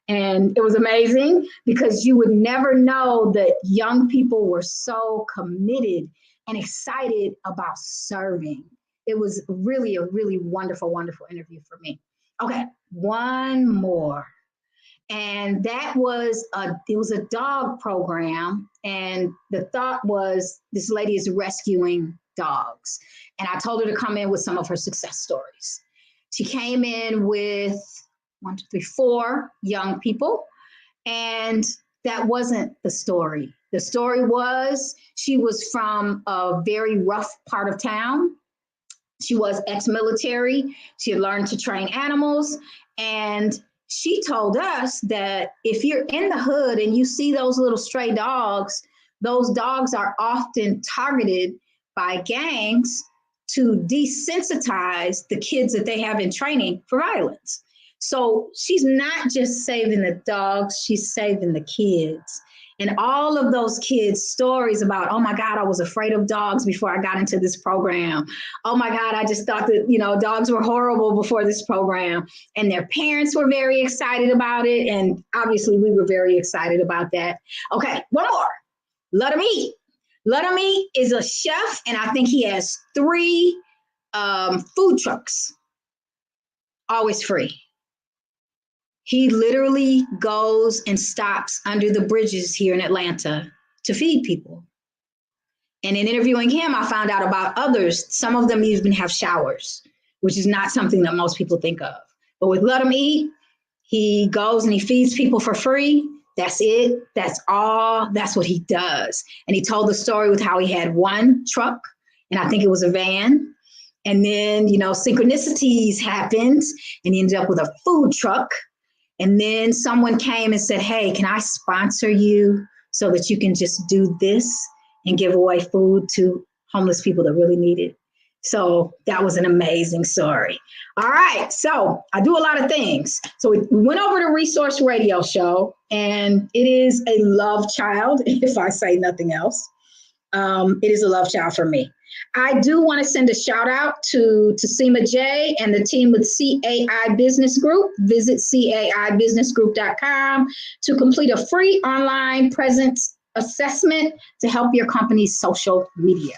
and it was amazing because you would never know that young people were so committed and excited about serving. It was really a really wonderful, wonderful interview for me. Okay, one more. And that was it was a dog program. And the thought was this lady is rescuing dogs. And I told her to come in with some of her success stories. She came in with 4 young people. And that wasn't the story. The story was she was from a very rough part of town. She was ex-military. She had learned to train animals. And she told us that if you're in the hood and you see those little stray dogs, those dogs are often targeted by gangs to desensitize the kids that they have in training for violence. So she's not just saving the dogs, she's saving the kids. And all of those kids' stories about, oh my God, I was afraid of dogs before I got into this program. Oh my God, I just thought that, dogs were horrible before this program. And their parents were very excited about it. And obviously we were very excited about that. Okay, one more. Let Him Eat. Let Him Eat is a chef, and I think he has 3 food trucks, always free. He literally goes and stops under the bridges here in Atlanta to feed people. And in interviewing him, I found out about others. Some of them even have showers, which is not something that most people think of. But with Let Him Eat, he goes and he feeds people for free. That's it. That's all. That's what he does. And he told the story with how he had 1 truck, and I think it was a van. And then, synchronicities happened, and he ended up with a food truck. And then someone came and said, hey, can I sponsor you so that you can just do this and give away food to homeless people that really need it? So that was an amazing story. All right. So I do a lot of things. So we went over to Resource Radio Show, and it is a love child, if I say nothing else. It is a love child for me. I do want to send a shout out to Seema J and the team with CAI Business Group. Visit CAIbusinessgroup.com to complete a free online presence assessment to help your company's social media.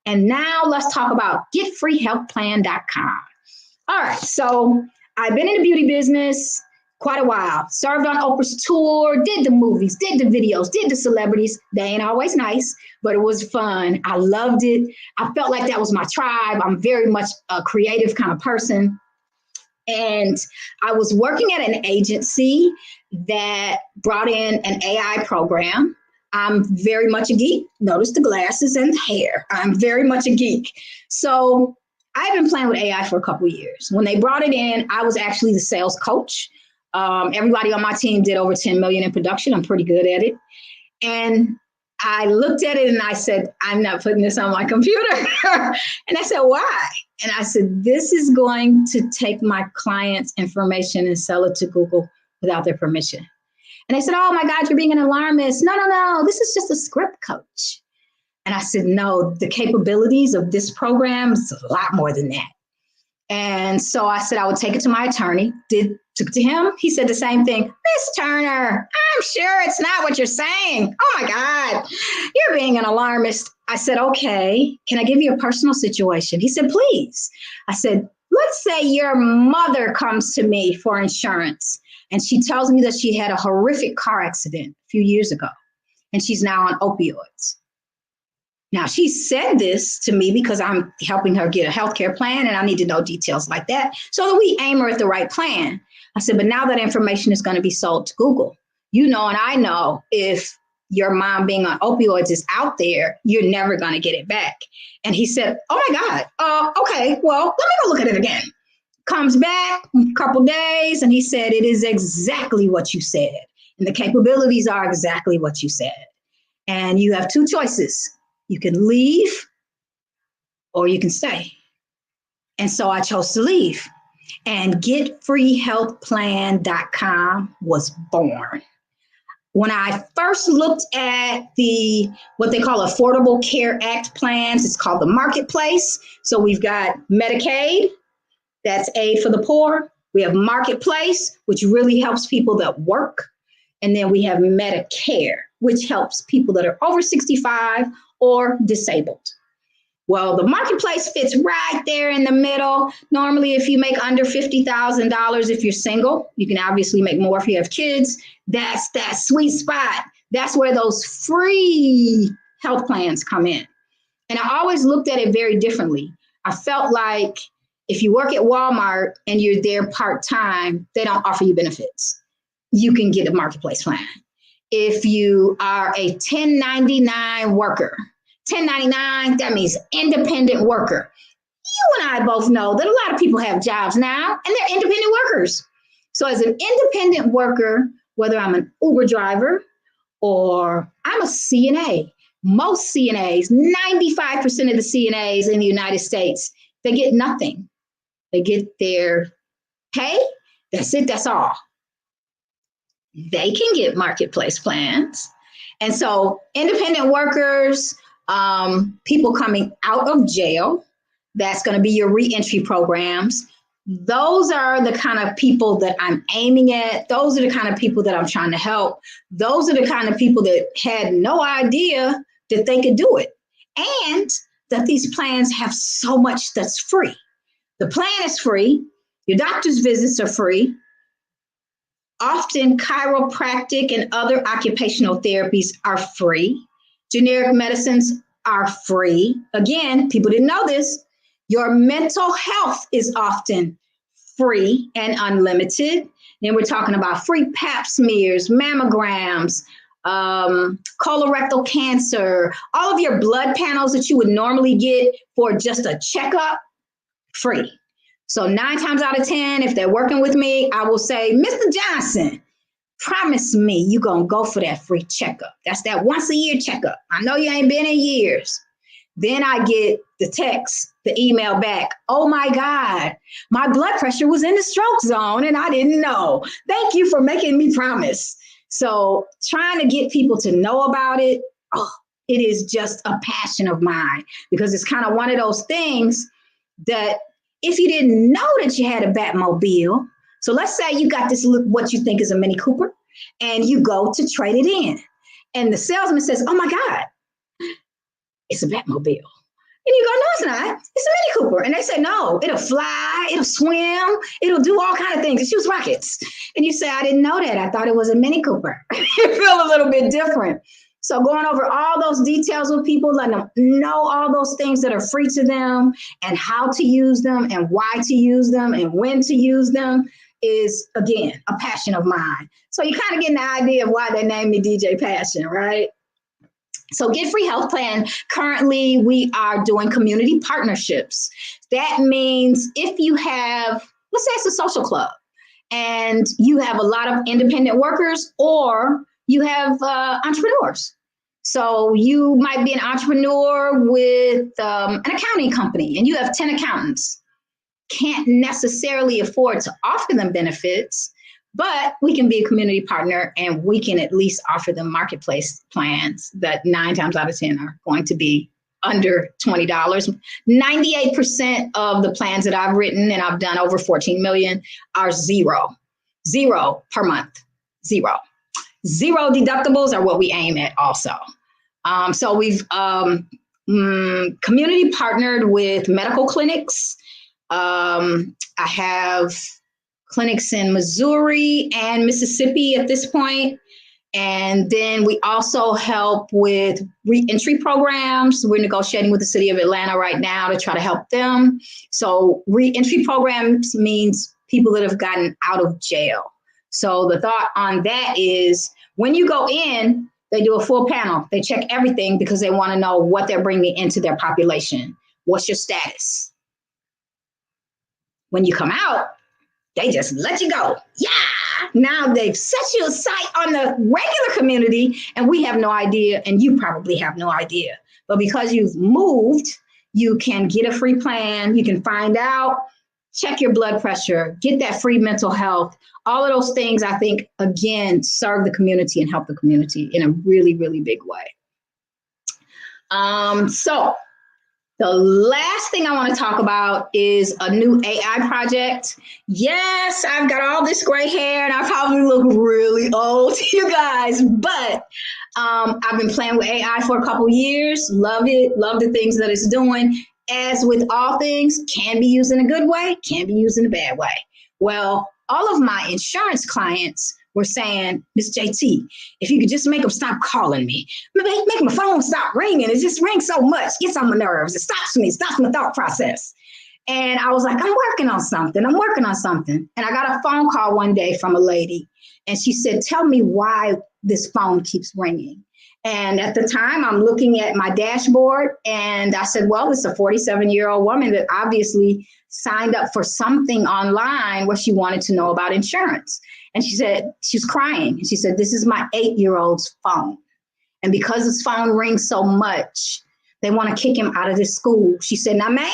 And now let's talk about getfreehealthplan.com. All right, so I've been in the beauty business quite a while. Served on Oprah's tour, did the movies, did the videos, did the celebrities. They ain't always nice, but it was fun. I loved it. I felt like that was my tribe. I'm very much a creative kind of person. And I was working at an agency that brought in an AI program. I'm very much a geek. Notice the glasses and the hair. I'm very much a geek. So I've been playing with AI for a couple of years. When they brought it in, I was actually the sales coach. Everybody on my team did over 10 million in production. I'm pretty good at it. And I looked at it and I said, I'm not putting this on my computer. And I said, why? And I said, this is going to take my client's information and sell it to Google without their permission. And they said, oh my God, you're being an alarmist. No, this is just a script coach. And I said, no, the capabilities of this program is a lot more than that. And so I said I would take it to my attorney. Took it to him. He said the same thing. Miss Turner, I'm sure it's not what you're saying. Oh my God, you're being an alarmist. I said, okay, can I give you a personal situation? He said, please. I said, let's say your mother comes to me for insurance and she tells me that she had a horrific car accident a few years ago and she's now on opioids. Now, she said this to me because I'm helping her get a healthcare plan and I need to know details like that so that we aim her at the right plan. I said, but now that information is going to be sold to Google. You know, and I know if your mom being on opioids is out there, you're never going to get it back. And he said, oh my God, okay, well, let me go look at it again. Comes back a couple days and he said, it is exactly what you said. And the capabilities are exactly what you said. And you have two choices. You can leave or you can stay. And so I chose to leave. And getfreehealthplan.com was born. When I first looked at what they call Affordable Care Act plans, it's called the Marketplace. So we've got Medicaid, that's aid for the poor. We have Marketplace, which really helps people that work. And then we have Medicare, which helps people that are over 65 or disabled. Well, the Marketplace fits right there in the middle. Normally, if you make under $50,000, if you're single, you can obviously make more if you have kids. That's that sweet spot. That's where those free health plans come in. And I always looked at it very differently. I felt like if you work at Walmart and you're there part-time, they don't offer you benefits. You can get a Marketplace plan. If you are a 1099 worker, 1099, that means independent worker. You and I both know that a lot of people have jobs now and they're independent workers. So as an independent worker, whether I'm an Uber driver or I'm a CNA, most CNAs, 95% of the CNAs in the United States, they get nothing. They get their pay. That's it. That's all. They can get Marketplace plans. And so independent workers, people coming out of jail, that's going to be your reentry programs. Those are the kind of people that I'm aiming at. Those are the kind of people that I'm trying to help. Those are the kind of people that had no idea that they could do it. And that these plans have so much that's free. The plan is free. Your doctor's visits are free. Often chiropractic and other occupational therapies are free. Generic medicines are free. Again, people didn't know this. Your mental health is often free and unlimited. Then we're talking about free pap smears, mammograms, colorectal cancer, all of your blood panels that you would normally get for just a checkup, free. So 9 times out of 10, if they're working with me, I will say, Mr. Johnson, promise me you're going to go for that free checkup. That's that once a year checkup. I know you ain't been in years. Then I get the text, the email back. Oh my God, my blood pressure was in the stroke zone and I didn't know. Thank you for making me promise. So trying to get people to know about it, it is just a passion of mine because it's kind of one of those things that if you didn't know that you had a Batmobile, so let's say you got this, what you think is a Mini Cooper, and you go to trade it in. And the salesman says, oh my God, it's a Batmobile. And you go, no, it's not. It's a Mini Cooper. And they say, no, it'll fly, it'll swim, it'll do all kinds of things. It shoots rockets. And you say, I didn't know that. I thought it was a Mini Cooper. You feel a little bit different. So going over all those details with people, letting them know all those things that are free to them and how to use them and why to use them and when to use them is, again, a passion of mine. So you kind of get an idea of why they named me DJ Passion, right? So Get Free Health Plan, currently we are doing community partnerships. That means if you have, let's say it's a social club and you have a lot of independent workers or you have entrepreneurs. So you might be an entrepreneur with an accounting company and you have 10 accountants. Can't necessarily afford to offer them benefits, but we can be a community partner and we can at least offer them marketplace plans that 9 times out of 10 are going to be under $20. 98% of the plans that I've written, and I've done over 14 million, are zero per month. Zero deductibles are what we aim at also. So we've community partnered with medical clinics. I have clinics in Missouri and Mississippi at this point. And then we also help with reentry programs. We're negotiating with the city of Atlanta right now to try to help them. So reentry programs means people that have gotten out of jail. So the thought on that is when you go in, they do a full panel. They check everything because they want to know what they're bringing into their population. What's your status? When you come out, they just let you go. Yeah. Now they've set you aside on the regular community and we have no idea, and you probably have no idea. But because you've moved, you can get a free plan. You can find out, check your blood pressure, get that free mental health. All of those things, I think, again, serve the community and help the community in a really, really big way. So the last thing I want to talk about is a new AI project. Yes, I've got all this gray hair and I probably look really old to you guys, but I've been playing with AI for a couple years. Love it. Love the things that it's doing. As with all things, can be used in a good way, can be used in a bad way. Well, all of my insurance clients were saying, Miss JT, if you could just make them stop calling me, make my phone stop ringing. It just rings so much, gets on my nerves. It stops me, stops my thought process. And I was like, I'm working on something. And I got a phone call one day from a lady and she said, tell me why this phone keeps ringing. And at the time I'm looking at my dashboard and I said, well, it's a 47-year-old woman that obviously signed up for something online where she wanted to know about insurance. And she said, she was crying. And she said, this is my 8-year-old's phone. And because his phone rings so much, they want to kick him out of this school. She said, now, ma'am,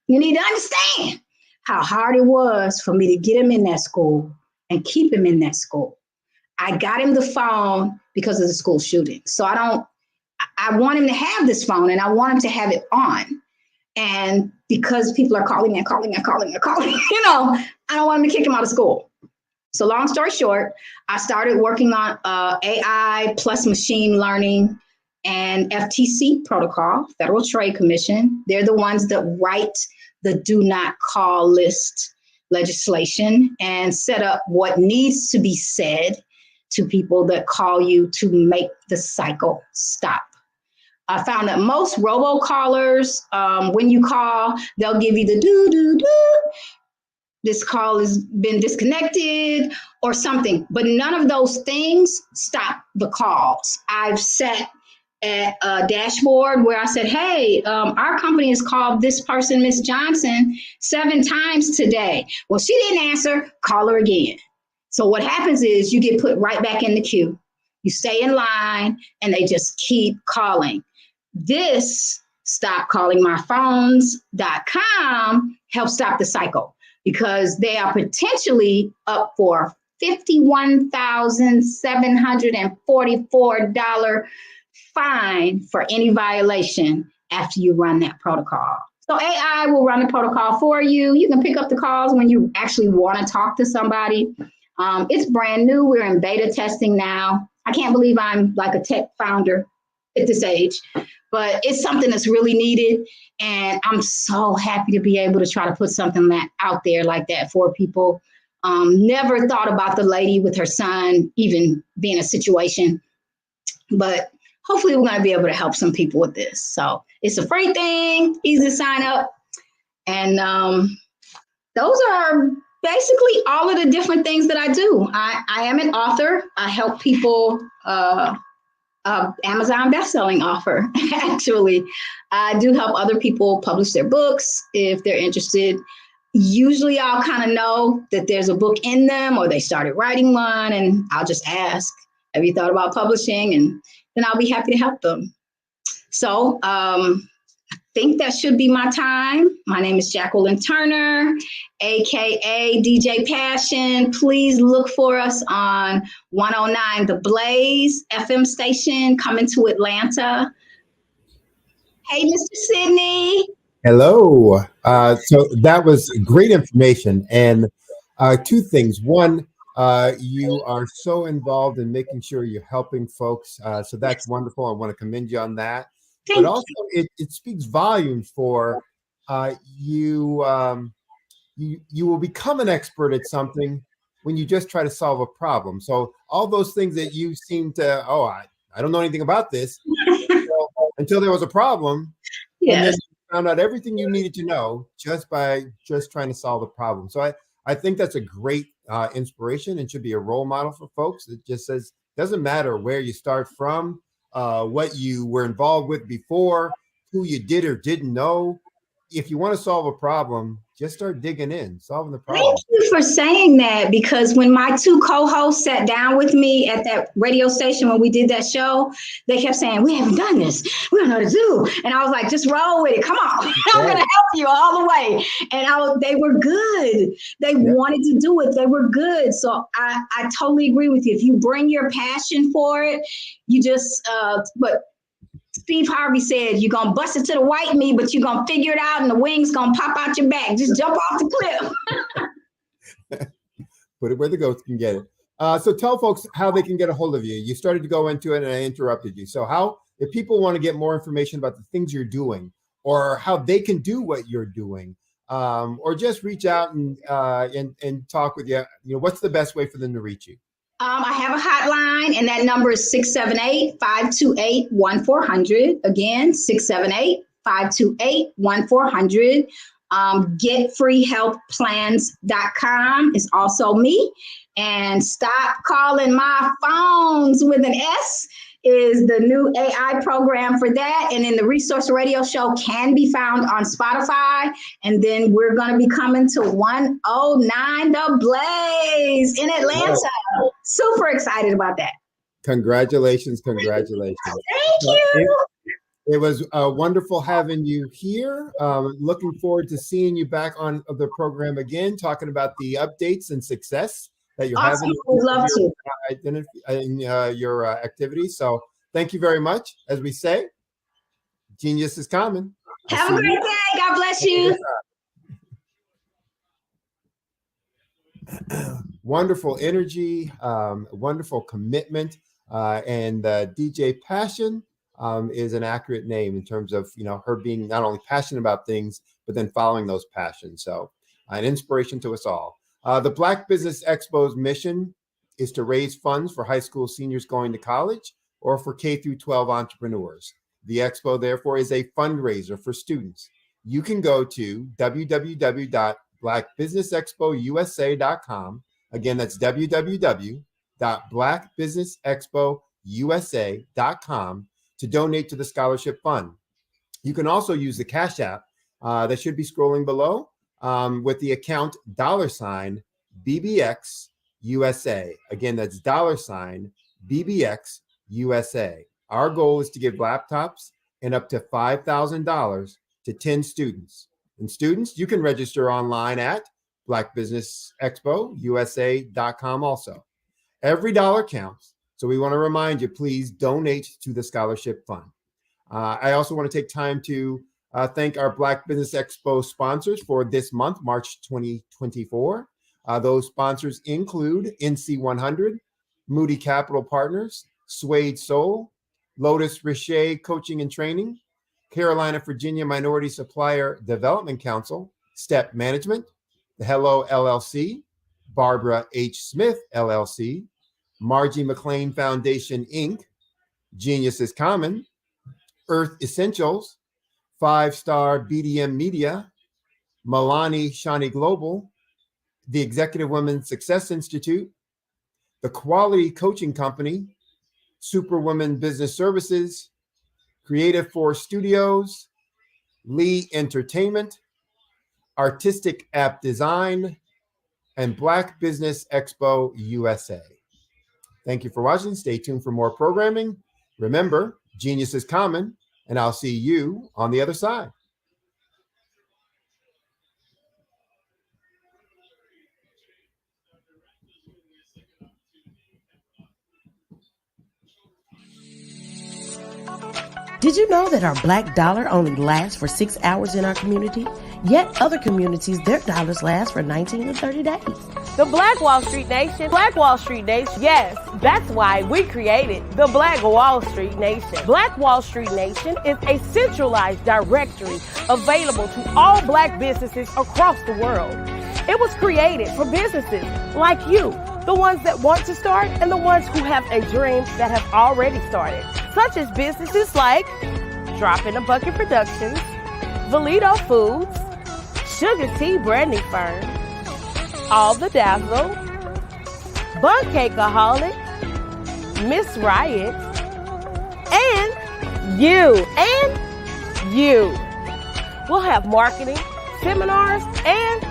you need to understand how hard it was for me to get him in that school and keep him in that school. I got him the phone because of the school shooting. So I want him to have this phone and I want him to have it on. And because people are calling, I don't want him to kick him out of school. So long story short, I started working on AI plus machine learning and FTC protocol, Federal Trade Commission. They're the ones that write the do not call list legislation and set up what needs to be said to people that call you to make the cycle stop. I found that most robocallers, when you call, they'll give you the do. This call has been disconnected or something, but none of those things stop the calls. I've sat at a dashboard where I said, hey, our company has called this person, Miss Johnson, 7 times today. Well, she didn't answer, call her again. So what happens is you get put right back in the queue. You stay in line and they just keep calling. This stopcallingmyphones.com helps stop the cycle, because they are potentially up for $51,744 fine for any violation after you run that protocol. So AI will run the protocol for you. You can pick up the calls when you actually want to talk to somebody. It's brand new. We're in beta testing now. I can't believe I'm like a tech founder at this age, but it's something that's really needed. And I'm so happy to be able to try to put something out there like that for people. Never thought about the lady with her son even being a situation, but hopefully we're going to be able to help some people with this. So it's a free thing, easy to sign up. And those are basically all of the different things that I do. I am an author. I help people, Amazon bestselling author, actually. I do help other people publish their books if they're interested. Usually I'll kind of know that there's a book in them or they started writing one, and I'll just ask, have you thought about publishing? And then I'll be happy to help them. So I think that should be my time. My name is Jacqueline Turner, AKA DJ Passion. Please look for us on 109 The Blaze FM station coming to Atlanta. Hey, Mr. Sidney. Hello. So that was great information. And two things. One, you are so involved in making sure you're helping folks. So that's wonderful. I want to commend you on that. But also, it speaks volumes for you. You will become an expert at something when you just try to solve a problem. So all those things that you seem to, I don't know anything about this until there was a problem. Yes. And then you found out everything you needed to know just by just trying to solve a problem. So I think that's a great inspiration and should be a role model for folks. It just says, doesn't matter where you start from, what you were involved with before, who you did or didn't know. If you want to solve a problem, just start digging in, solving the problem. Thank you for saying that, because when my two co-hosts sat down with me at that radio station when we did that show, they kept saying, we haven't done this. We don't know what to do. And I was like, just roll with it. Come on. I'm going to help you all the way. And they were good. They wanted to do it. They were good. So I totally agree with you. If you bring your passion for it, you just, but Steve Harvey said, you're going to bust it to the white meat, but you're going to figure it out and the wings going to pop out your back. Just jump off the cliff. Put it where the goats can get it. So tell folks how they can get a hold of you. You started to go into it and I interrupted you. So if people want to get more information about the things you're doing or how they can do what you're doing, or just reach out and talk with you, what's the best way for them to reach you? I have a hotline, and that number is 678-528-1400. Again, 678-528-1400. Getfreehelpplans.com is also me. And Stop Calling My Phones with an S is the new AI program for that. And then the Resource Radio Show can be found on Spotify. And then we're going to be coming to 109 The Blaze in Atlanta. Super excited about that. Congratulations. Thank you. It was wonderful having you here. Looking forward to seeing you back on the program again, talking about the updates and success that you're having in your activities. So thank you very much. As we say, genius is common. Have a great day. God bless you. Wonderful energy, wonderful commitment, and DJ Passion is an accurate name in terms of her being not only passionate about things, but then following those passions. So an inspiration to us all. The Black Business Expo's mission is to raise funds for high school seniors going to college or for K through 12 entrepreneurs. The Expo, therefore, is a fundraiser for students. You can go to www.blackbusinessexpousa.com. Again, that's www.blackbusinessexpousa.com to donate to the scholarship fund. You can also use the Cash App that should be scrolling below with the account $BBX USA. Again, that's $BBX USA. Our goal is to give laptops and up to $5,000 to 10 students. And students, you can register online at blackbusinessexpousa.com also. Every dollar counts. So we want to remind you, please donate to the scholarship fund. I also want to take time to thank our Black Business Expo sponsors for this month, March 2024. Those sponsors include NC100, Moody Capital Partners, Suede Soul, Lotus Richer Coaching and Training, Carolina, Virginia Minority Supplier Development Council, Step Management, The Hello LLC, Barbara H. Smith LLC, Margie McLean Foundation, Inc., Genius is Common, Earth Essentials, 5-Star BDM Media, Milani Shani Global, the Executive Women's Success Institute, the Quality Coaching Company, Superwoman Business Services, Creative Force Studios, Lee Entertainment, Artistic App Design, and Black Business Expo USA. Thank you for watching. Stay tuned for more programming. Remember, genius is common, and I'll see you on the other side. Did you know that our black dollar only lasts for 6 hours in our community? Yet other communities, their dollars last for 19 to 30 days. The Black Wall Street Nation. Black Wall Street Nation. Yes, that's why we created the Black Wall Street Nation. Black Wall Street Nation is a centralized directory available to all black businesses across the world. It was created for businesses like you, the ones that want to start and the ones who have a dream that have already started, such as businesses like Drop in a Bucket Productions, Valito Foods, Sugar Tea Branding Firm, All the Dazzle, Bun Cakeaholic, Miss Riot, and you. We'll have marketing, seminars, and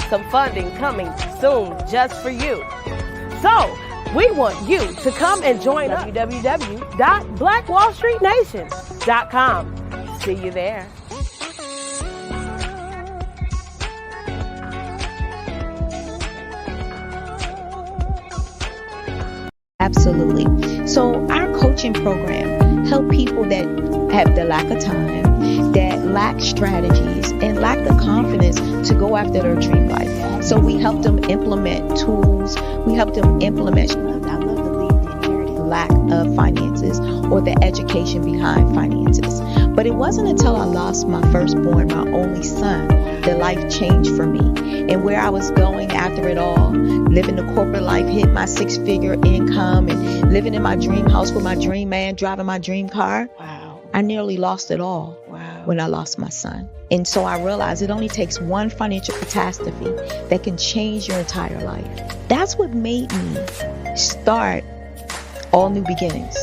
some funding coming soon just for you. So, we want you to come and join us. www.blackwallstreetnation.com. See you there. Absolutely. So our coaching program help people that have the lack of time, that lack strategies, and lack the confidence to go after their dream life. So we help them implement tools. We help them implement, I love to leave the inherited lack of finances or the education behind finances. But it wasn't until I lost my firstborn, my only son, that life changed for me. And where I was going after it all, living the corporate life, hit my 6-figure income and living in my dream house with my dream man, driving my dream car. Wow. I nearly lost it all when I lost my son. And so I realized it only takes one financial catastrophe that can change your entire life. That's what made me start All New Beginnings.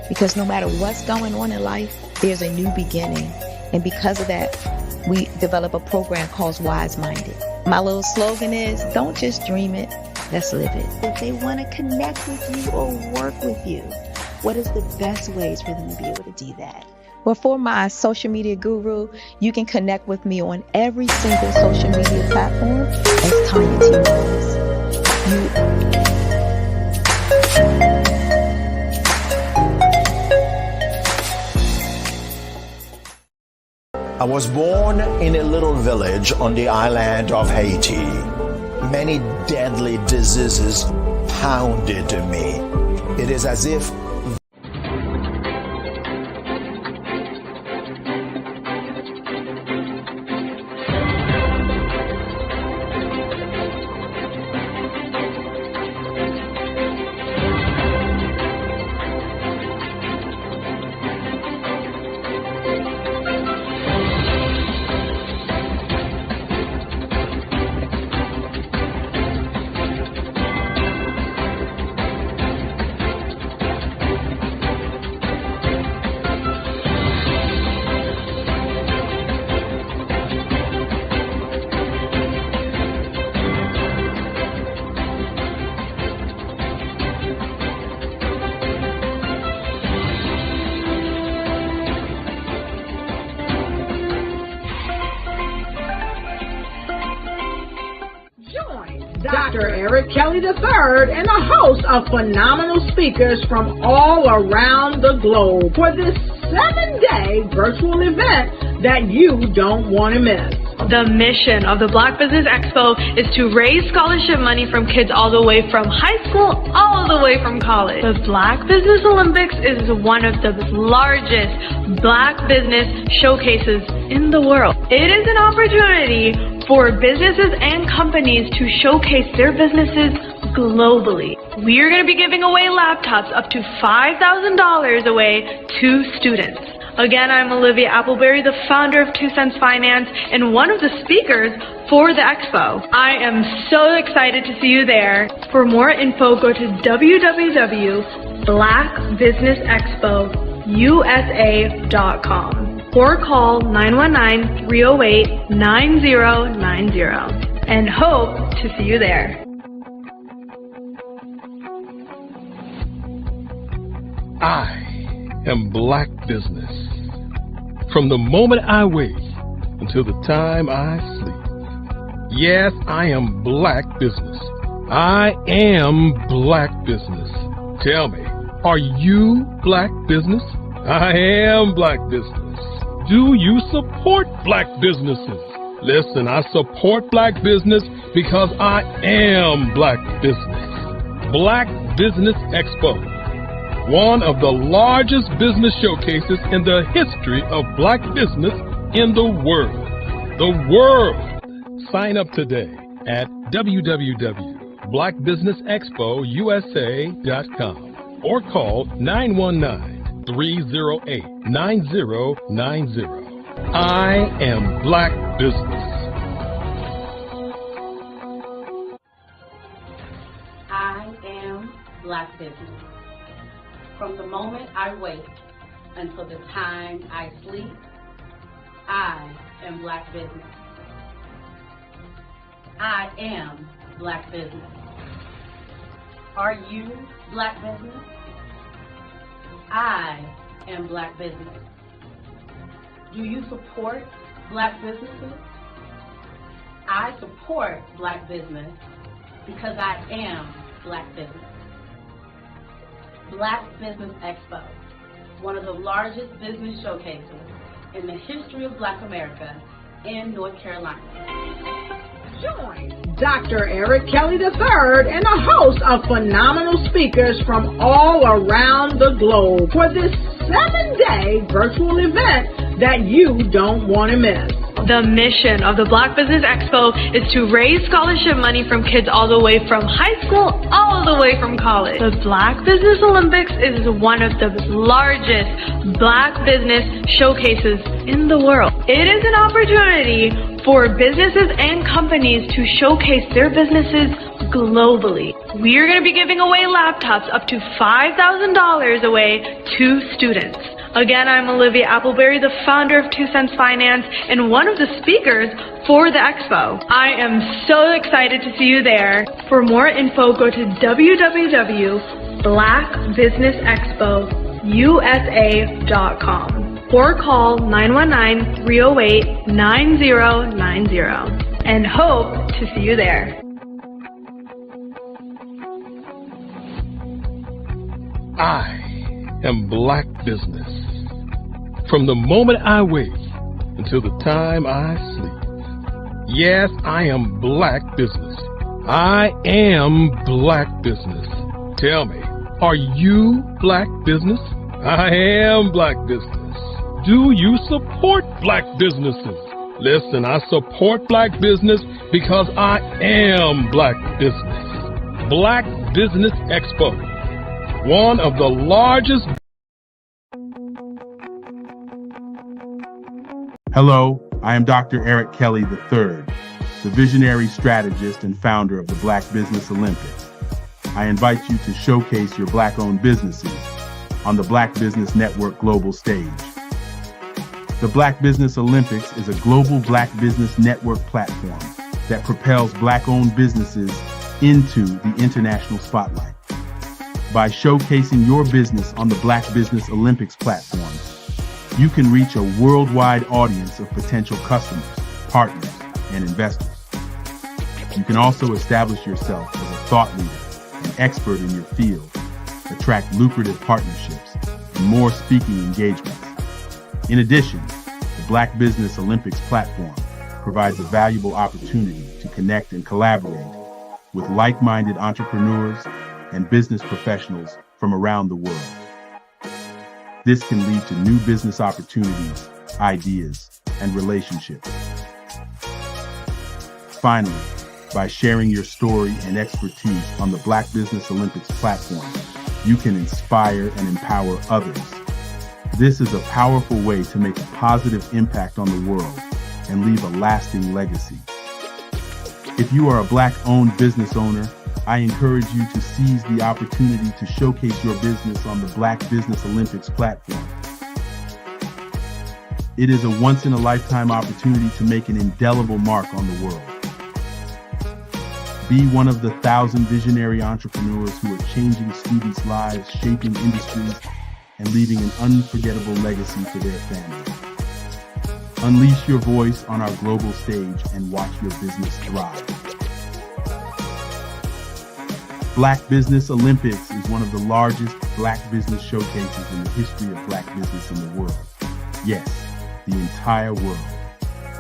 Because no matter what's going on in life, there's a new beginning. And because of that, we develop a program called Wise Minded. My little slogan is, don't just dream it, let's live it. If they want to connect with you or work with you, what is the best ways for them to be able to do that? Well, for my social media guru, you can connect with me on every single social media platform as Tanya T. Rose. I was born in a little village on the island of Haiti. Many deadly diseases pounded me. It is as if Dr. Eric Kelly III and a host of phenomenal speakers from all around the globe for this 7-day virtual event that you don't want to miss. The mission of the Black Business Expo is to raise scholarship money from kids all the way from high school, all the way from college. The Black Business Olympics is one of the largest black business showcases in the world. It is an opportunity for businesses and companies to showcase their businesses globally. We are going to be giving away laptops up to $5,000 away to students. Again, I'm Olivia Appleberry, the founder of 2 Cents Finance and one of the speakers for the expo. I am so excited to see you there. For more info, go to www.blackbusinessexpousa.com or call 919-308-9090 and hope to see you there. I am Black Business. From the moment I wake until the time I sleep. Yes, I am Black Business. I am Black Business. Tell me, are you Black Business? I am Black Business. Do you support Black businesses? Listen, I support Black business because I am Black Business. Black Business Expo, one of the largest business showcases in the history of Black business in the world. The world! Sign up today at www.blackbusinessexpousa.com or call 919-308-9090. I am Black Business. I am Black Business. From the moment I wake until the time I sleep, I am Black Business. I am Black Business. Are you Black Business? I am Black Business. Do you support Black businesses? I support Black business because I am Black Business. Black Business Expo, one of the largest business showcases in the history of Black America in North Carolina. Join Dr. Eric Kelly III and a host of phenomenal speakers from all around the globe for this 7-day virtual event that you don't want to miss. The mission of the Black Business Expo is to raise scholarship money from kids all the way from high school, all the way from college. The Black Business Olympics is one of the largest Black business showcases in the world. It is an opportunity for businesses and companies to showcase their businesses globally. We are going to be giving away laptops up to $5,000 away to students. Again, I'm Olivia Appleberry, the founder of 2 Cents Finance and one of the speakers for the expo. I am so excited to see you there. For more info, go to www.blackbusinessexpousa.com or call 919-308-9090 and hope to see you there. I am Black Business. From the moment I wake until the time I sleep. Yes, I am Black Business. I am Black Business. Tell me, are you Black Business? I am Black Business. Do you support Black businesses? Listen, I support Black business because I am Black Business. Black Business Expo, one of the largest. Hello, I am Dr. Eric Kelly III, the visionary strategist and founder of the Black Business Olympics. I invite you to showcase your Black-owned businesses on the Black Business Network global stage. The Black Business Olympics is a global Black Business Network platform that propels Black-owned businesses into the international spotlight. By showcasing your business on the Black Business Olympics platform, you can reach a worldwide audience of potential customers, partners, and investors. You can also establish yourself as a thought leader and expert in your field, attract lucrative partnerships, and more speaking engagements. In addition, the Black Business Olympics platform provides a valuable opportunity to connect and collaborate with like-minded entrepreneurs and business professionals from around the world. This can lead to new business opportunities, ideas, and relationships. Finally, by sharing your story and expertise on the Black Business Olympics platform, you can inspire and empower others. This is a powerful way to make a positive impact on the world and leave a lasting legacy. If you are a Black-owned business owner, I encourage you to seize the opportunity to showcase your business on the Black Business Olympics platform. It is a once-in-a-lifetime opportunity to make an indelible mark on the world. Be one of the 1,000 visionary entrepreneurs who are changing students' lives, shaping industries, and leaving an unforgettable legacy for their families. Unleash your voice on our global stage and watch your business thrive. Black Business Olympics is one of the largest black business showcases in the history of black business in the world. Yes, the entire world.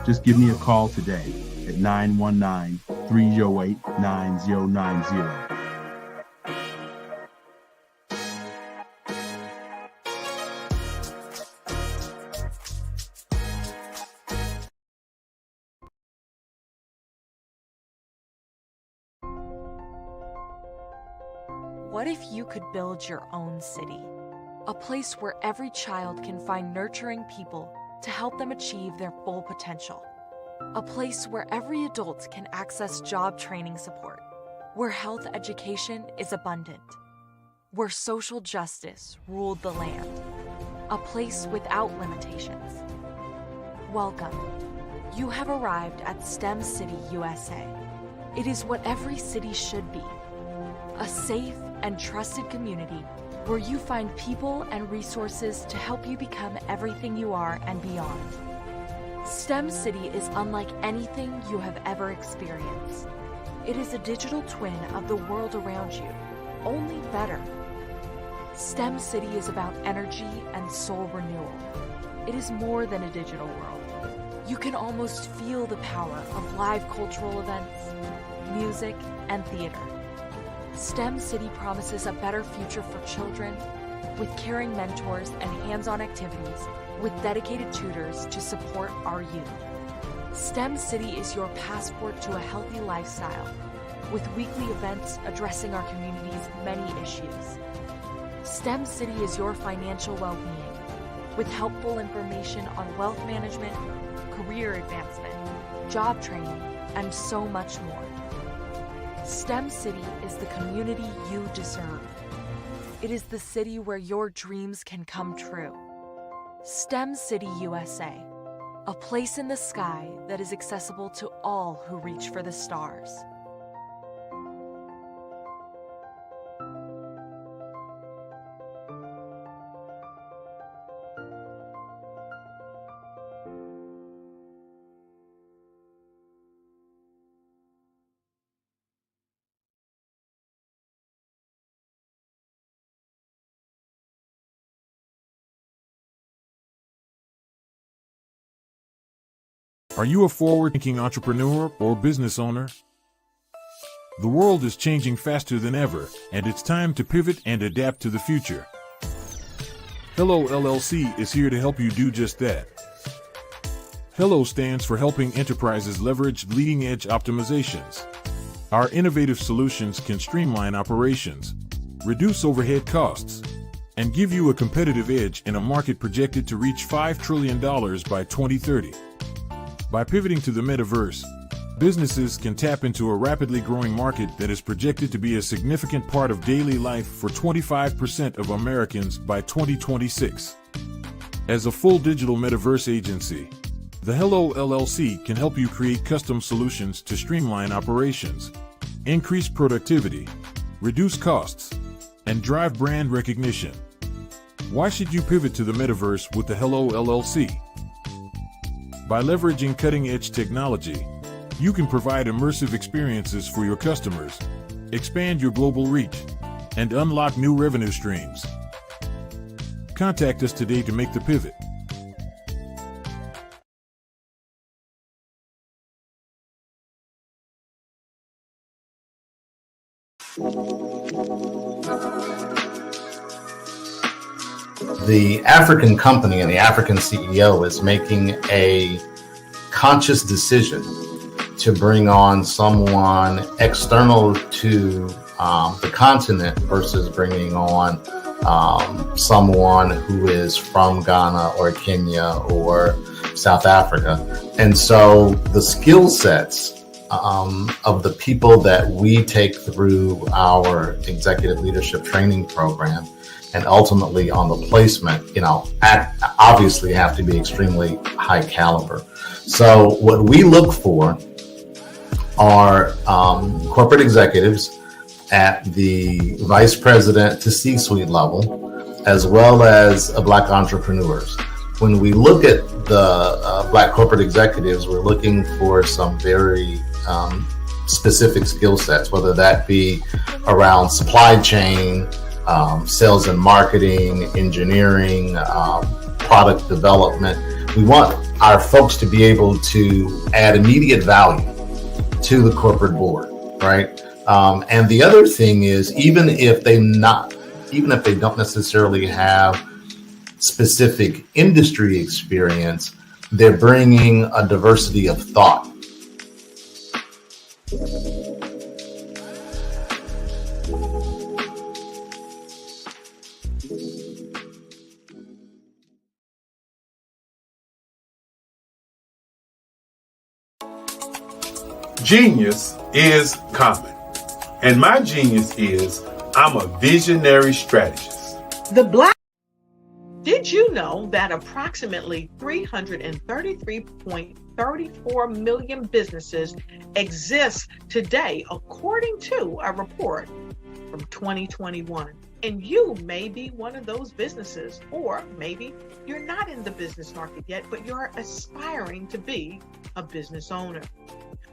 Just give me a call today at 919-308-9090. What if you could build your own city? A place where every child can find nurturing people to help them achieve their full potential. A place where every adult can access job training support, where health education is abundant, where social justice ruled the land. A place without limitations. Welcome. You have arrived at STEM City USA. It is what every city should be. A safe and trusted community where you find people and resources to help you become everything you are and beyond. STEM City is unlike anything you have ever experienced. It is a digital twin of the world around you, only better. STEM City is about energy and soul renewal. It is more than a digital world. You can almost feel the power of live cultural events, music, and theater. STEM City promises a better future for children with caring mentors and hands-on activities with dedicated tutors to support our youth. STEM City is your passport to a healthy lifestyle with weekly events addressing our community's many issues. STEM City is your financial well-being with helpful information on wealth management, career advancement, job training, and so much more. STEM City is the community you deserve. It is the city where your dreams can come true. STEM City USA, a place in the sky that is accessible to all who reach for the stars. Are you a forward-thinking entrepreneur or business owner? The world is changing faster than ever, and it's time to pivot and adapt to the future. Hello LLC is here to help you do just that. Hello stands for helping enterprises leverage leading-edge optimizations. Our innovative solutions can streamline operations, reduce overhead costs, and give you a competitive edge in a market projected to reach $5 trillion by 2030. By pivoting to the metaverse, businesses can tap into a rapidly growing market that is projected to be a significant part of daily life for 25% of Americans by 2026. As a full digital metaverse agency, the Hello LLC can help you create custom solutions to streamline operations, increase productivity, reduce costs, and drive brand recognition. Why should you pivot to the metaverse with the Hello LLC? By leveraging cutting-edge technology, you can provide immersive experiences for your customers, expand your global reach, and unlock new revenue streams. Contact us today to make the pivot. The African company and the African CEO is making a conscious decision to bring on someone external to the continent versus bringing on someone who is from Ghana or Kenya or South Africa. And so the skill sets of the people that we take through our executive leadership training program and ultimately on the placement, obviously have to be extremely high caliber. So what we look for are corporate executives at the vice president to C-suite level, as well as Black entrepreneurs. When we look at the Black corporate executives, we're looking for some very specific skill sets, whether that be around supply chain, sales and marketing, engineering, product development. We want our folks to be able to add immediate value to the corporate board, right? And the other thing is, even if they don't necessarily have specific industry experience, they're bringing a diversity of thought. Genius is common. And my genius is I'm a visionary strategist. Did you know that approximately 333.34 million businesses exist today, according to a report from 2021? And you may be one of those businesses, or maybe you're not in the business market yet, but you're aspiring to be a business owner.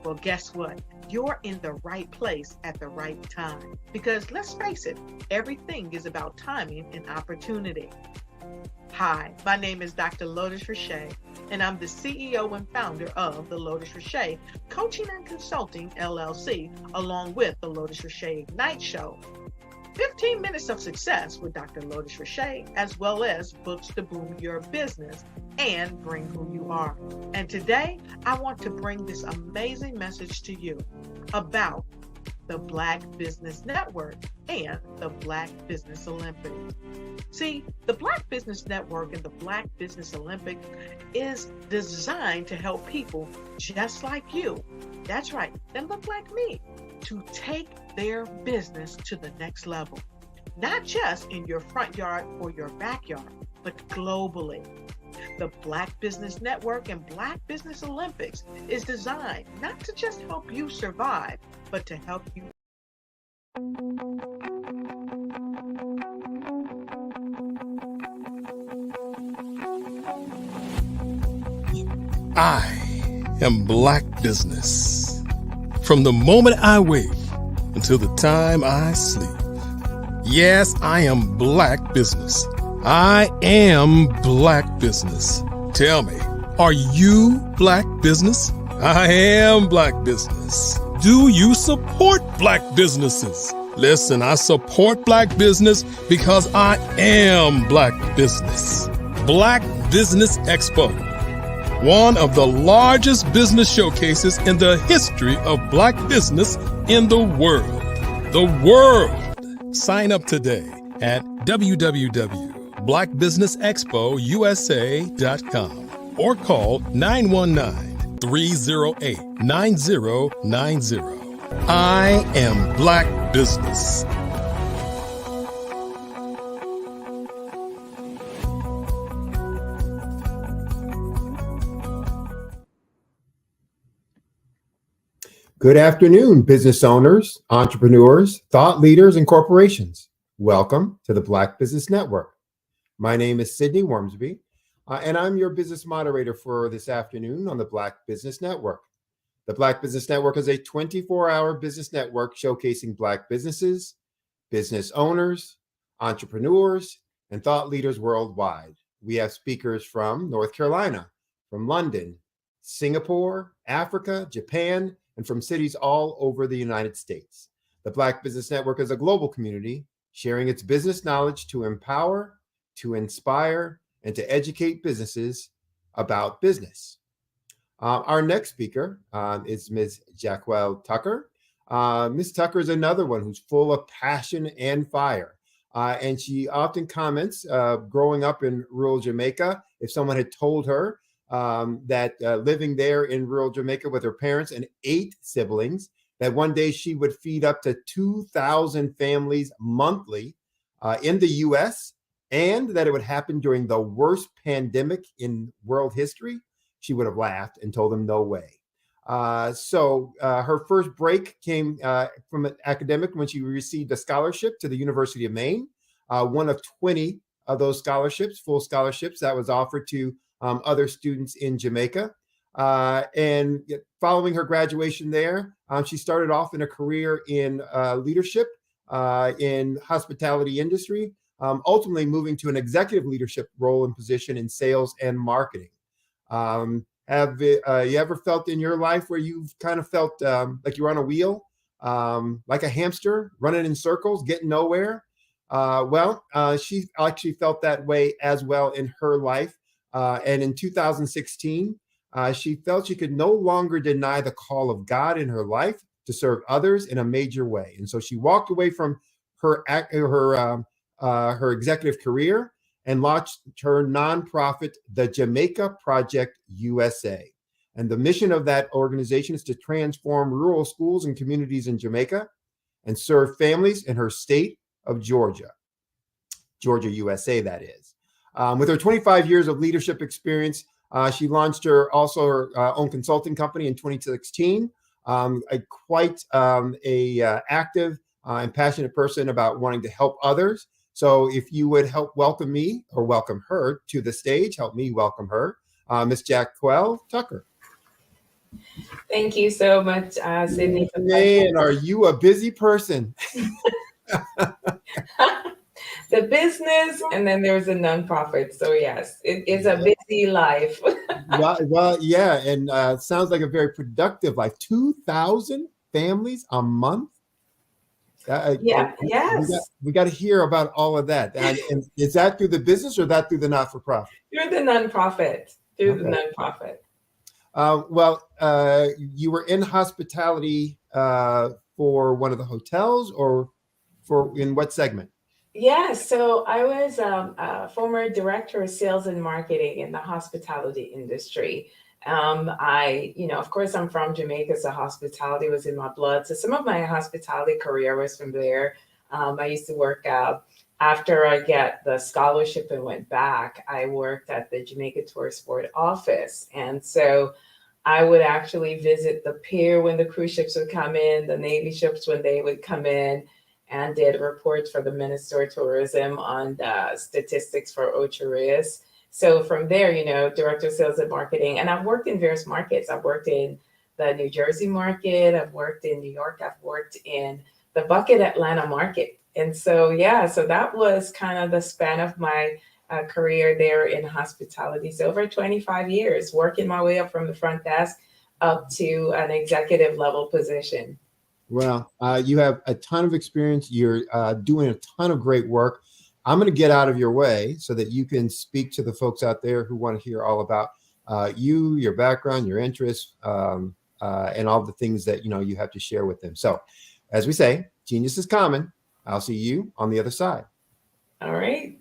Well, guess what? You're in the right place at the right time. Because let's face it, everything is about timing and opportunity. Hi, my name is Dr. Lotus Richey, and I'm the CEO and founder of the Lotus Richey Coaching and Consulting LLC, along with the Lotus Richey Ignite Show. 15 minutes of success with Dr. Lotus Richey, as well as books to boom your business and bring who you are. And today, I want to bring this amazing message to you about the Black Business Network and the Black Business Olympics. See, the Black Business Network and the Black Business Olympics is designed to help people just like you, that's right, that look like me, to take their business to the next level. Not just in your front yard or your backyard, but globally. The Black Business Network and Black Business Olympics is designed not to just help you survive, but to help you. I am Black Business. From the moment I wake until the time I sleep. Yes, I am Black Business. I am Black Business. Tell me, are you Black Business? I am Black Business. Do you support Black businesses? Listen, I support Black business because I am Black Business. Black Business Expo, one of the largest business showcases in the history of Black business in the world. The world. Sign up today at www.blackbusinessexpousa.com or call 919-308-9090. I am Black Business. Good afternoon, business owners, entrepreneurs, thought leaders, and corporations. Welcome to the Black Business Network. My name is Sidney Wormsby, and I'm your business moderator for this afternoon on the Black Business Network. The Black Business Network is a 24-hour business network showcasing Black businesses, business owners, entrepreneurs, and thought leaders worldwide. We have speakers from North Carolina, from London, Singapore, Africa, Japan, and from cities all over the United States. The Black Business Network is a global community sharing its business knowledge to empower, to inspire, and to educate businesses about business. Our next speaker is Ms. Jacquel Tucker. Ms. Tucker is another one who's full of passion and fire. And she often comments, growing up in rural Jamaica, if someone had told her that living there in rural Jamaica with her parents and 8 siblings, that one day she would feed up to 2,000 families monthly in the U.S., and that it would happen during the worst pandemic in world history, she would have laughed and told them no way. So her first break came from an academic when she received a scholarship to the University of Maine, one of 20 of those scholarships, full scholarships that was offered to other students in Jamaica. And following her graduation there, she started off in a career in leadership in hospitality industry, ultimately moving to an executive leadership role and position in sales and marketing. Have you ever felt in your life where you've kind of felt like you're on a wheel, like a hamster running in circles, getting nowhere? She actually felt that way as well in her life. And in 2016, she felt she could no longer deny the call of God in her life to serve others in a major way. And so she walked away from her executive career and launched her nonprofit, the Jamaica Project USA. And the mission of that organization is to transform rural schools and communities in Jamaica and serve families in her state of Georgia, USA, that is. With her 25 years of leadership experience, she launched her own consulting company in 2016. Quite active and passionate person about wanting to help others. So if you would help welcome me or welcome her to the stage, help me welcome her, Miss Jacquel Tucker. Thank you so much, Sydney. Man, are you a busy person? The business, and then there's a nonprofit. So yes, it is a busy life. Yeah, and it sounds like a very productive life. 2,000 families a month. Yes. We got to hear about all of that. And is that through the business or that through the not-for-profit? Through the nonprofit. The nonprofit. You were in hospitality for one of the hotels, or in what segment? Yeah, so I was a former director of sales and marketing in the hospitality industry. Of course, I'm from Jamaica, so hospitality was in my blood. So some of my hospitality career was from there. I used to work after I got the scholarship and went back, I worked at the Jamaica Tourist Board office. And so I would actually visit the pier when the cruise ships would come in, the Navy ships when they would come in, and did reports for the Minister of Tourism on the statistics for Ocherius. So from there, Director of Sales and Marketing, and I've worked in various markets. I've worked in the New Jersey market, I've worked in New York, I've worked in the Bucket Atlanta market. And so, so that was kind of the span of my career there in hospitality. So over 25 years, working my way up from the front desk up to an executive level position. Well, you have a ton of experience. You're doing a ton of great work. I'm going to get out of your way so that you can speak to the folks out there who want to hear all about you, your background, your interests, and all the things that you have to share with them. So, as we say, genius is common. I'll see you on the other side. All right.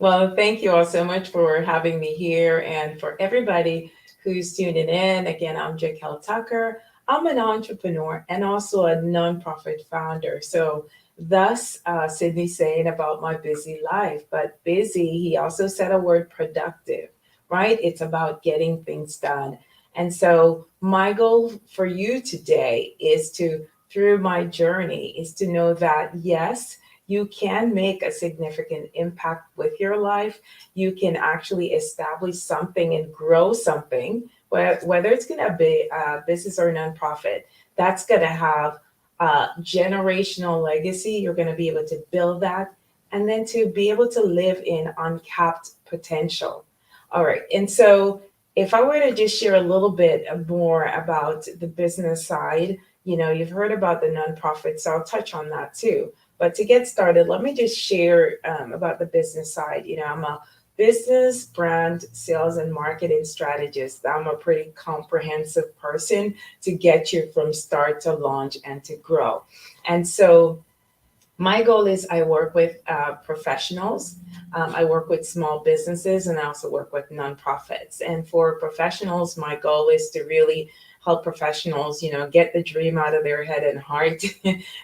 Well, thank you all so much for having me here, and for everybody who's tuning in. Again, I'm Jacquel Tucker. I'm an entrepreneur and also a nonprofit founder. So thus, Sydney saying about my busy life, but busy, he also said a word, productive, right? It's about getting things done. And so my goal for you today is through my journey, is to know that, yes, you can make a significant impact with your life. You can actually establish something and grow something, whether it's going to be a business or a nonprofit, that's going to have a generational legacy. You're going to be able to build that, and then to be able to live in uncapped potential. All right. And so if I were to just share a little bit more about the business side, you've heard about the nonprofit, so I'll touch on that too. But to get started, let me just share about the business side. I'm a business, brand, sales, and marketing strategist. I'm a pretty comprehensive person to get you from start to launch and to grow. And so my goal is I work with professionals. I work with small businesses, and I also work with nonprofits. And for professionals, my goal is to really help professionals, get the dream out of their head and heart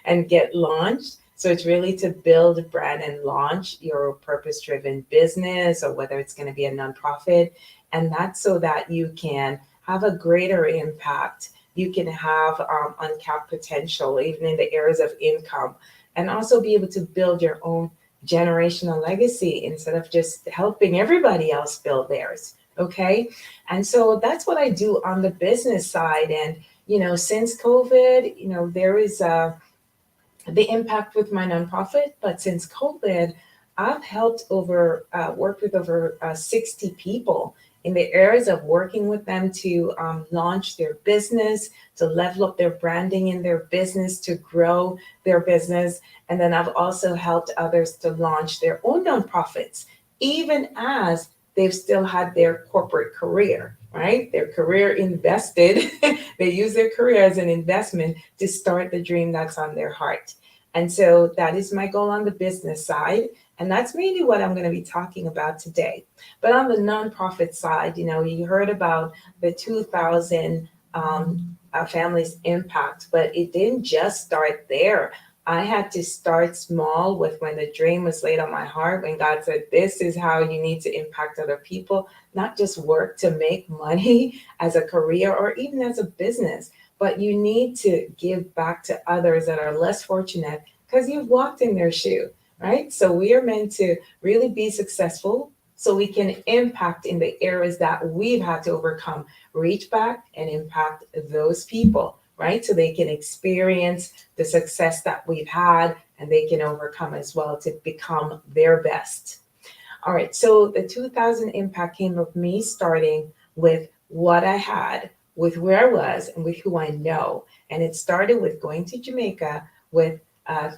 and get launched. So it's really to build, brand, and launch your purpose-driven business, or whether it's going to be a nonprofit. And that's so that you can have a greater impact. You can have uncapped potential, even in the areas of income, and also be able to build your own generational legacy instead of just helping everybody else build theirs. Okay. And so that's what I do on the business side. And, since COVID, there is the impact with my nonprofit, but since COVID, I've worked with over 60 people in the areas of working with them to launch their business, to level up their branding in their business, to grow their business. And then I've also helped others to launch their own nonprofits, even as they've still had their corporate career, right? Their career invested. They use their career as an investment to start the dream that's on their heart. And so that is my goal on the business side. And that's mainly what I'm going to be talking about today. But on the nonprofit side, you heard about the 2,000 families impact, but it didn't just start there. I had to start small with when the dream was laid on my heart, when God said, this is how you need to impact other people, not just work to make money as a career or even as a business, but you need to give back to others that are less fortunate because you've walked in their shoe, right? So we are meant to really be successful so we can impact in the areas that we've had to overcome, reach back and impact those people, right? So they can experience the success that we've had and they can overcome as well to become their best. All right, so the 2000 impact came of me starting with what I had, with where I was, and with who I know. And it started with going to Jamaica with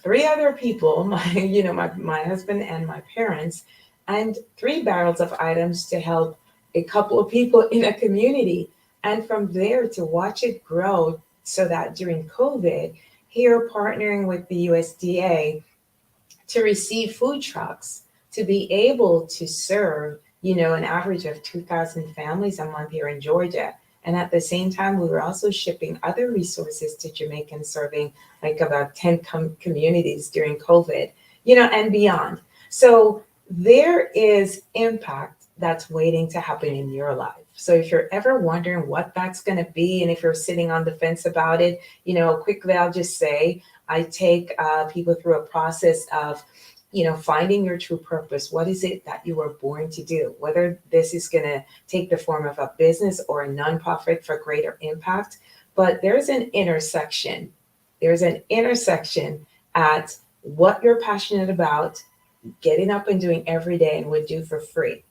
3 other people, my husband and my parents, and 3 barrels of items to help a couple of people in a community. And from there to watch it grow so that during COVID, here partnering with the USDA to receive food trucks, to be able to serve, an average of 2,000 families a month here in Georgia. And at the same time, we were also shipping other resources to Jamaica and serving like about 10 communities during COVID, and beyond. So there is impact that's waiting to happen in your life. So if you're ever wondering what that's going to be, and if you're sitting on the fence about it, quickly, I'll just say, I take people through a process of, finding your true purpose. What is it that you were born to do? Whether this is going to take the form of a business or a nonprofit for greater impact, but there's an intersection. There's an intersection at what you're passionate about, getting up and doing every day and would do for free.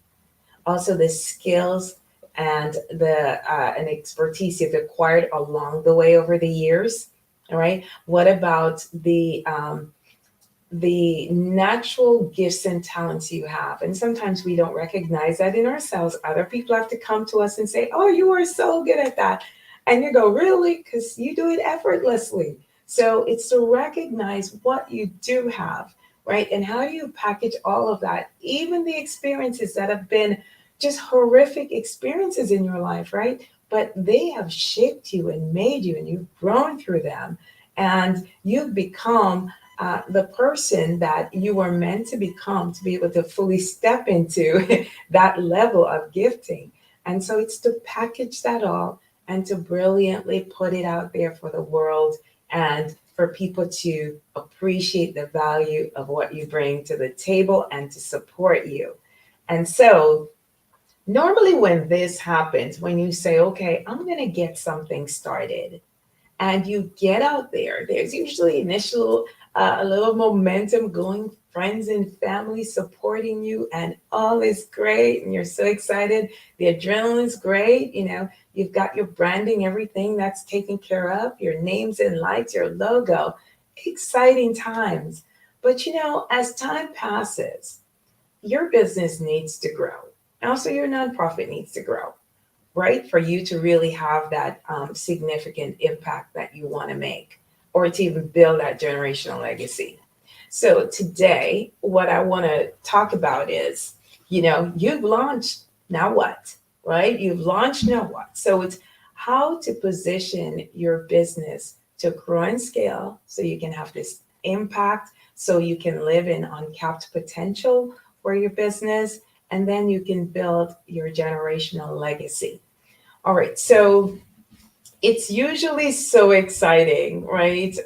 Also the skills and an expertise you've acquired along the way over the years. All right. What about the natural gifts and talents you have? And sometimes we don't recognize that in ourselves. Other people have to come to us and say, oh, you are so good at that. And you go, really? Because you do it effortlessly. So it's to recognize what you do have, right? And how you package all of that, even the experiences that have been just horrific experiences in your life, right? But they have shaped you and made you, and you've grown through them. And you've become the person that you were meant to become, to be able to fully step into that level of gifting. And so it's to package that all and to brilliantly put it out there for the world and for people to appreciate the value of what you bring to the table and to support you. And so normally when this happens, when you say, okay, I'm going to get something started, and you get out there, there's usually initial a little momentum going, friends and family supporting you, and all is great, and you're so excited. The adrenaline's great. You've got your branding, everything that's taken care of, your names and lights, your logo. Exciting times. But as time passes, your business needs to grow. Also, your nonprofit needs to grow, right? For you to really have that significant impact that you want to make, or to even build that generational legacy. So today, what I want to talk about is, you've launched, now what, right? You've launched, now what? So it's how to position your business to grow and scale so you can have this impact, so you can live in uncapped potential for your business, and then you can build your generational legacy. All right, so it's usually so exciting, right?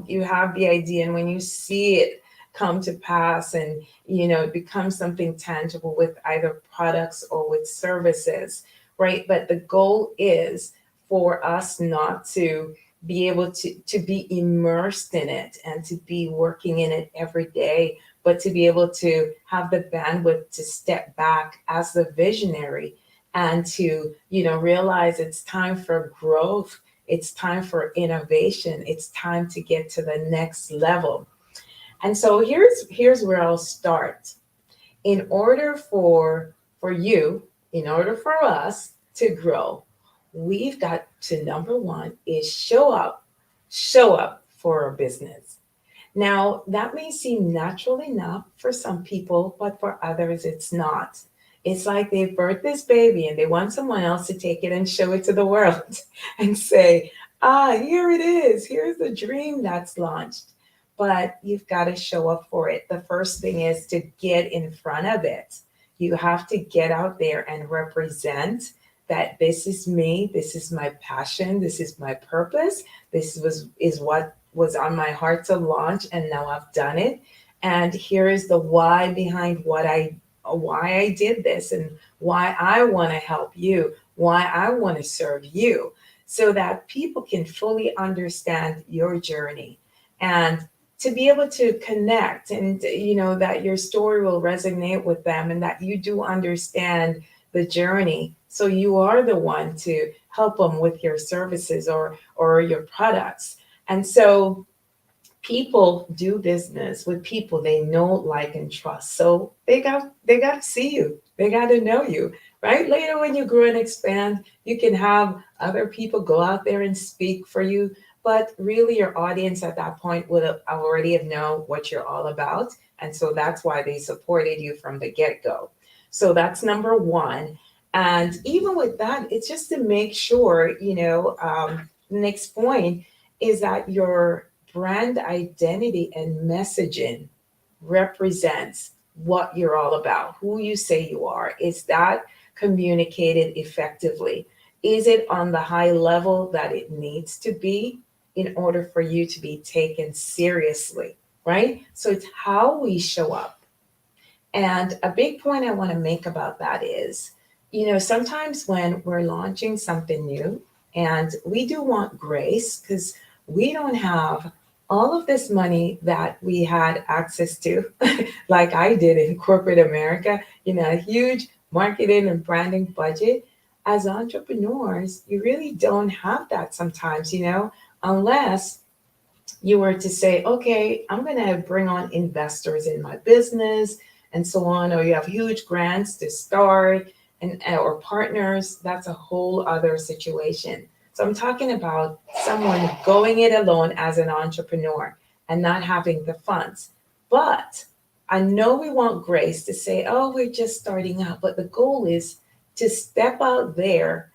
You have the idea, and when you see it come to pass and, it becomes something tangible with either products or with services, right? But the goal is for us not to be able to be immersed in it and to be working in it every day, but to be able to have the bandwidth to step back as the visionary and to, realize it's time for growth. It's time for innovation. It's time to get to the next level. And so here's where I'll start. In order for you, in order for us to grow, we've got to, number one, is show up for our business. Now, that may seem natural enough for some people, but for others, it's not. It's like they've birthed this baby and they want someone else to take it and show it to the world and say, here it is. Here's the dream that's launched. But you've got to show up for it. The first thing is to get in front of it. You have to get out there and represent that this is me, this is my passion, this is my purpose, is what was on my heart to launch, and now I've done it. And here is the why behind why I did this and why I want to help you, why I want to serve you, so that people can fully understand your journey and to be able to connect and, that your story will resonate with them and that you do understand the journey. So you are the one to help them with your services or your products. And so people do business with people they know, like, and trust. So they got to see you. They got to know you, right? Later, when you grow and expand, you can have other people go out there and speak for you. But really, your audience at that point would have already have known what you're all about. And so that's why they supported you from the get-go. So that's number one. And even with that, it's just to make sure, next point is that your brand identity and messaging represents what you're all about, who you say you are. Is that communicated effectively? Is it on the high level that it needs to be in order for you to be taken seriously, right? So it's how we show up. And a big point I want to make about that is, sometimes when we're launching something new, and we do want grace because we don't have all of this money that we had access to, like I did in corporate America, a huge marketing and branding budget. As entrepreneurs, you really don't have that sometimes, unless you were to say, okay, I'm going to bring on investors in my business and so on, or you have huge grants to start or partners. That's a whole other situation. So I'm talking about someone going it alone as an entrepreneur and not having the funds. But I know we want grace to say, oh, we're just starting out. But the goal is to step out there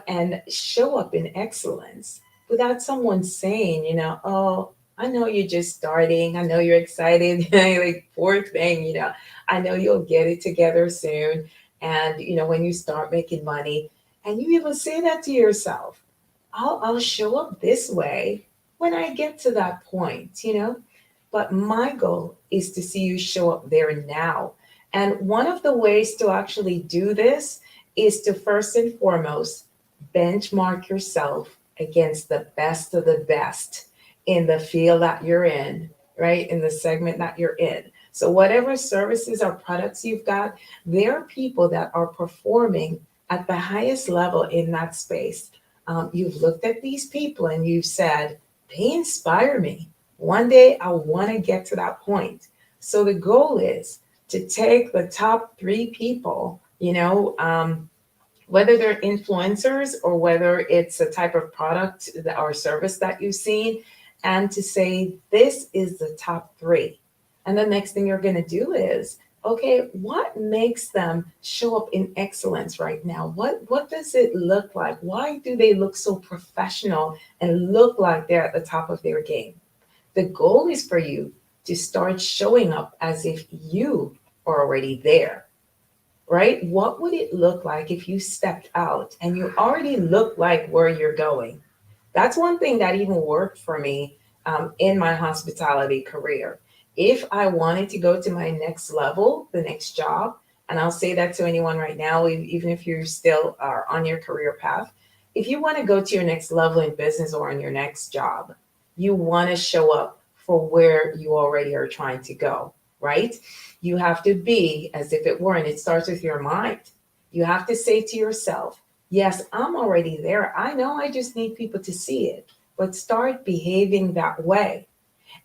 and show up in excellence without someone saying, oh, I know you're just starting. I know you're excited. Like, poor thing, I know you'll get it together soon. And, when you start making money, and you even say that to yourself, I'll show up this way when I get to that point, But my goal is to see you show up there now. And one of the ways to actually do this is to first and foremost benchmark yourself against the best of the best in the field that you're in, right? In the segment that you're in. So whatever services or products you've got, there are people that are performing at the highest level in that space. You've looked at these people and you've said, they inspire me. One day I want to get to that point. So the goal is to take the top 3 people, whether they're influencers or whether it's a type of product or service that you've seen, and to say, this is the top 3. And the next thing you're going to do is, okay, what makes them show up in excellence right now? What does it look like? Why do they look so professional and look like they're at the top of their game? The goal is for you to start showing up as if you are already there, right? What would it look like if you stepped out and you already look like where you're going? That's one thing that even worked for me in my hospitality career, If I wanted to go to my next level, the next job, and I'll say that to anyone right now, even if you still are on your career path, if you want to go to your next level in business or in your next job, you want to show up for where you already are trying to go, right? You have to be as if it were, and it starts with your mind. You have to say to yourself, yes, I'm already there. I know I just need people to see it, but start behaving that way.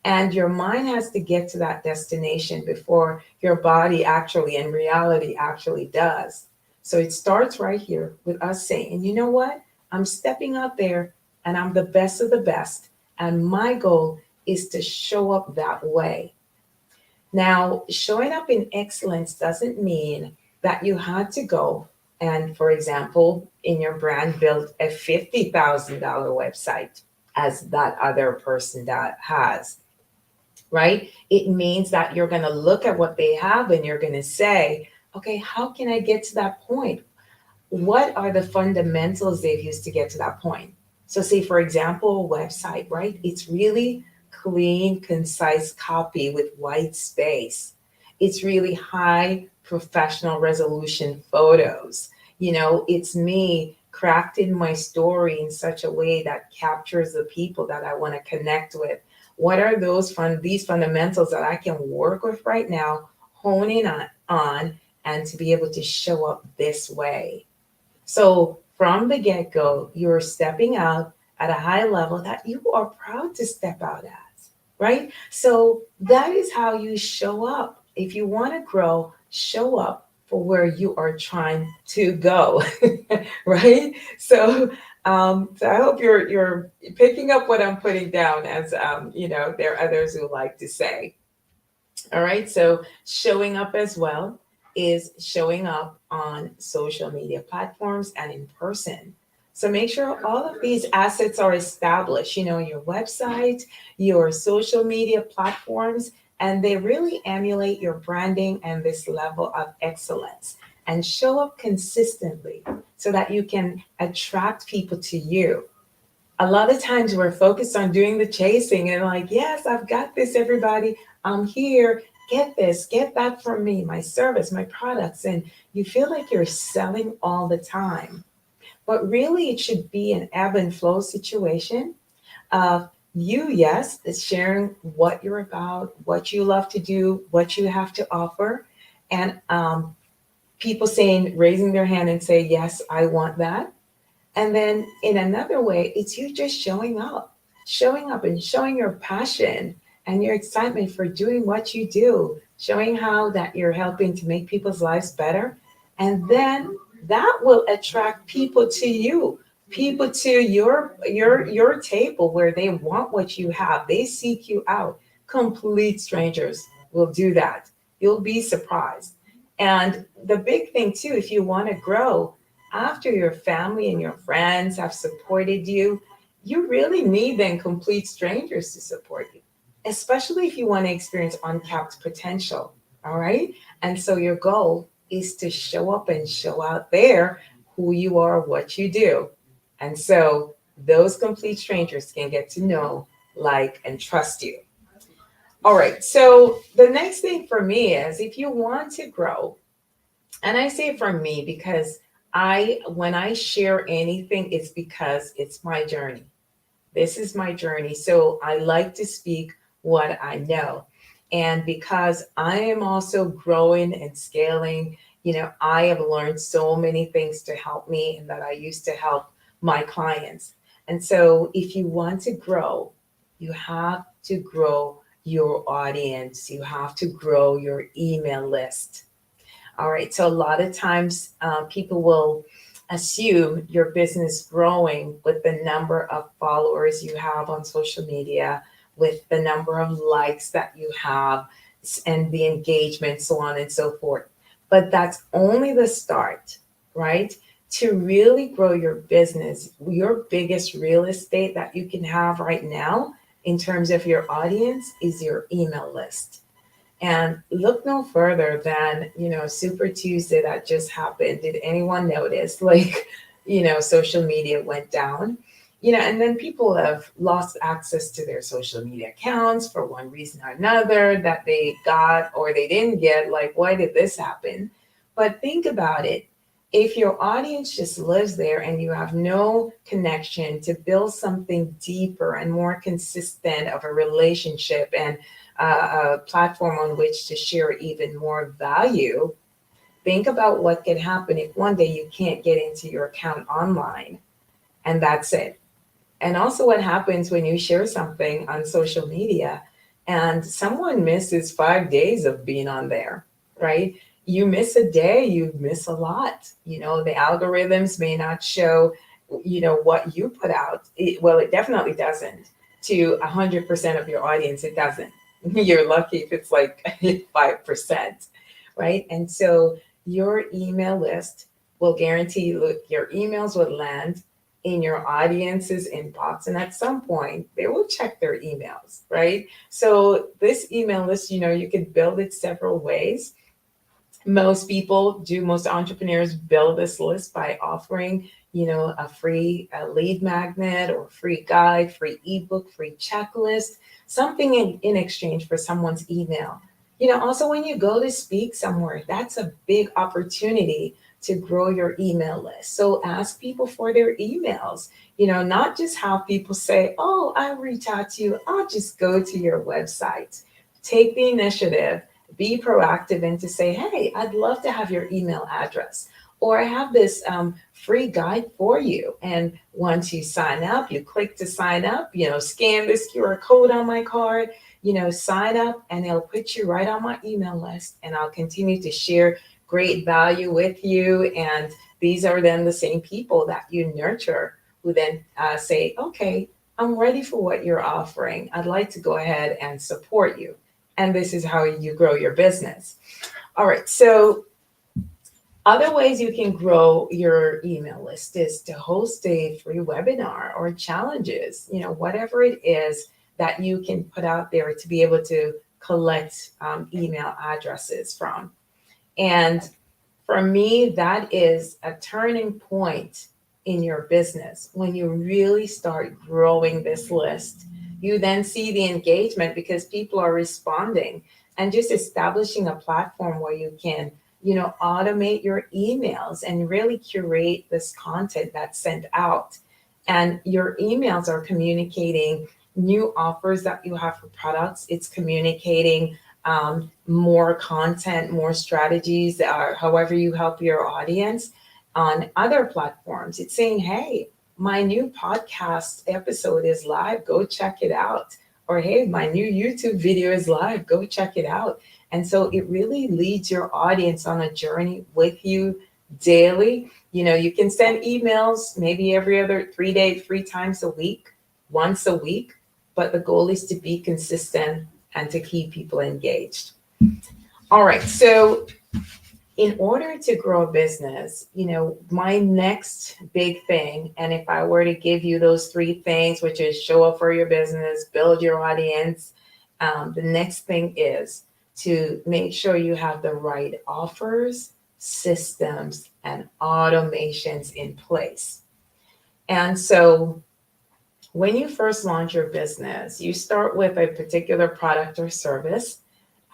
And your mind has to get to that destination before your body actually, in reality, actually does. So it starts right here with us saying, you know what? I'm stepping out there and I'm the best of the best. And my goal is to show up that way. Now, showing up in excellence doesn't mean that you had to go and, for example, in your brand, build a $50,000 website as that other person that has, right? It means that you're going to look at what they have and you're going to say, okay, how can I get to that point? What are the fundamentals they've used to get to that point? So say, for example, a website, right? It's really clean, concise copy with white space. It's really high professional resolution photos. You know, it's me crafting my story in such a way that captures the people that I want to connect with. What are these fundamentals that I can work with right now, hone in on, and to be able to show up this way? So from the get-go, you're stepping out at a high level that you are proud to step out at, right? So that is how you show up. If you want to grow, show up for where you are trying to go, right? So I hope you're picking up what I'm putting down, as there are others who like to say. All right, so showing up as well is showing up on social media platforms and in person. So make sure all of these assets are established, your website, your social media platforms, and they really emulate your branding and this level of excellence, and show up consistently so that you can attract people to you. A lot of times we're focused on doing the chasing and like, yes, I've got this, everybody. I'm here. Get this, get that from me, my service, my products. And you feel like you're selling all the time. But really, it should be an ebb and flow situation of you, yes, is sharing what you're about, what you love to do, what you have to offer. And people raising their hand and say, yes, I want that. And then in another way, it's you just showing up and showing your passion and your excitement for doing what you do, showing how that you're helping to make people's lives better. And then that will attract people to you, people to your table where they want what you have. They seek you out. Complete strangers will do that. You'll be surprised. And the big thing too, if you want to grow, after your family and your friends have supported you, you really need then complete strangers to support you, especially if you want to experience untapped potential. All right. And so your goal is to show up and show out there who you are, what you do. And so those complete strangers can get to know, like, and trust you. All right. So the next thing for me is, if you want to grow, and I say for me because when I share anything, it's because it's my journey. This is my journey. So I like to speak what I know. And because I am also growing and scaling, I have learned so many things to help me and that I used to help my clients. And so if you want to grow, you have to grow your audience. You have to grow your email list. All right. So a lot of times people will assume your business growing with the number of followers you have on social media, with the number of likes that you have, and the engagement, so on and so forth. But that's only the start, right? To really grow your business, your biggest real estate that you can have right now in terms of your audience is your email list. And look no further than, Super Tuesday that just happened. Did anyone notice, social media went down? And then people have lost access to their social media accounts for one reason or another that they got or they didn't get. Like, why did this happen? But think about it. If your audience just lives there and you have no connection to build something deeper and more consistent of a relationship and a platform on which to share even more value, think about what can happen if one day you can't get into your account online and that's it. And also what happens when you share something on social media and someone misses 5 days of being on there, right? You miss a day, you miss a lot. The algorithms may not show, what you put out. It definitely doesn't. To 100% of your audience, it doesn't. You're lucky if it's like 5%, right? And so your email list will guarantee your emails will land in your audience's inbox. And at some point, they will check their emails, right? So this email list, you could build it several ways. Most entrepreneurs build this list by offering, a free lead magnet or free guide, free ebook, free checklist, something in exchange for someone's email. Also when you go to speak somewhere, that's a big opportunity to grow your email list. So ask people for their emails, not just have people say, oh, I'll reach out to you. I'll just go to your website. Take the initiative, be proactive and to say, hey, I'd love to have your email address. Or I have this free guide for you. And once you sign up, you click to sign up, scan this QR code on my card, sign up and it'll put you right on my email list. And I'll continue to share great value with you. And these are then the same people that you nurture who then say, okay, I'm ready for what you're offering. I'd like to go ahead and support you. And this is how you grow your business. All right. So other ways you can grow your email list is to host a free webinar or challenges, whatever it is that you can put out there to be able to collect email addresses from. And for me, that is a turning point in your business. When you really start growing this list, you then see the engagement because people are responding, and just establishing a platform where you can, automate your emails and really curate this content that's sent out. And your emails are communicating new offers that you have for products. It's communicating more content, more strategies, however you help your audience on other platforms. It's saying, hey, my new podcast episode is live, go check it out. Or, hey, my new YouTube video is live, go check it out. And so it really leads your audience on a journey with you daily. You can send emails maybe every other 3 days, 3 times a week, once a week, but the goal is to be consistent and to keep people engaged. All right, so in order to grow a business, my next big thing, and if I were to give you those 3 things, which is show up for your business, build your audience, the next thing is to make sure you have the right offers, systems, and automations in place. And so when you first launch your business, you start with a particular product or service.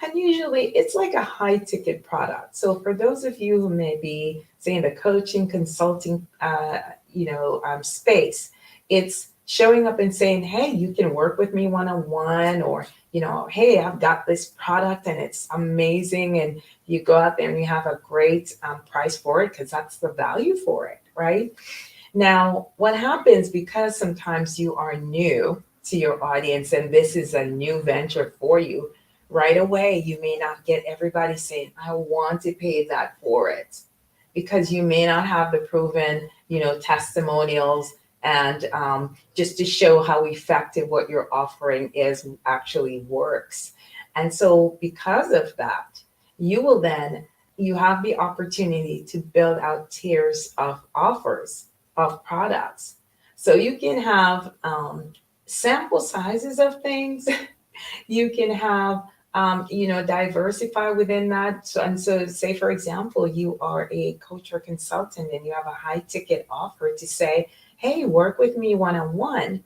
And usually it's like a high ticket product. So for those of you who may be, say, in the coaching, consulting, space, it's showing up and saying, hey, you can work with me one-on-one, or, hey, I've got this product and it's amazing. And you go out there and you have a great price for it because that's the value for it, right? Now, what happens, because sometimes you are new to your audience and this is a new venture for you, right away, you may not get everybody saying, I want to pay that for it, because you may not have the proven, testimonials and just to show how effective what you're offering is actually works. And so because of that, you have the opportunity to build out tiers of offers of products. So you can have sample sizes of things. You can have diversify within that. So say, for example, you are a coach or consultant and you have a high ticket offer to say, hey, work with me one-on-one.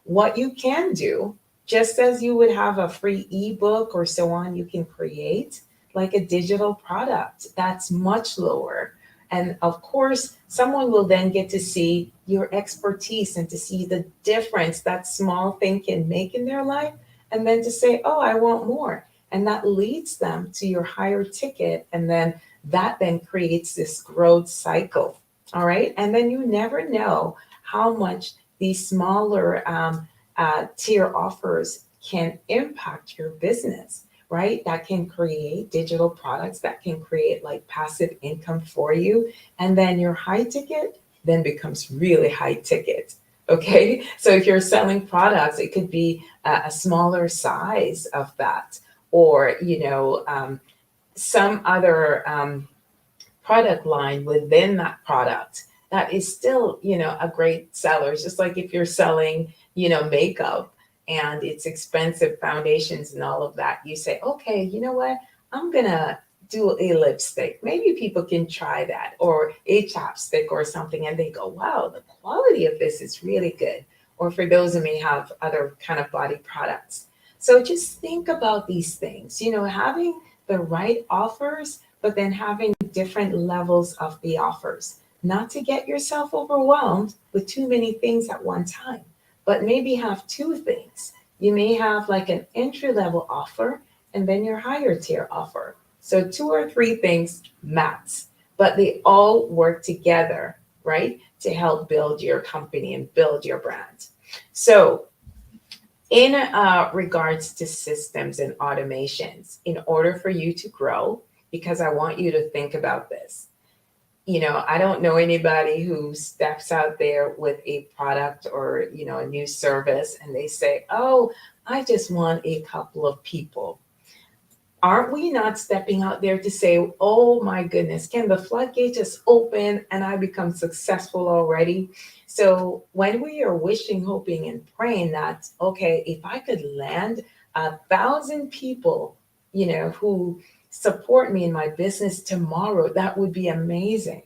What you can do, just as you would have a free ebook or so on, you can create like a digital product that's much lower. And of course, someone will then get to see your expertise and to see the difference that small thing can make in their life. And then to say, oh, I want more. And that leads them to your higher ticket. And then that then creates this growth cycle. All right. And then you never know how much these smaller tier offers can impact your business, right? That can create digital products that can create like passive income for you. And then your high ticket then becomes really high ticket. Okay. So if you're selling products, it could be a smaller size of that, or, some other product line within that product that is still, a great seller. It's just like if you're selling, makeup and it's expensive foundations and all of that, you say, okay, you know what? I'm going to do a lipstick. Maybe people can try that, or a chapstick or something. And they go, wow, the quality of this is really good. Or for those who may have other kind of body products. So just think about these things, having the right offers, but then having different levels of the offers, not to get yourself overwhelmed with too many things at one time, but maybe have two things. You may have like an entry level offer and then your higher tier offer. So 2 or 3 things max, but they all work together, right? To help build your company and build your brand. So in regards to systems and automations, in order for you to grow, because I want you to think about this. I don't know anybody who steps out there with a product or, a new service and they say, oh, I just want a couple of people. Aren't we not stepping out there to say, oh my goodness, can the floodgate just open and I become successful already? So when we are wishing, hoping, and praying that, okay, if I could land 1,000 people, who support me in my business tomorrow, that would be amazing.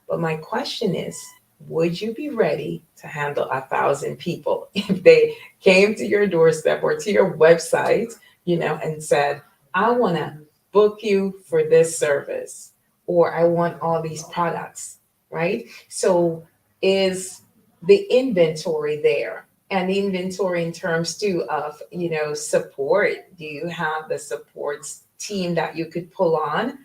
But my question is, would you be ready to handle 1,000 people if they came to your doorstep or to your website, and said, I want to book you for this service, or I want all these products, right? So is the inventory there? And the inventory in terms too of, support. Do you have the support team that you could pull on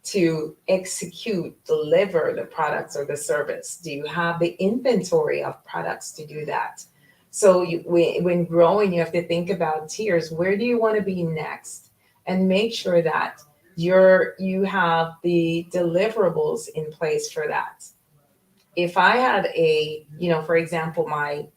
to execute, deliver the products or the service? Do you have the inventory of products to do that? So when growing, you have to think about tiers. Where do you want to be next? And make sure that you have the deliverables in place for that. If I had for example, my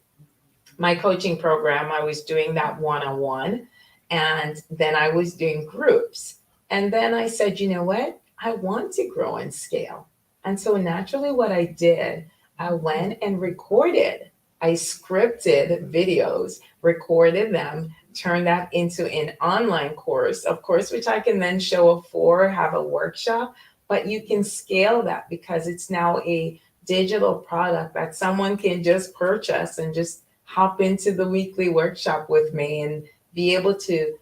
coaching program, I was doing that one-on-one, and then I was doing groups. And then I said, you know what? I want to grow and scale. And so naturally what I did, I went and recorded. I scripted videos, recorded them, turned that into an online course, of course, which I can then show up for, have a workshop. But you can scale that because it's now a digital product that someone can just purchase and just hop into the weekly workshop with me and be able to,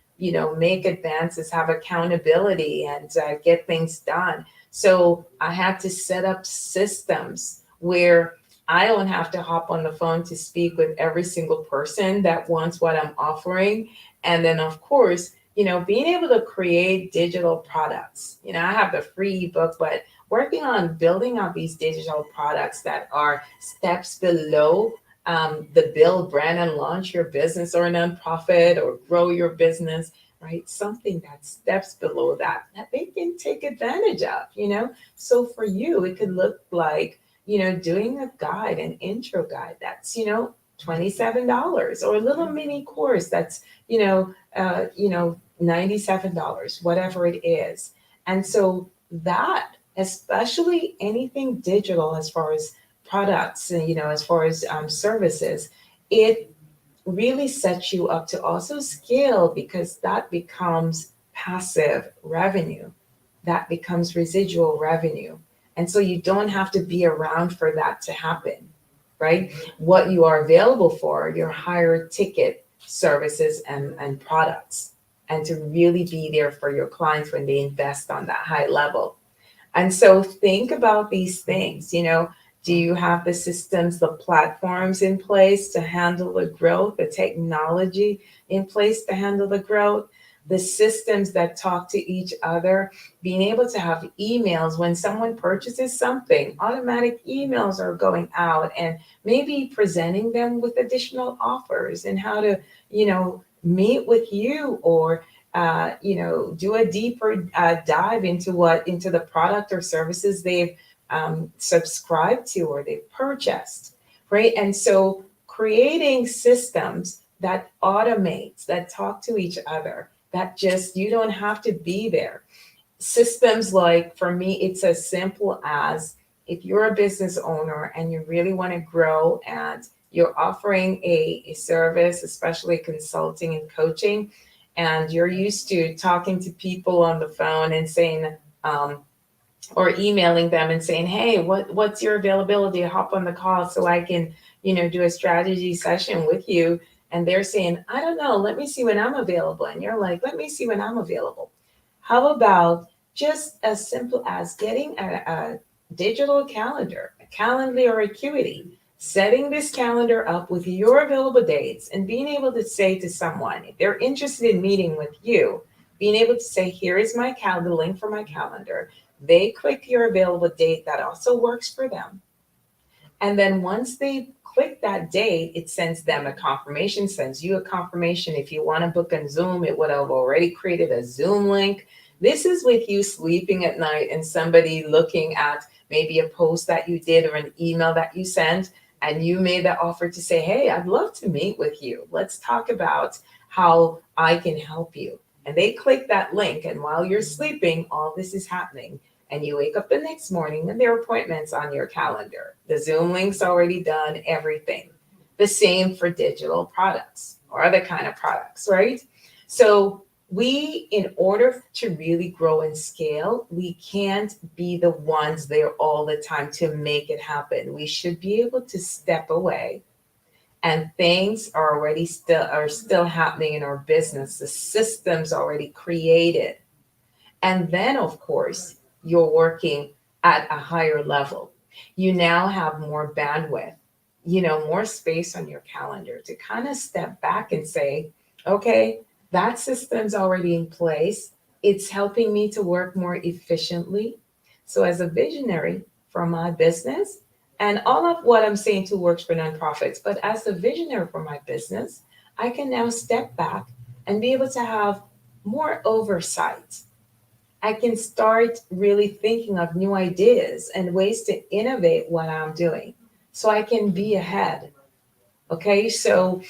make advances, have accountability, and get things done. So I had to set up systems where I don't have to hop on the phone to speak with every single person that wants what I'm offering. And then, of course, being able to create digital products. I have the free ebook, but working on building out these digital products that are steps below the build, brand, and launch your business or a nonprofit or grow your business, right? Something that steps below that they can take advantage of, So for you, it could look like, doing a guide, an intro guide that's, $27, or a little mini course that's, $97, whatever it is. And so that, especially anything digital as far as products, as far as services, it really sets you up to also scale, because that becomes passive revenue. That becomes residual revenue. And so you don't have to be around for that to happen, right? What you are available for, your higher ticket services and products, and to really be there for your clients when they invest on that high level. And so think about these things, do you have the systems, the platforms in place to handle the growth, the technology in place to handle the growth, the systems that talk to each other, being able to have emails when someone purchases something, automatic emails are going out, and maybe presenting them with additional offers and how to, meet with you or do a deeper dive into the product or services they've subscribed to or they've purchased, right? And so creating systems that automate, that talk to each other, that just, you don't have to be there. Systems like, for me, it's as simple as if you're a business owner and you really want to grow and you're offering a service, especially consulting and coaching, and you're used to talking to people on the phone and saying, or emailing them and saying, hey, what's your availability? Hop on the call so I can, do a strategy session with you. And they're saying, I don't know, let me see when I'm available. And you're like, let me see when I'm available. How about just as simple as getting a digital calendar, a Calendly or Acuity, setting this calendar up with your available dates and being able to say to someone, if they're interested in meeting with you, being able to say, here is my calendar, link for my calendar. They click your available date that also works for them. And then once they click that date, it sends them a confirmation, sends you a confirmation. If you want to book on Zoom, it would have already created a Zoom link. This is with you sleeping at night and somebody looking at maybe a post that you did or an email that you sent, and you made the offer to say, hey, I'd love to meet with you. Let's talk about how I can help you. And they click that link, and while you're sleeping, all this is happening. And you wake up the next morning and there are appointments on your calendar. The Zoom link's already done, everything. The same for digital products or other kind of products, right? So we, in order to really grow and scale, we can't be the ones there all the time to make it happen. We should be able to step away, and things are already still happening in our business. The system's already created. And then, of course, you're working at a higher level. You now have more bandwidth, more space on your calendar to kind of step back and say, okay, that system's already in place. It's helping me to work more efficiently. So as a visionary for my business, and all of what I'm saying too works for nonprofits, but as a visionary for my business, I can now step back and be able to have more oversight. I can start really thinking of new ideas and ways to innovate what I'm doing so I can be ahead. Okay, so,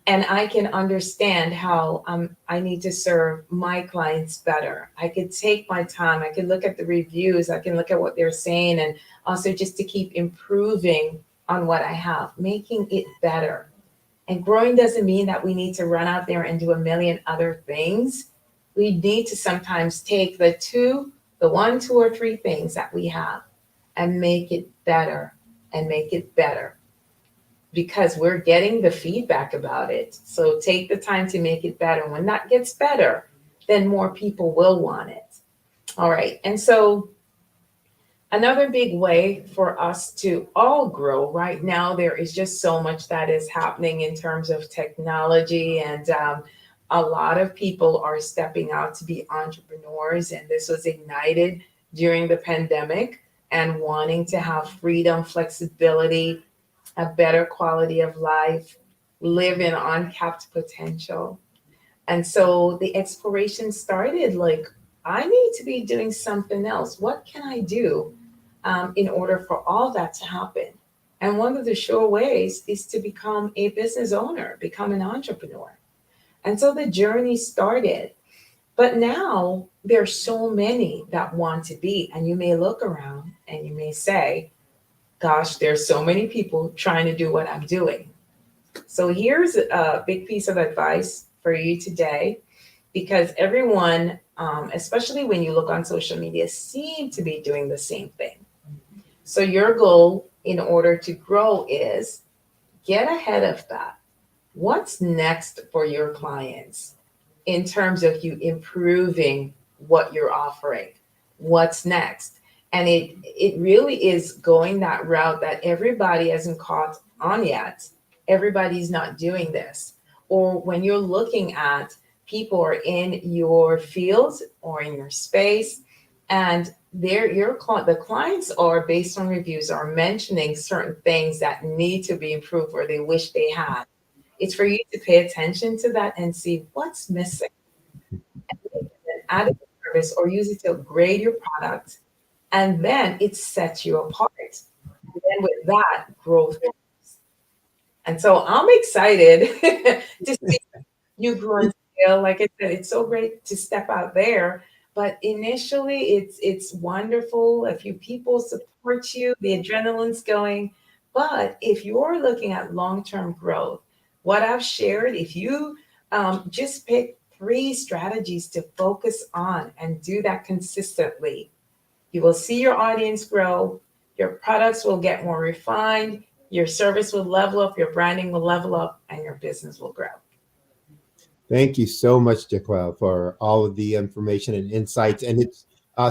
and I can understand how I need to serve my clients better. I could take my time. I could look at the reviews. I can look at what they're saying, and also just to keep improving on what I have, making it better. And growing doesn't mean that we need to run out there and do a million other things. We need to sometimes take the 1, 2, or 3 things that we have and make it better and make it better, because we're getting the feedback about it. So take the time to make it better. When that gets better, then more people will want it. All right. And so another big way for us to all grow right now, there is just so much that is happening in terms of technology, and a lot of people are stepping out to be entrepreneurs, and this was ignited during the pandemic, and wanting to have freedom, flexibility, a better quality of life, live in uncapped potential. And so the exploration started like, I need to be doing something else. What can I do in order for all that to happen? And one of the sure ways is to become a business owner, become an entrepreneur. And so the journey started. But now there's so many that want to be, and you may look around and you may say, gosh, there's so many people trying to do what I'm doing. So here's a big piece of advice for you today, because everyone, especially when you look on social media, seem to be doing the same thing. So your goal in order to grow is get ahead of that. What's next for your clients in terms of you improving what you're offering? What's next? And it really is going that route that everybody hasn't caught on yet. Everybody's not doing this. Or when you're looking at people are in your field or in your space, and the clients are based on reviews are mentioning certain things that need to be improved or they wish they had. It's for you to pay attention to that and see what's missing and add it to service or use it to upgrade your product. And then it sets you apart. And then with that, growth comes. And so I'm excited to see you grow and scale. Like I said, it's so great to step out there. But initially, it's wonderful. A few people support you, the adrenaline's going. But if you're looking at long-term growth, what I've shared, if you just pick 3 strategies to focus on and do that consistently, you will see your audience grow, your products will get more refined, your service will level up, your branding will level up, and your business will grow. Thank you so much, Jaquel, for all of the information and insights. And it's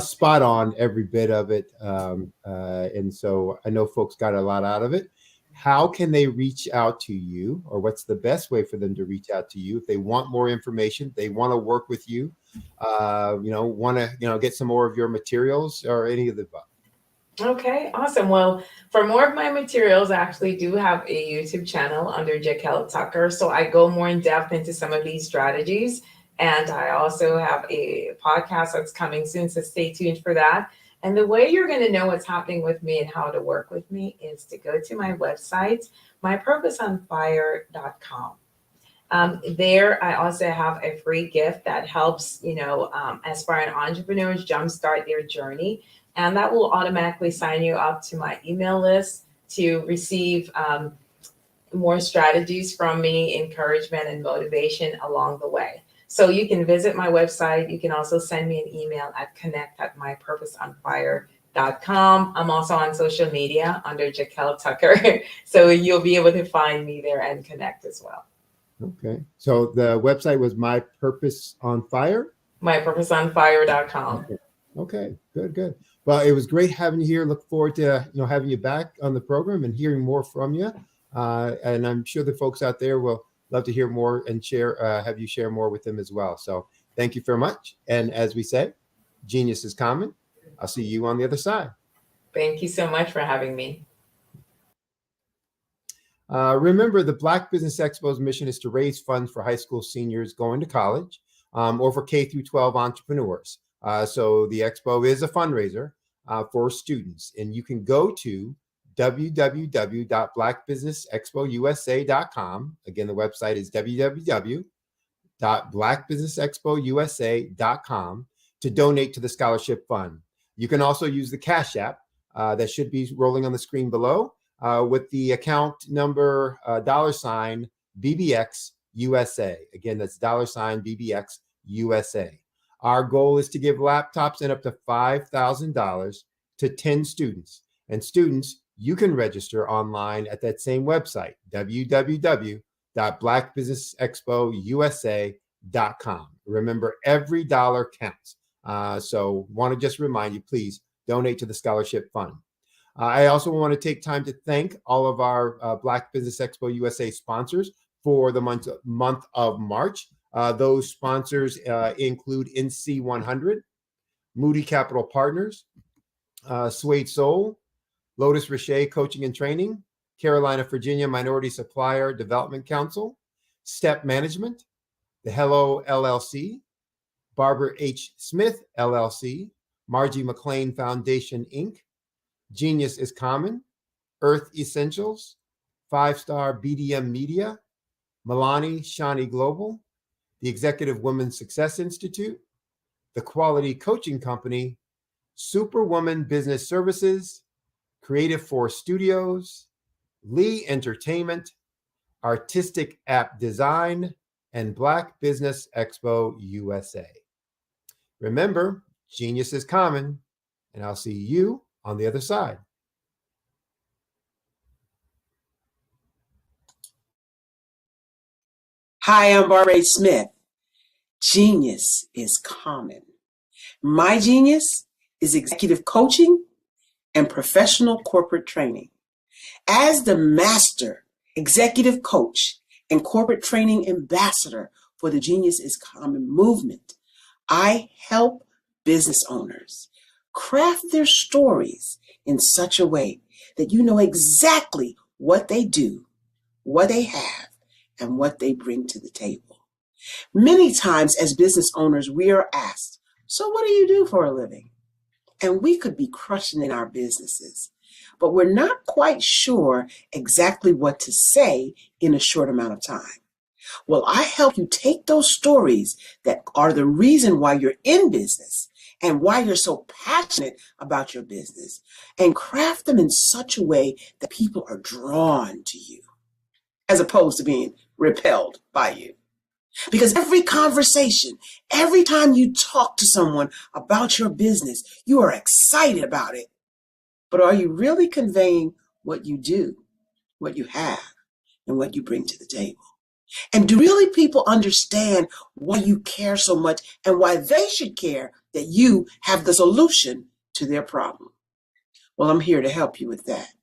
spot on, every bit of it. And so I know folks got a lot out of it. How can they reach out to you, or what's the best way for them to reach out to you if they want more information, they want to work with you, want to, get some more of your materials or any of the above? Okay, awesome. Well, for more of my materials, I actually do have a YouTube channel under Jaquel Tucker. So I go more in depth into some of these strategies. And I also have a podcast that's coming soon. So stay tuned for that. And the way you're going to know what's happening with me and how to work with me is to go to my website, mypurposeonfire.com. There, I also have a free gift that helps, aspiring entrepreneurs jumpstart their journey. And that will automatically sign you up to my email list to receive more strategies from me, encouragement and motivation along the way. So you can visit my website. You can also send me an email at connect@mypurposeonfire.com. I'm also on social media under Jaquel Tucker. So you'll be able to find me there and connect as well. Okay. So the website was My Purpose on Fire? mypurposeonfire.com. Okay. Good. Well, it was great having you here. Look forward to having you back on the program and hearing more from you. And I'm sure the folks out there will love to hear more and have you share more with them as well. So thank you very much. And as we say, genius is common. I'll see you on the other side. Thank you so much for having me. Remember, the Black Business Expo's mission is to raise funds for high school seniors going to college or for K through 12 entrepreneurs. So the expo is a fundraiser for students, and you can go to www.blackbusinessexpousa.com. Again, the website is www.blackbusinessexpousa.com to donate to the scholarship fund. You can also use the Cash App that should be rolling on the screen below with the account number $BBX USA. Again, that's $BBX USA. Our goal is to give laptops and up to $5,000 to 10 students. And students, you can register online at that same website, www.blackbusinessexpousa.com. Remember, every dollar counts. So want to just remind you, please donate to the scholarship fund. I also want to take time to thank all of our Black Business Expo USA sponsors for the month of March. Those sponsors include NC100, Moody Capital Partners, Suede Soul, Lotus Richer Coaching and Training, Carolina, Virginia Minority Supplier Development Council, Step Management, the Hello LLC, Barbara H. Smith LLC, Margie McLean Foundation Inc., Genius is Common, Earth Essentials, 5-Star BDM Media, Milani Shani Global, the Executive Women's Success Institute, the Quality Coaching Company, Superwoman Business Services, Creative Force Studios, Lee Entertainment, Artistic App Design, and Black Business Expo USA. Remember, genius is common, and I'll see you on the other side. Hi, I'm Barbara Smith. Genius is common. My genius is executive coaching and professional corporate training. As the master executive coach and corporate training ambassador for the Genius is Common movement, I help business owners craft their stories in such a way that you know exactly what they do, what they have, and what they bring to the table. Many times as business owners, we are asked, so what do you do for a living? And we could be crushing in our businesses, but we're not quite sure exactly what to say in a short amount of time. Well, I help you take those stories that are the reason why you're in business and why you're so passionate about your business and craft them in such a way that people are drawn to you as opposed to being repelled by you. Because every conversation, every time you talk to someone about your business, you are excited about it. But are you really conveying what you do, what you have, and what you bring to the table? And do really people understand why you care so much and why they should care that you have the solution to their problem? Well, I'm here to help you with that.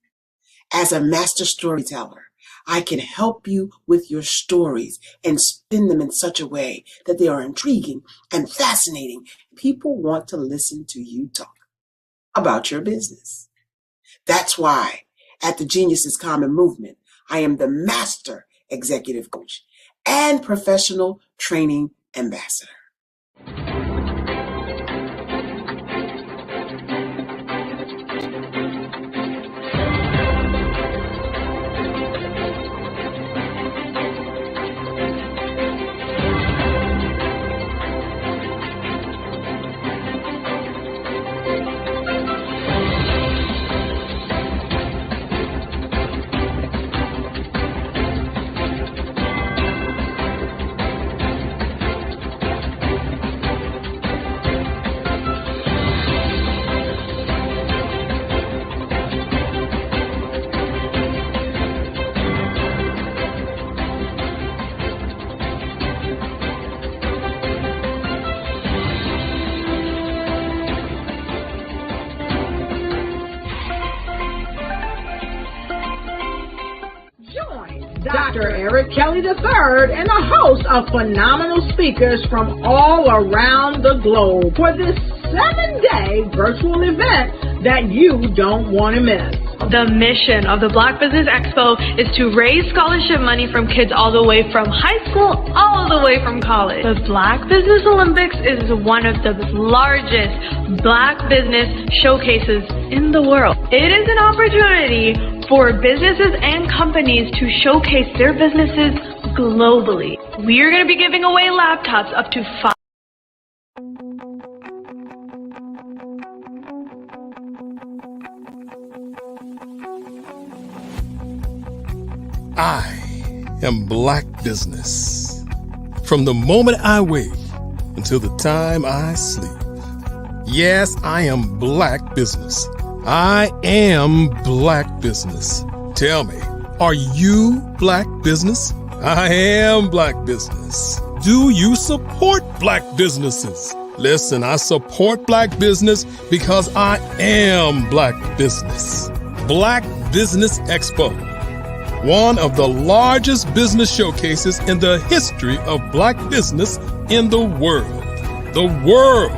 As a master storyteller, I can help you with your stories and spin them in such a way that they are intriguing and fascinating. People want to listen to you talk about your business. That's why at the Genius is Common movement, I am the master executive coach and professional training ambassador. Dr. Eric Kelly III and a host of phenomenal speakers from all around the globe for this 7-day virtual event that you don't want to miss. The mission of the Black Business Expo is to raise scholarship money from kids all the way from high school all the way from college. The Black Business Olympics is one of the largest Black business showcases in the world. It is an opportunity for businesses and companies to showcase their businesses globally. We are going to be giving away laptops up to 5. I am Black Business. From the moment I wake until the time I sleep. Yes, I am Black Business. I am Black Business. Tell me, are you Black Business? I am Black Business. Do you support Black businesses? Listen, I support Black business because I am Black Business. Black Business Expo, one of the largest business showcases in the history of Black business in the world. The world.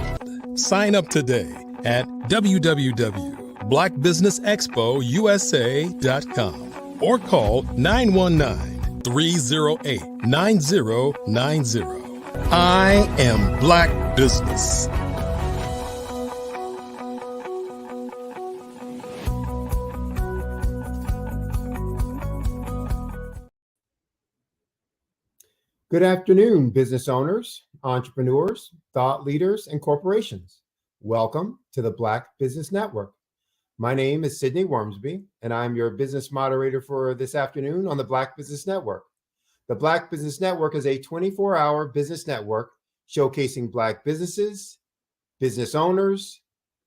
Sign up today at www.blackbusinessexpousa.com or call 919-308-9090. I am Black Business. Good afternoon, business owners, entrepreneurs, thought leaders, and corporations. Welcome to the Black Business Network. My name is Sidney Wormsby, and I'm your business moderator for this afternoon on the Black Business Network. The Black Business Network is a 24-hour business network showcasing Black businesses, business owners,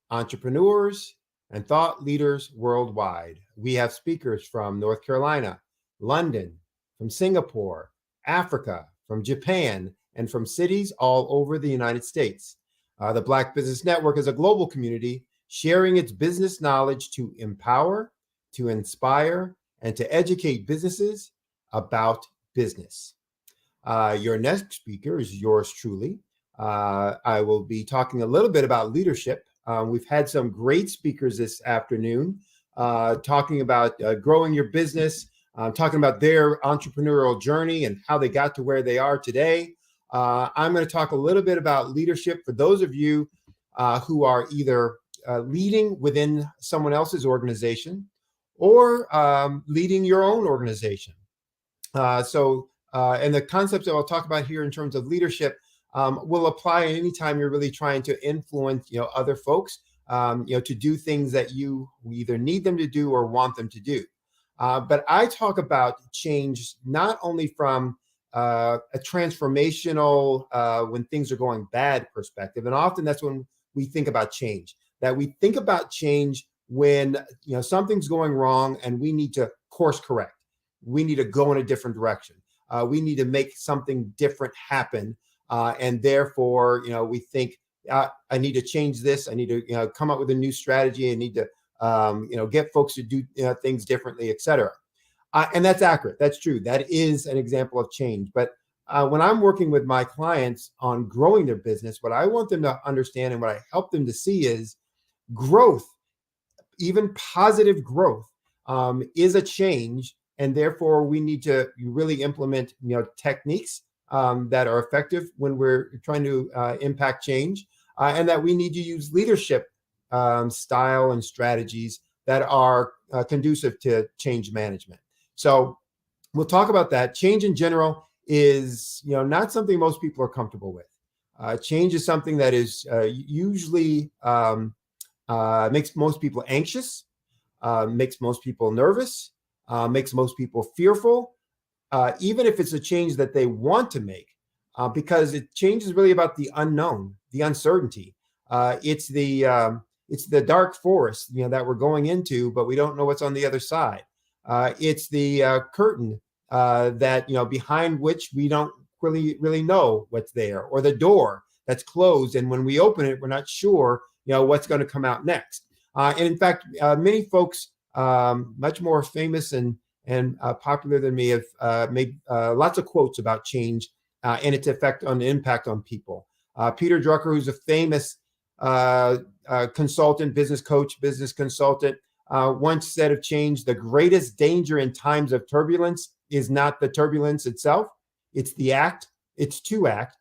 entrepreneurs, and thought leaders worldwide. We have speakers from North Carolina, London, from Singapore, Africa, from Japan, and from cities all over the United States. The Black Business Network is a global community sharing its business knowledge to empower, to inspire, and to educate businesses about business. Your next speaker is yours truly. I will be talking a little bit about leadership. We've had some great speakers this afternoon talking about growing your business, talking about their entrepreneurial journey and how they got to where they are today. I'm going to talk a little bit about leadership for those of you who are either leading within someone else's organization or leading your own organization. And the concepts that I'll talk about here in terms of leadership will apply anytime you're really trying to influence, other folks, to do things that you either need them to do or want them to do. But I talk about change not only from a transformational, when things are going bad perspective, and often that's when we think about change. That we think about change when something's going wrong and we need to course correct. We need to go in a different direction. We need to make something different happen. And therefore, we think, I need to change this. I need to come up with a new strategy. I need to get folks to do things differently, et cetera. And that's accurate. That's true. That is an example of change. But when I'm working with my clients on growing their business, what I want them to understand and what I help them to see is growth, even positive growth, is a change. And therefore, we need to really implement, techniques that are effective when we're trying to impact change, and that we need to use leadership style and strategies that are conducive to change management. So we'll talk about that. Change in general is, not something most people are comfortable with. Change is something that is usually makes most people anxious, makes most people nervous, makes most people fearful, even if it's a change that they want to make, because change is really about the unknown, the uncertainty. It's the dark forest, that we're going into, but we don't know what's on the other side. It's the curtain that behind which we don't really know what's there, or the door that's closed, and when we open it, we're not sure what's going to come out next. And in fact, many folks much more famous and popular than me have made lots of quotes about change and its effect on the impact on people. Peter Drucker, who's a famous consultant, business coach, business consultant, once said of change, the greatest danger in times of turbulence is not the turbulence itself, it's the act, it's to act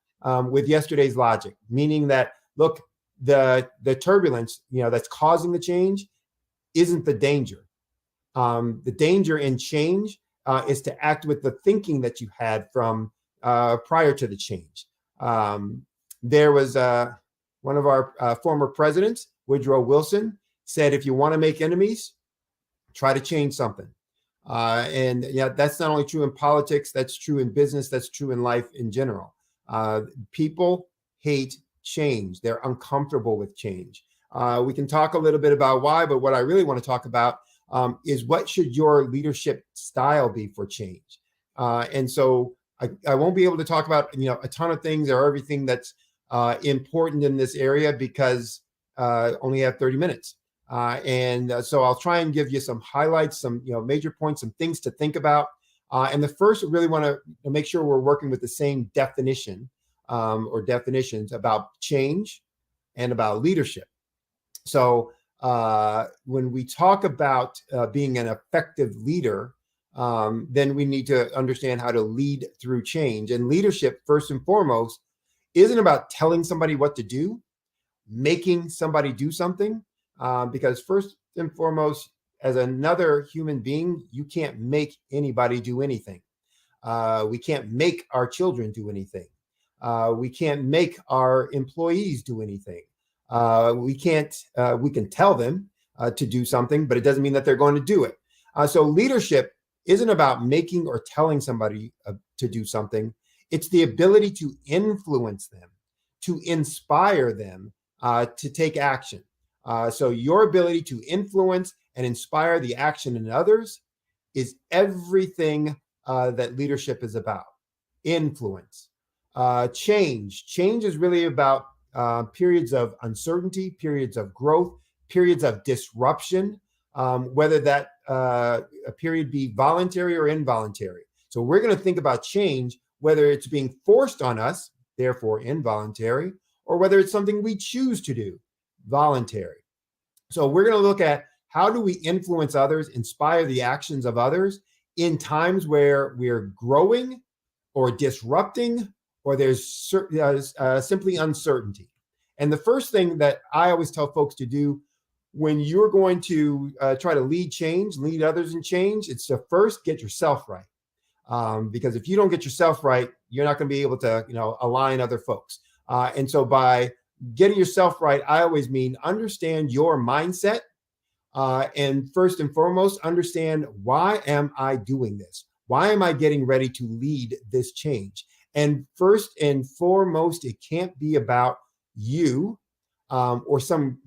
with yesterday's logic, meaning that, look, the turbulence, that's causing the change isn't the danger. The danger in change is to act with the thinking that you had from prior to the change. There was one of our former presidents, Woodrow Wilson, said, if you want to make enemies, try to change something. And that's not only true in politics, that's true in business, that's true in life in general. People hate change. They're uncomfortable with change. We can talk a little bit about why, but what I really want to talk about is what should your leadership style be for change? And so I won't be able to talk about a ton of things or everything that's important in this area because I only have 30 minutes. So I'll try and give you some highlights, some major points, some things to think about. And the first, we really want to make sure we're working with the same definition or definitions about change and about leadership. So when we talk about being an effective leader, then we need to understand how to lead through change. And leadership, first and foremost, isn't about telling somebody what to do, making somebody do something, because first and foremost, as another human being, you can't make anybody do anything. We can't make our children do anything. We can't make our employees do anything. We can tell them to do something, but it doesn't mean that they're going to do it. So leadership isn't about making or telling somebody to do something. It's the ability to influence them, to inspire them to take action. So your ability to influence and inspire the action in others is everything that leadership is about. influence. Change. Change is really about periods of uncertainty, periods of growth, periods of disruption, whether that a period be voluntary or involuntary. So we're going to think about change, whether it's being forced on us, therefore involuntary, or whether it's something we choose to do, voluntary. So we're going to look at how do we influence others, inspire the actions of others in times where we're growing or disrupting, or there's simply uncertainty. And the first thing that I always tell folks to do when you're going to try to lead change, lead others in change, it's to first get yourself right. Because if you don't get yourself right, you're not going to be able to, align other folks. And so by getting yourself right, I always mean understand your mindset. And first and foremost, understand, why am I doing this? Why am I getting ready to lead this change? And first and foremost, it can't be about you or some,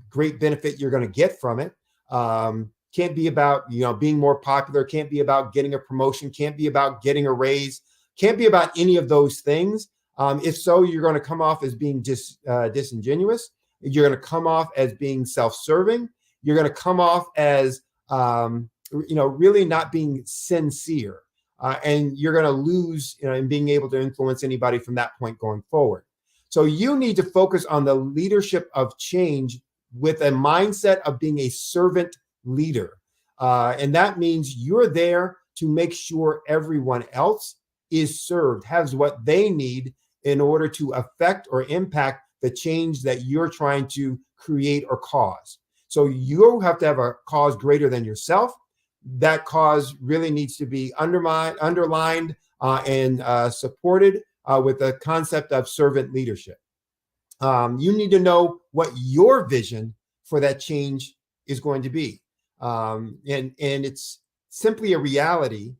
great benefit you're going to get from it. Can't be about, being more popular. Can't be about getting a promotion. Can't be about getting a raise. Can't be about any of those things. If so, you're going to come off as being disingenuous. You're going to come off as being self-serving. You're going to come off as, really not being sincere. And you're going to lose, in being able to influence anybody from that point going forward. So you need to focus on the leadership of change with a mindset of being a servant leader. And that means you're there to make sure everyone else is served, has what they need in order to affect or impact the change that you're trying to create or cause. So you have to have a cause greater than yourself. That cause really needs to be underlined and supported with the concept of servant leadership. You need to know what your vision for that change is going to be. And it's simply a reality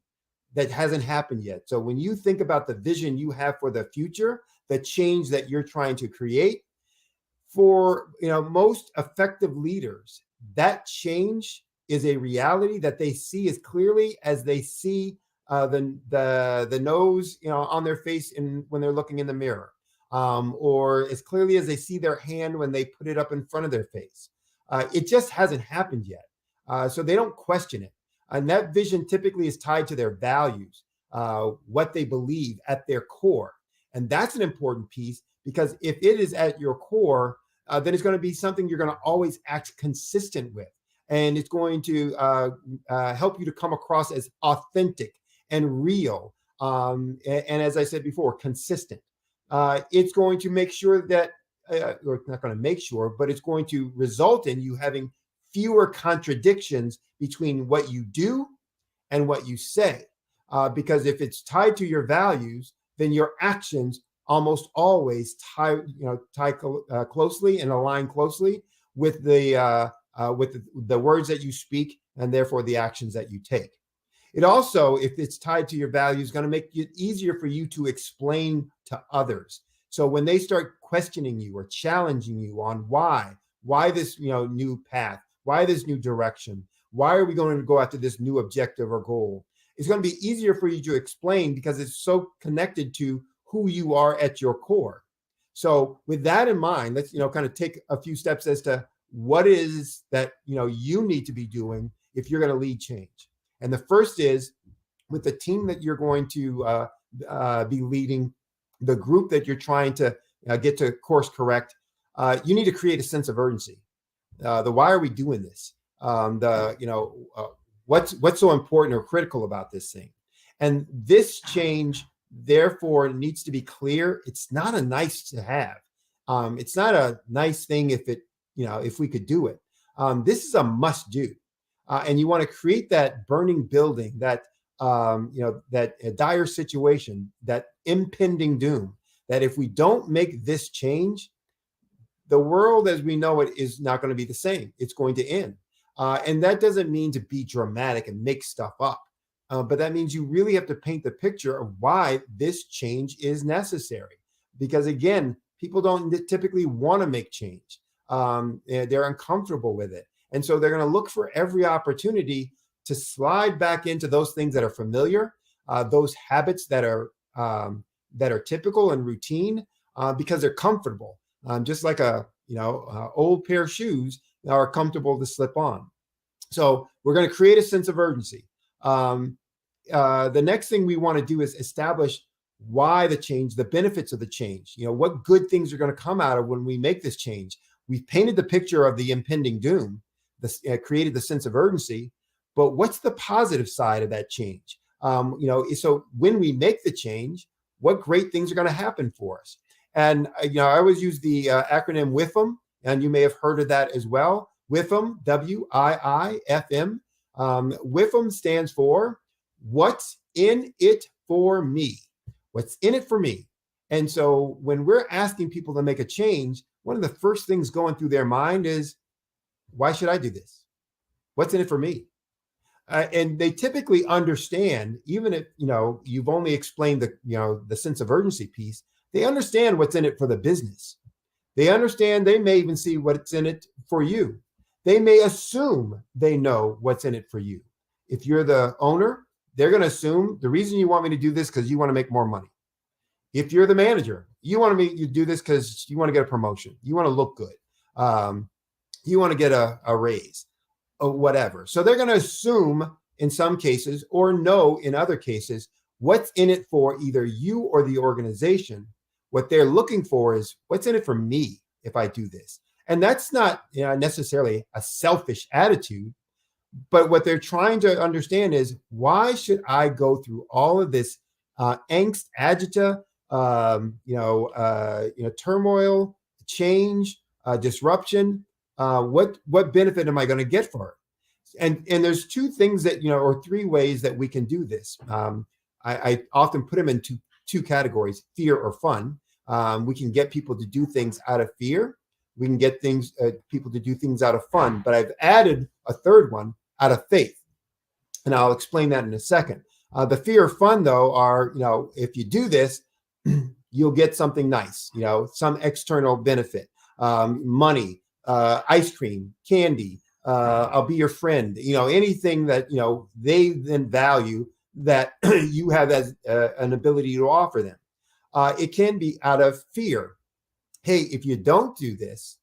that hasn't happened yet. So when you think about the vision you have for the future, the change that you're trying to create, for most effective leaders, that change is a reality that they see as clearly as they see the nose on their face when they're looking in the mirror, or as clearly as they see their hand when they put it up in front of their face. It just hasn't happened yet, so they don't question it. And that vision typically is tied to their values, what they believe at their core. And that's an important piece, because if it is at your core, then it's going to be something you're going to always act consistent with. And it's going to help you to come across as authentic and real. And as I said before, consistent. It's going to make sure that, or it's not going to make sure, but it's going to result in you having fewer contradictions between what you do and what you say. Because if it's tied to your values, then your actions almost always tie closely and align closely with the words that you speak, and therefore the actions that you take. It also, if it's tied to your values, is going to make it easier for you to explain to others. So when they start questioning you or challenging you on why this new path, why this new direction, why are we going to go after this new objective or goal, it's going to be easier for you to explain, because it's so connected to who you are at your core. So with that in mind, let's kind of take a few steps as to what is that you need to be doing if you're going to lead change. And the first is, with the team that you're going to be leading, the group that you're trying to get to course correct, you need to create a sense of urgency. Why are we doing this? What's so important or critical about this thing? And this change, therefore, needs to be clear. It's not a nice to have. It's not a nice thing if we could do it. This is a must do. And you want to create that burning building, that dire situation, that impending doom, that if we don't make this change, the world as we know it is not going to be the same. It's going to end. And that doesn't mean to be dramatic and make stuff up. But that means you really have to paint the picture of why this change is necessary. Because again, people don't typically want to make change. They're uncomfortable with it. And so they're going to look for every opportunity to slide back into those things that are familiar, those habits that are that are typical and routine because they're comfortable, just like old pair of shoes are comfortable to slip on. So we're going to create a sense of urgency. The next thing we want to do is establish why the change, the benefits of the change. What good things are going to come out of when we make this change. We've painted the picture of the impending doom, created the sense of urgency, but what's the positive side of that change? So when we make the change, what great things are going to happen for us? And I always use the acronym WIFM, and you may have heard of that as well. WIFM, WIIFM. WIFM stands for What's in it for me? What's in it for me? And so when we're asking people to make a change, one of the first things going through their mind is, why should I do this? What's in it for me? And they typically understand, even if you've only explained the sense of urgency piece, they understand what's in it for the business. They understand, they may even see what's in it for you. They may assume they know what's in it for you. If you're the owner, they're going to assume the reason you want me to do this because you want to make more money. If you're the manager, you want me to do this because you want to get a promotion. You want to look good. You want to get a raise or whatever. So they're going to assume in some cases or know in other cases what's in it for either you or the organization. What they're looking for is what's in it for me if I do this. And that's not necessarily a selfish attitude, but what they're trying to understand is, why should I go through all of this angst, agita, turmoil, change, disruption? What benefit am I going to get for it? And there's two things that, or three ways that we can do this. I often put them into two categories: fear or fun. We can get people to do things out of fear. We can get people to do things out of fun. But I've added a third one, out of faith. And I'll explain that in a second. The fear or fun, though, are, if you do this, you'll get something nice, some external benefit, money, ice cream, candy, I'll be your friend, anything that, they then value that you have as an ability to offer them. It can be out of fear. Hey, if you don't do this,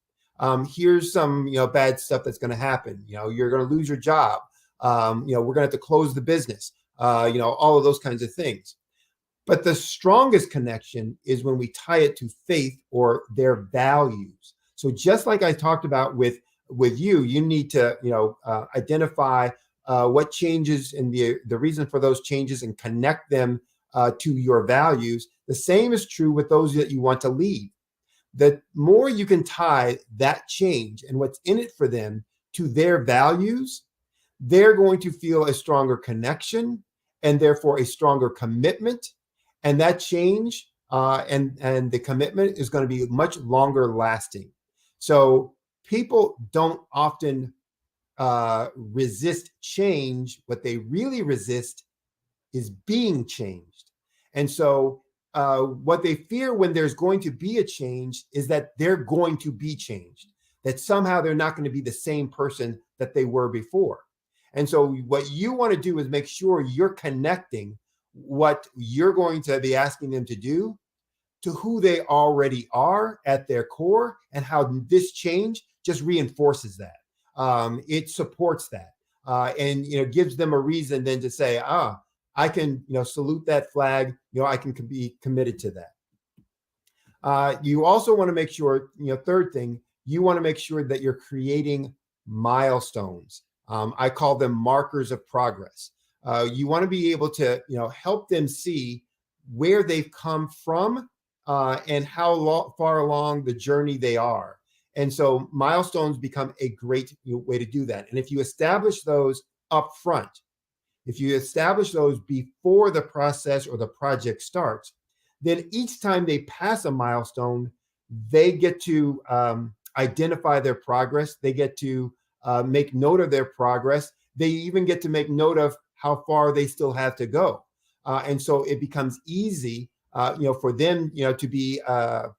here's some, bad stuff that's going to happen. You're going to lose your job. We're going to have to close the business, all of those kinds of things. But the strongest connection is when we tie it to faith or their values. So just like I talked about with you need to, identify what changes and the reason for those changes and connect them to your values. The same is true with those that you want to lead. The more you can tie that change and what's in it for them to their values, they're going to feel a stronger connection and therefore a stronger commitment. And that change and the commitment is going to be much longer lasting. So people don't often resist change. What they really resist is being changed. And so what they fear when there's going to be a change is that they're going to be changed, that somehow they're not going to be the same person that they were before. And so what you want to do is make sure you're connecting what you're going to be asking them to do to who they already are at their core, and how this change just reinforces that. It supports that, and gives them a reason then to say, I can salute that flag. I can be committed to that. You also want to make sure, third thing, you want to make sure that you're creating milestones. I call them markers of progress. You want to be able to help them see where they've come from and how far along the journey they are. And so milestones become a great way to do that. And if you establish those up front, if you establish those before the process or the project starts, then each time they pass a milestone, they get to identify their progress. They get to make note of their progress. They even get to make note of how far they still have to go. And so it becomes easy, for them, to be a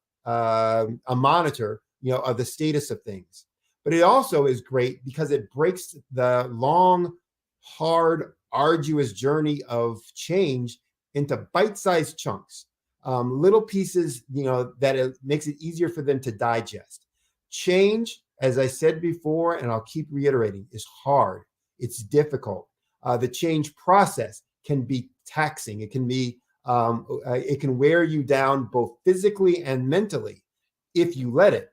monitor, of the status of things. But it also is great because it breaks the long, hard, arduous journey of change into bite-sized chunks, little pieces, that it makes it easier for them to digest. Change, as I said before, and I'll keep reiterating, is hard. It's difficult. The change process can be taxing. It can be, it can wear you down both physically and mentally if you let it.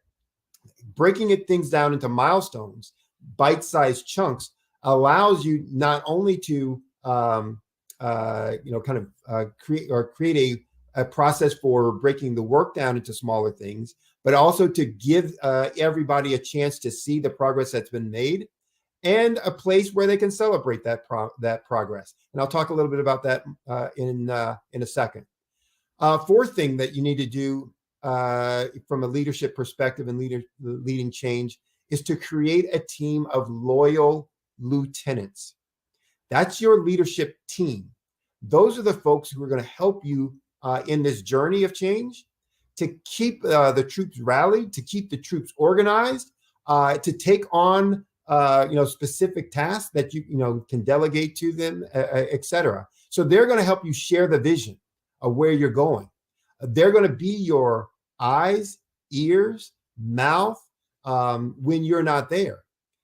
Breaking things down into milestones, bite-sized chunks, allows you not only to create a process for breaking the work down into smaller things, but also to give everybody a chance to see the progress that's been made, and a place where they can celebrate that progress. And I'll talk a little bit about that in a second. Fourth thing that you need to do from a leadership perspective and leading change is to create a team of loyal lieutenants. That's your leadership team. Those are the folks who are going to help you in this journey of change, to keep the troops rallied, to keep the troops organized, to take on specific tasks that you can delegate to them, etc. So they're going to help you share the vision of where you're going. They're going to be your eyes, ears, mouth when you're not there.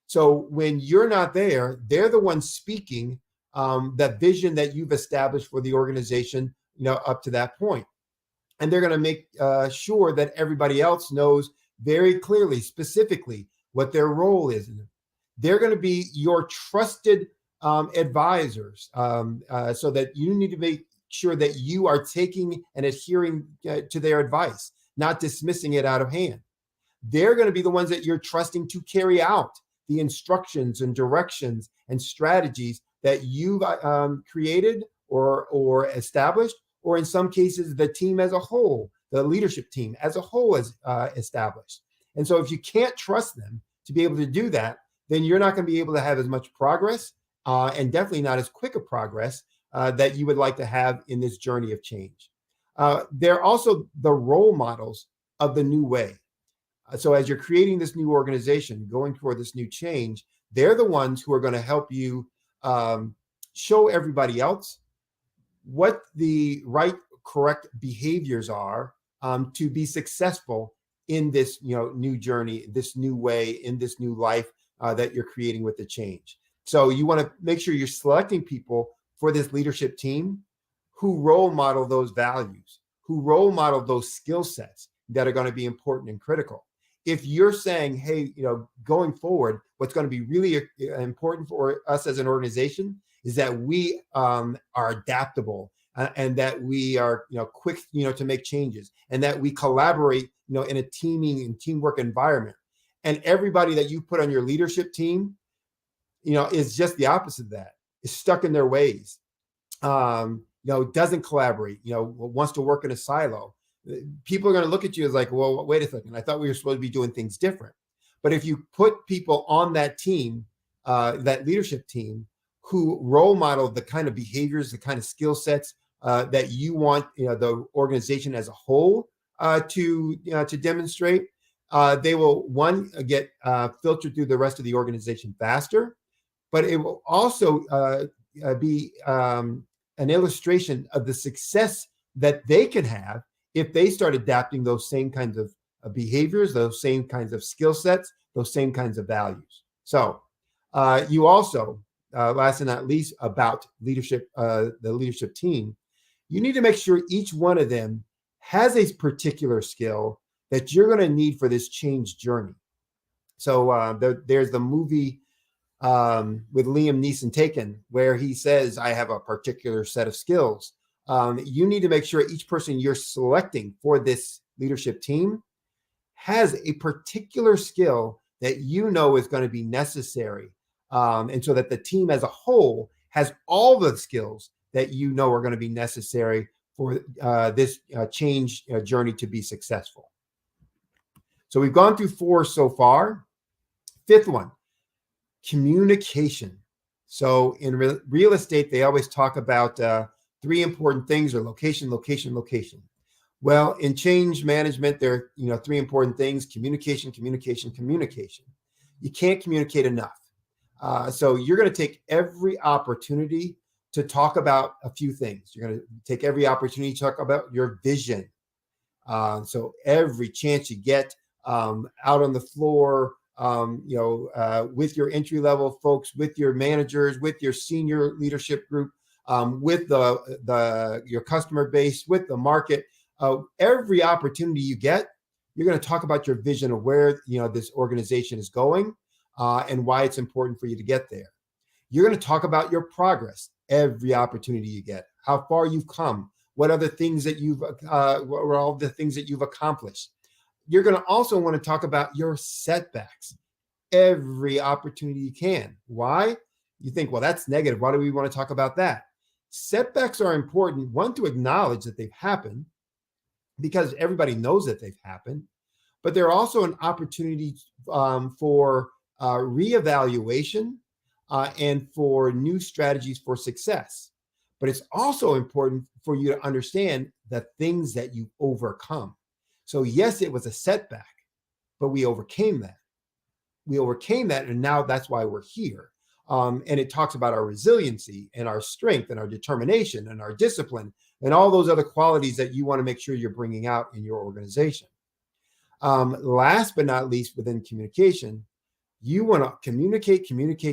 So when you're not there, they're the ones speaking that vision that you've established for the organization, up to that point. And they're going to make sure that everybody else knows very clearly, specifically, what their role is. They're going to be your trusted advisors, so that you need to make sure that you are taking and adhering to their advice, not dismissing it out of hand. They're going to be the ones that you're trusting to carry out the instructions and directions and strategies that you've created or established, or in some cases, the team as a whole, the leadership team as a whole is established. And so if you can't trust them to be able to do that, then you're not going to be able to have as much progress, and definitely not as quick a progress that you would like to have in this journey of change. They're also the role models of the new way. So as you're creating this new organization, going toward this new change, they're the ones who are going to help you show everybody else what the right, correct behaviors are to be successful in this new journey, this new way, in this new life that you're creating with the change. So you want to make sure you're selecting people for this leadership team who role model those values, who role model those skill sets that are going to be important and critical. If you're saying, hey, going forward, what's going to be really important for us as an organization is that we are adaptable, and that we are quick to make changes, and that we collaborate in a teaming and teamwork environment, and everybody that you put on your leadership team is just the opposite of that, is stuck in their ways, doesn't collaborate, wants to work in a silo. People are going to look at you as like, well, wait a second, I thought we were supposed to be doing things different. But if you put people on that team, that leadership team, who role model the kind of behaviors, the kind of skill sets that you want the organization as a whole to demonstrate, they will, one, get filtered through the rest of the organization faster, but it will also be an illustration of the success that they can have if they start adapting those same kinds of behaviors, those same kinds of skill sets, those same kinds of values. So you also, last and not least, about leadership, the leadership team, you need to make sure each one of them has a particular skill that you're going to need for this change journey. So there's the movie with Liam Neeson, Taken, where he says, I have a particular set of skills. You need to make sure each person you're selecting for this leadership team has a particular skill that is going to be necessary. And so that the team as a whole has all the skills that are going to be necessary for this change journey to be successful. So we've gone through 4 so far. 5th one, communication. So in real estate, they always talk about 3 important things, or location, location, location. Well, in change management, there are 3 important things: communication, communication, communication. You can't communicate enough. So you're going to take every opportunity to talk about a few things. You're going to take every opportunity to talk about your vision. So every chance you get out on the floor, with your entry level folks, with your managers, with your senior leadership group, with your customer base, with the market, every opportunity you get, you're going to talk about your vision of where this organization is going and why it's important for you to get there. You're going to talk about your progress every opportunity you get, how far you've come, what other things that what are all the things that you've accomplished. You're going to also want to talk about your setbacks every opportunity you can. Why? You think, well, that's negative. Why do we want to talk about that? Setbacks are important, one, to acknowledge that they've happened, because everybody knows that they've happened, but they're also an opportunity for reevaluation and for new strategies for success. But it's also important for you to understand the things that you overcome. So yes, it was a setback, but we overcame that. And now that's why we're here. And it talks about our resiliency and our strength and our determination and our discipline and all those other qualities that you want to make sure you're bringing out in your organization. Last but not least, within communication, you want to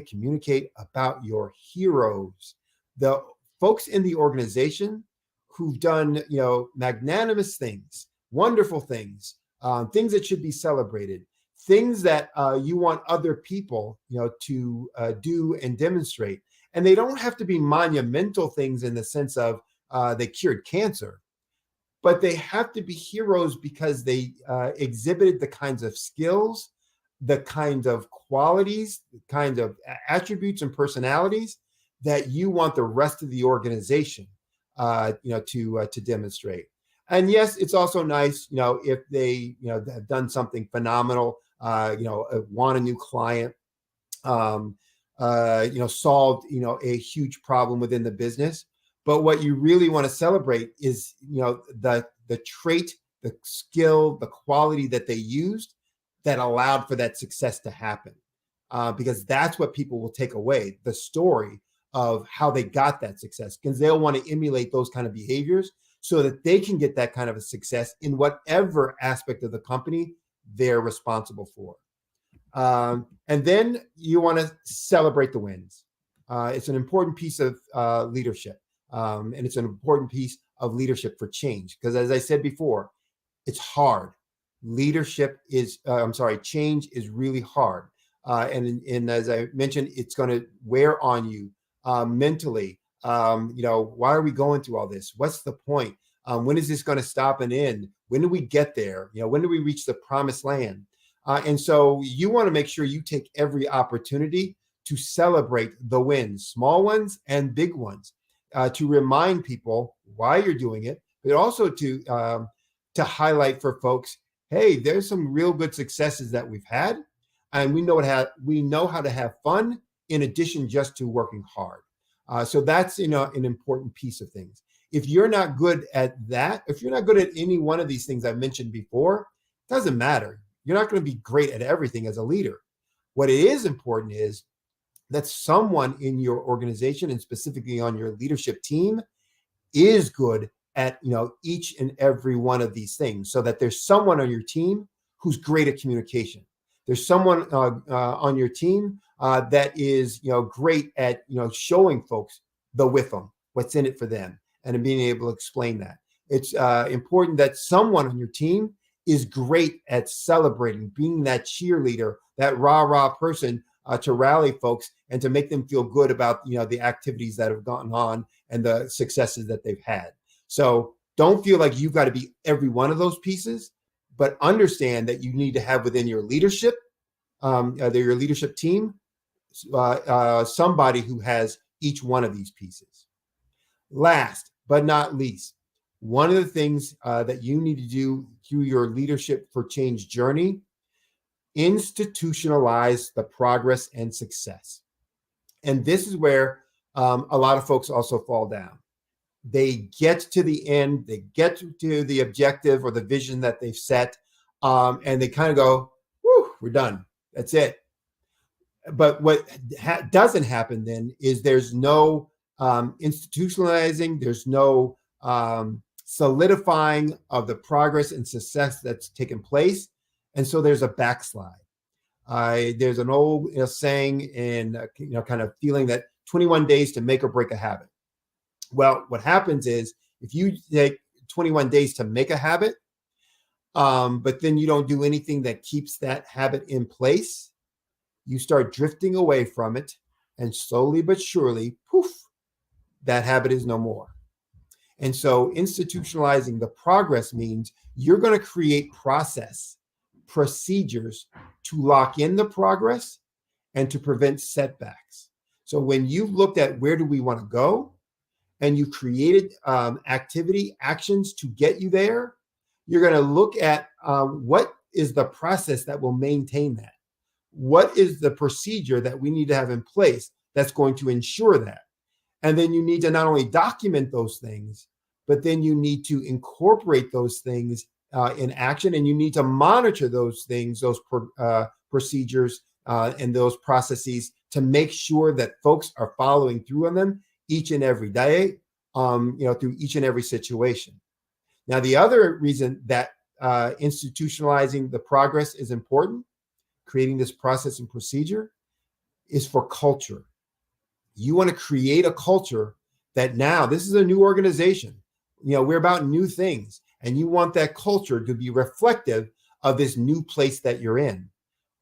communicate about your heroes, the folks in the organization who've done, magnanimous things, wonderful things, things that should be celebrated, things that you want other people, to do and demonstrate. And they don't have to be monumental things in the sense of they cured cancer, but they have to be heroes because they exhibited the kinds of skills, the kind of qualities, the kind of attributes and personalities that you want the rest of the organization, to demonstrate. And yes, it's also nice, if they, have done something phenomenal, won a new client, solved, a huge problem within the business. But what you really want to celebrate is, the trait, the skill, the quality that they used that allowed for that success to happen. Because that's what people will take away, the story of how they got that success, because they'll want to emulate those kind of behaviors so that they can get that kind of a success in whatever aspect of the company they're responsible for. And then you want to celebrate the wins. It's an important piece of leadership. And it's an important piece of leadership for change. Because as I said before, it's hard. Change is really hard. And as I mentioned, it's going to wear on you mentally. Why are we going through all this? What's the point? When is this going to stop and end? When do we get there? When do we reach the promised land? And so you want to make sure you take every opportunity to celebrate the wins, small ones and big ones, to remind people why you're doing it, but also to highlight for folks, hey, there's some real good successes that we've had, and we know how to have fun in addition just to working hard. So that's an important piece of things. If you're not good at that, if you're not good at any one of these things I mentioned before, it doesn't matter. You're not going to be great at everything as a leader. What it is important is that someone in your organization, and specifically on your leadership team, is good at each and every one of these things, so that there's someone on your team who's great at communication. There's someone on your team that is great at showing folks the with them, what's in it for them, and being able to explain that. It's important that someone on your team is great at celebrating, being that cheerleader, that rah-rah person to rally folks and to make them feel good about the activities that have gone on and the successes that they've had. So don't feel like you've got to be every one of those pieces, but understand that you need to have within your leadership, your leadership team, somebody who has each one of these pieces. Last but not least, one of the things that you need to do through your leadership for change journey, institutionalize the progress and success. And this is where a lot of folks also fall down. They get to the end, they get to the objective or the vision that they've set, and they kind of go, whew, we're done. That's it. But what doesn't happen then is there's no institutionalizing. There's no solidifying of the progress and success that's taken place. And so there's a backslide. There's an old saying and kind of feeling that 21 days to make or break a habit. Well, what happens is if you take 21 days to make a habit, but then you don't do anything that keeps that habit in place, you start drifting away from it, and slowly but surely, poof, that habit is no more. And so institutionalizing the progress means you're going to create procedures to lock in the progress and to prevent setbacks. So when you've looked at where do we want to go, and you created actions to get you there, you're going to look at what is the process that will maintain that? What is the procedure that we need to have in place that's going to ensure that? And then you need to not only document those things, but then you need to incorporate those things in action, and you need to monitor those things, those procedures and those processes to make sure that folks are following through on them each and every day, through each and every situation. Now, the other reason that institutionalizing the progress is important, creating this process and procedure, is for culture. You want to create a culture that now, this is a new organization. We're about new things, and you want that culture to be reflective of this new place that you're in.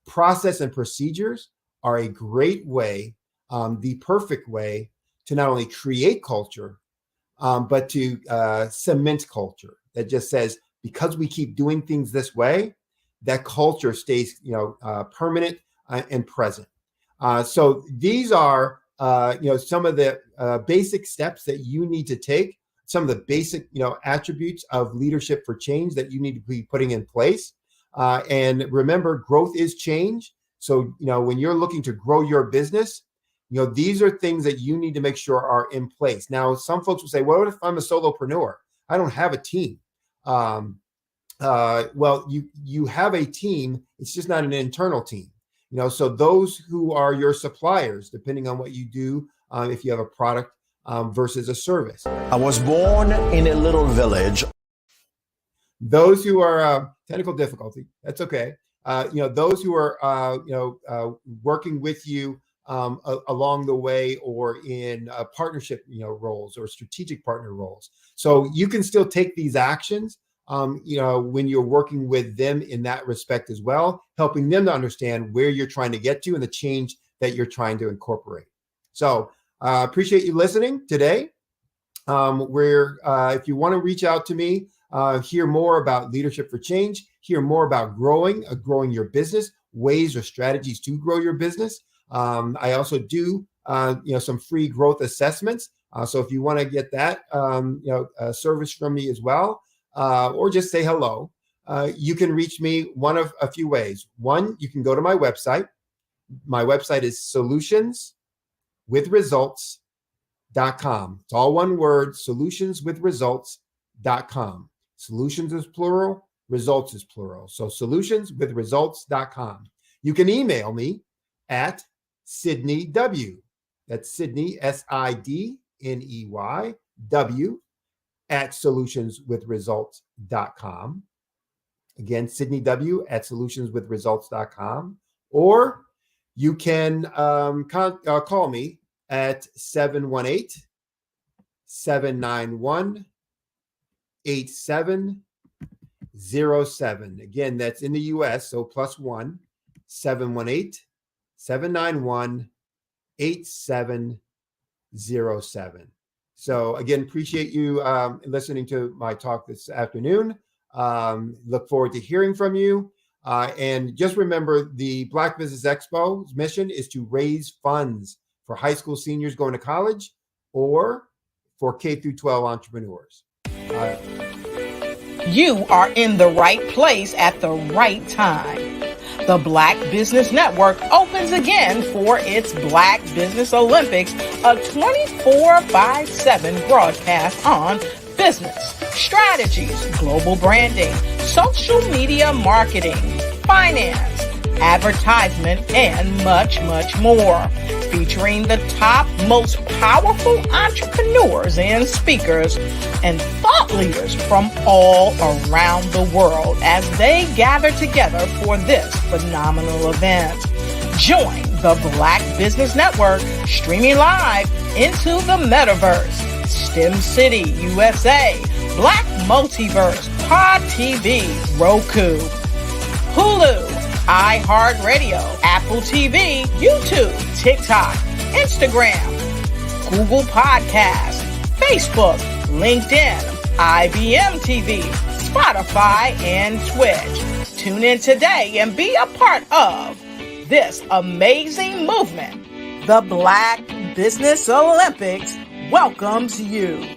Process and procedures are a great way, the perfect way to not only create culture, but to cement culture that just says, because we keep doing things this way, that culture stays, permanent and present. So these are, some of the basic steps that you need to take, some of the basic, attributes of leadership for change that you need to be putting in place. And remember, growth is change. So, when you're looking to grow your business, these are things that you need to make sure are in place. Now, some folks will say, well, what if I'm a solopreneur? I don't have a team. Well, you have a team. It's just not an internal team. So those who are your suppliers, depending on what you do, if you have a product versus a service. I was born in a little village. Those who are technical difficulty, that's okay. Those who are working with you along the way, or in partnership roles or strategic partner roles. So you can still take these actions when you're working with them in that respect as well, helping them to understand where you're trying to get to and the change that you're trying to incorporate. So appreciate you listening today. If you want to reach out to me, hear more about leadership for change, hear more about growing your business, ways or strategies to grow your business. I also do, some free growth assessments. So if you want to get that, service from me as well, or just say hello, you can reach me one of a few ways. One, you can go to my website. My website is solutionswithresults.com. It's all one word, solutionswithresults.com. Solutions is plural, results is plural. So solutionswithresults.com. You can email me at Sidney W. That's Sidney, SIDNEY, W, at solutionswithresults.com. Again, Sidney W at solutionswithresults.com. Or you can call me at 718-791-8707. Again, that's in the US, so +1, 718-791-8707. So again, appreciate you listening to my talk this afternoon. Look forward to hearing from you. And just remember, the Black Business Expo's mission is to raise funds for high school seniors going to college or for K through 12 entrepreneurs. You are in the right place at the right time. The Black Business Network opens again for its Black Business Olympics, a 24/7 broadcast on business, strategies, global branding, social media marketing, finance, advertisement, and much, much more. Featuring the top, most powerful entrepreneurs and speakers and thought leaders from all around the world as they gather together for this phenomenal event. Join the Black Business Network streaming live into the metaverse, STEM City USA, Black Multiverse, Pod TV, Roku, Hulu, iHeartRadio, Apple TV, YouTube, TikTok, Instagram, Google Podcasts, Facebook, LinkedIn, IBM TV, Spotify, and Twitch. Tune in today and be a part of this amazing movement. The Black Business Olympics welcomes you.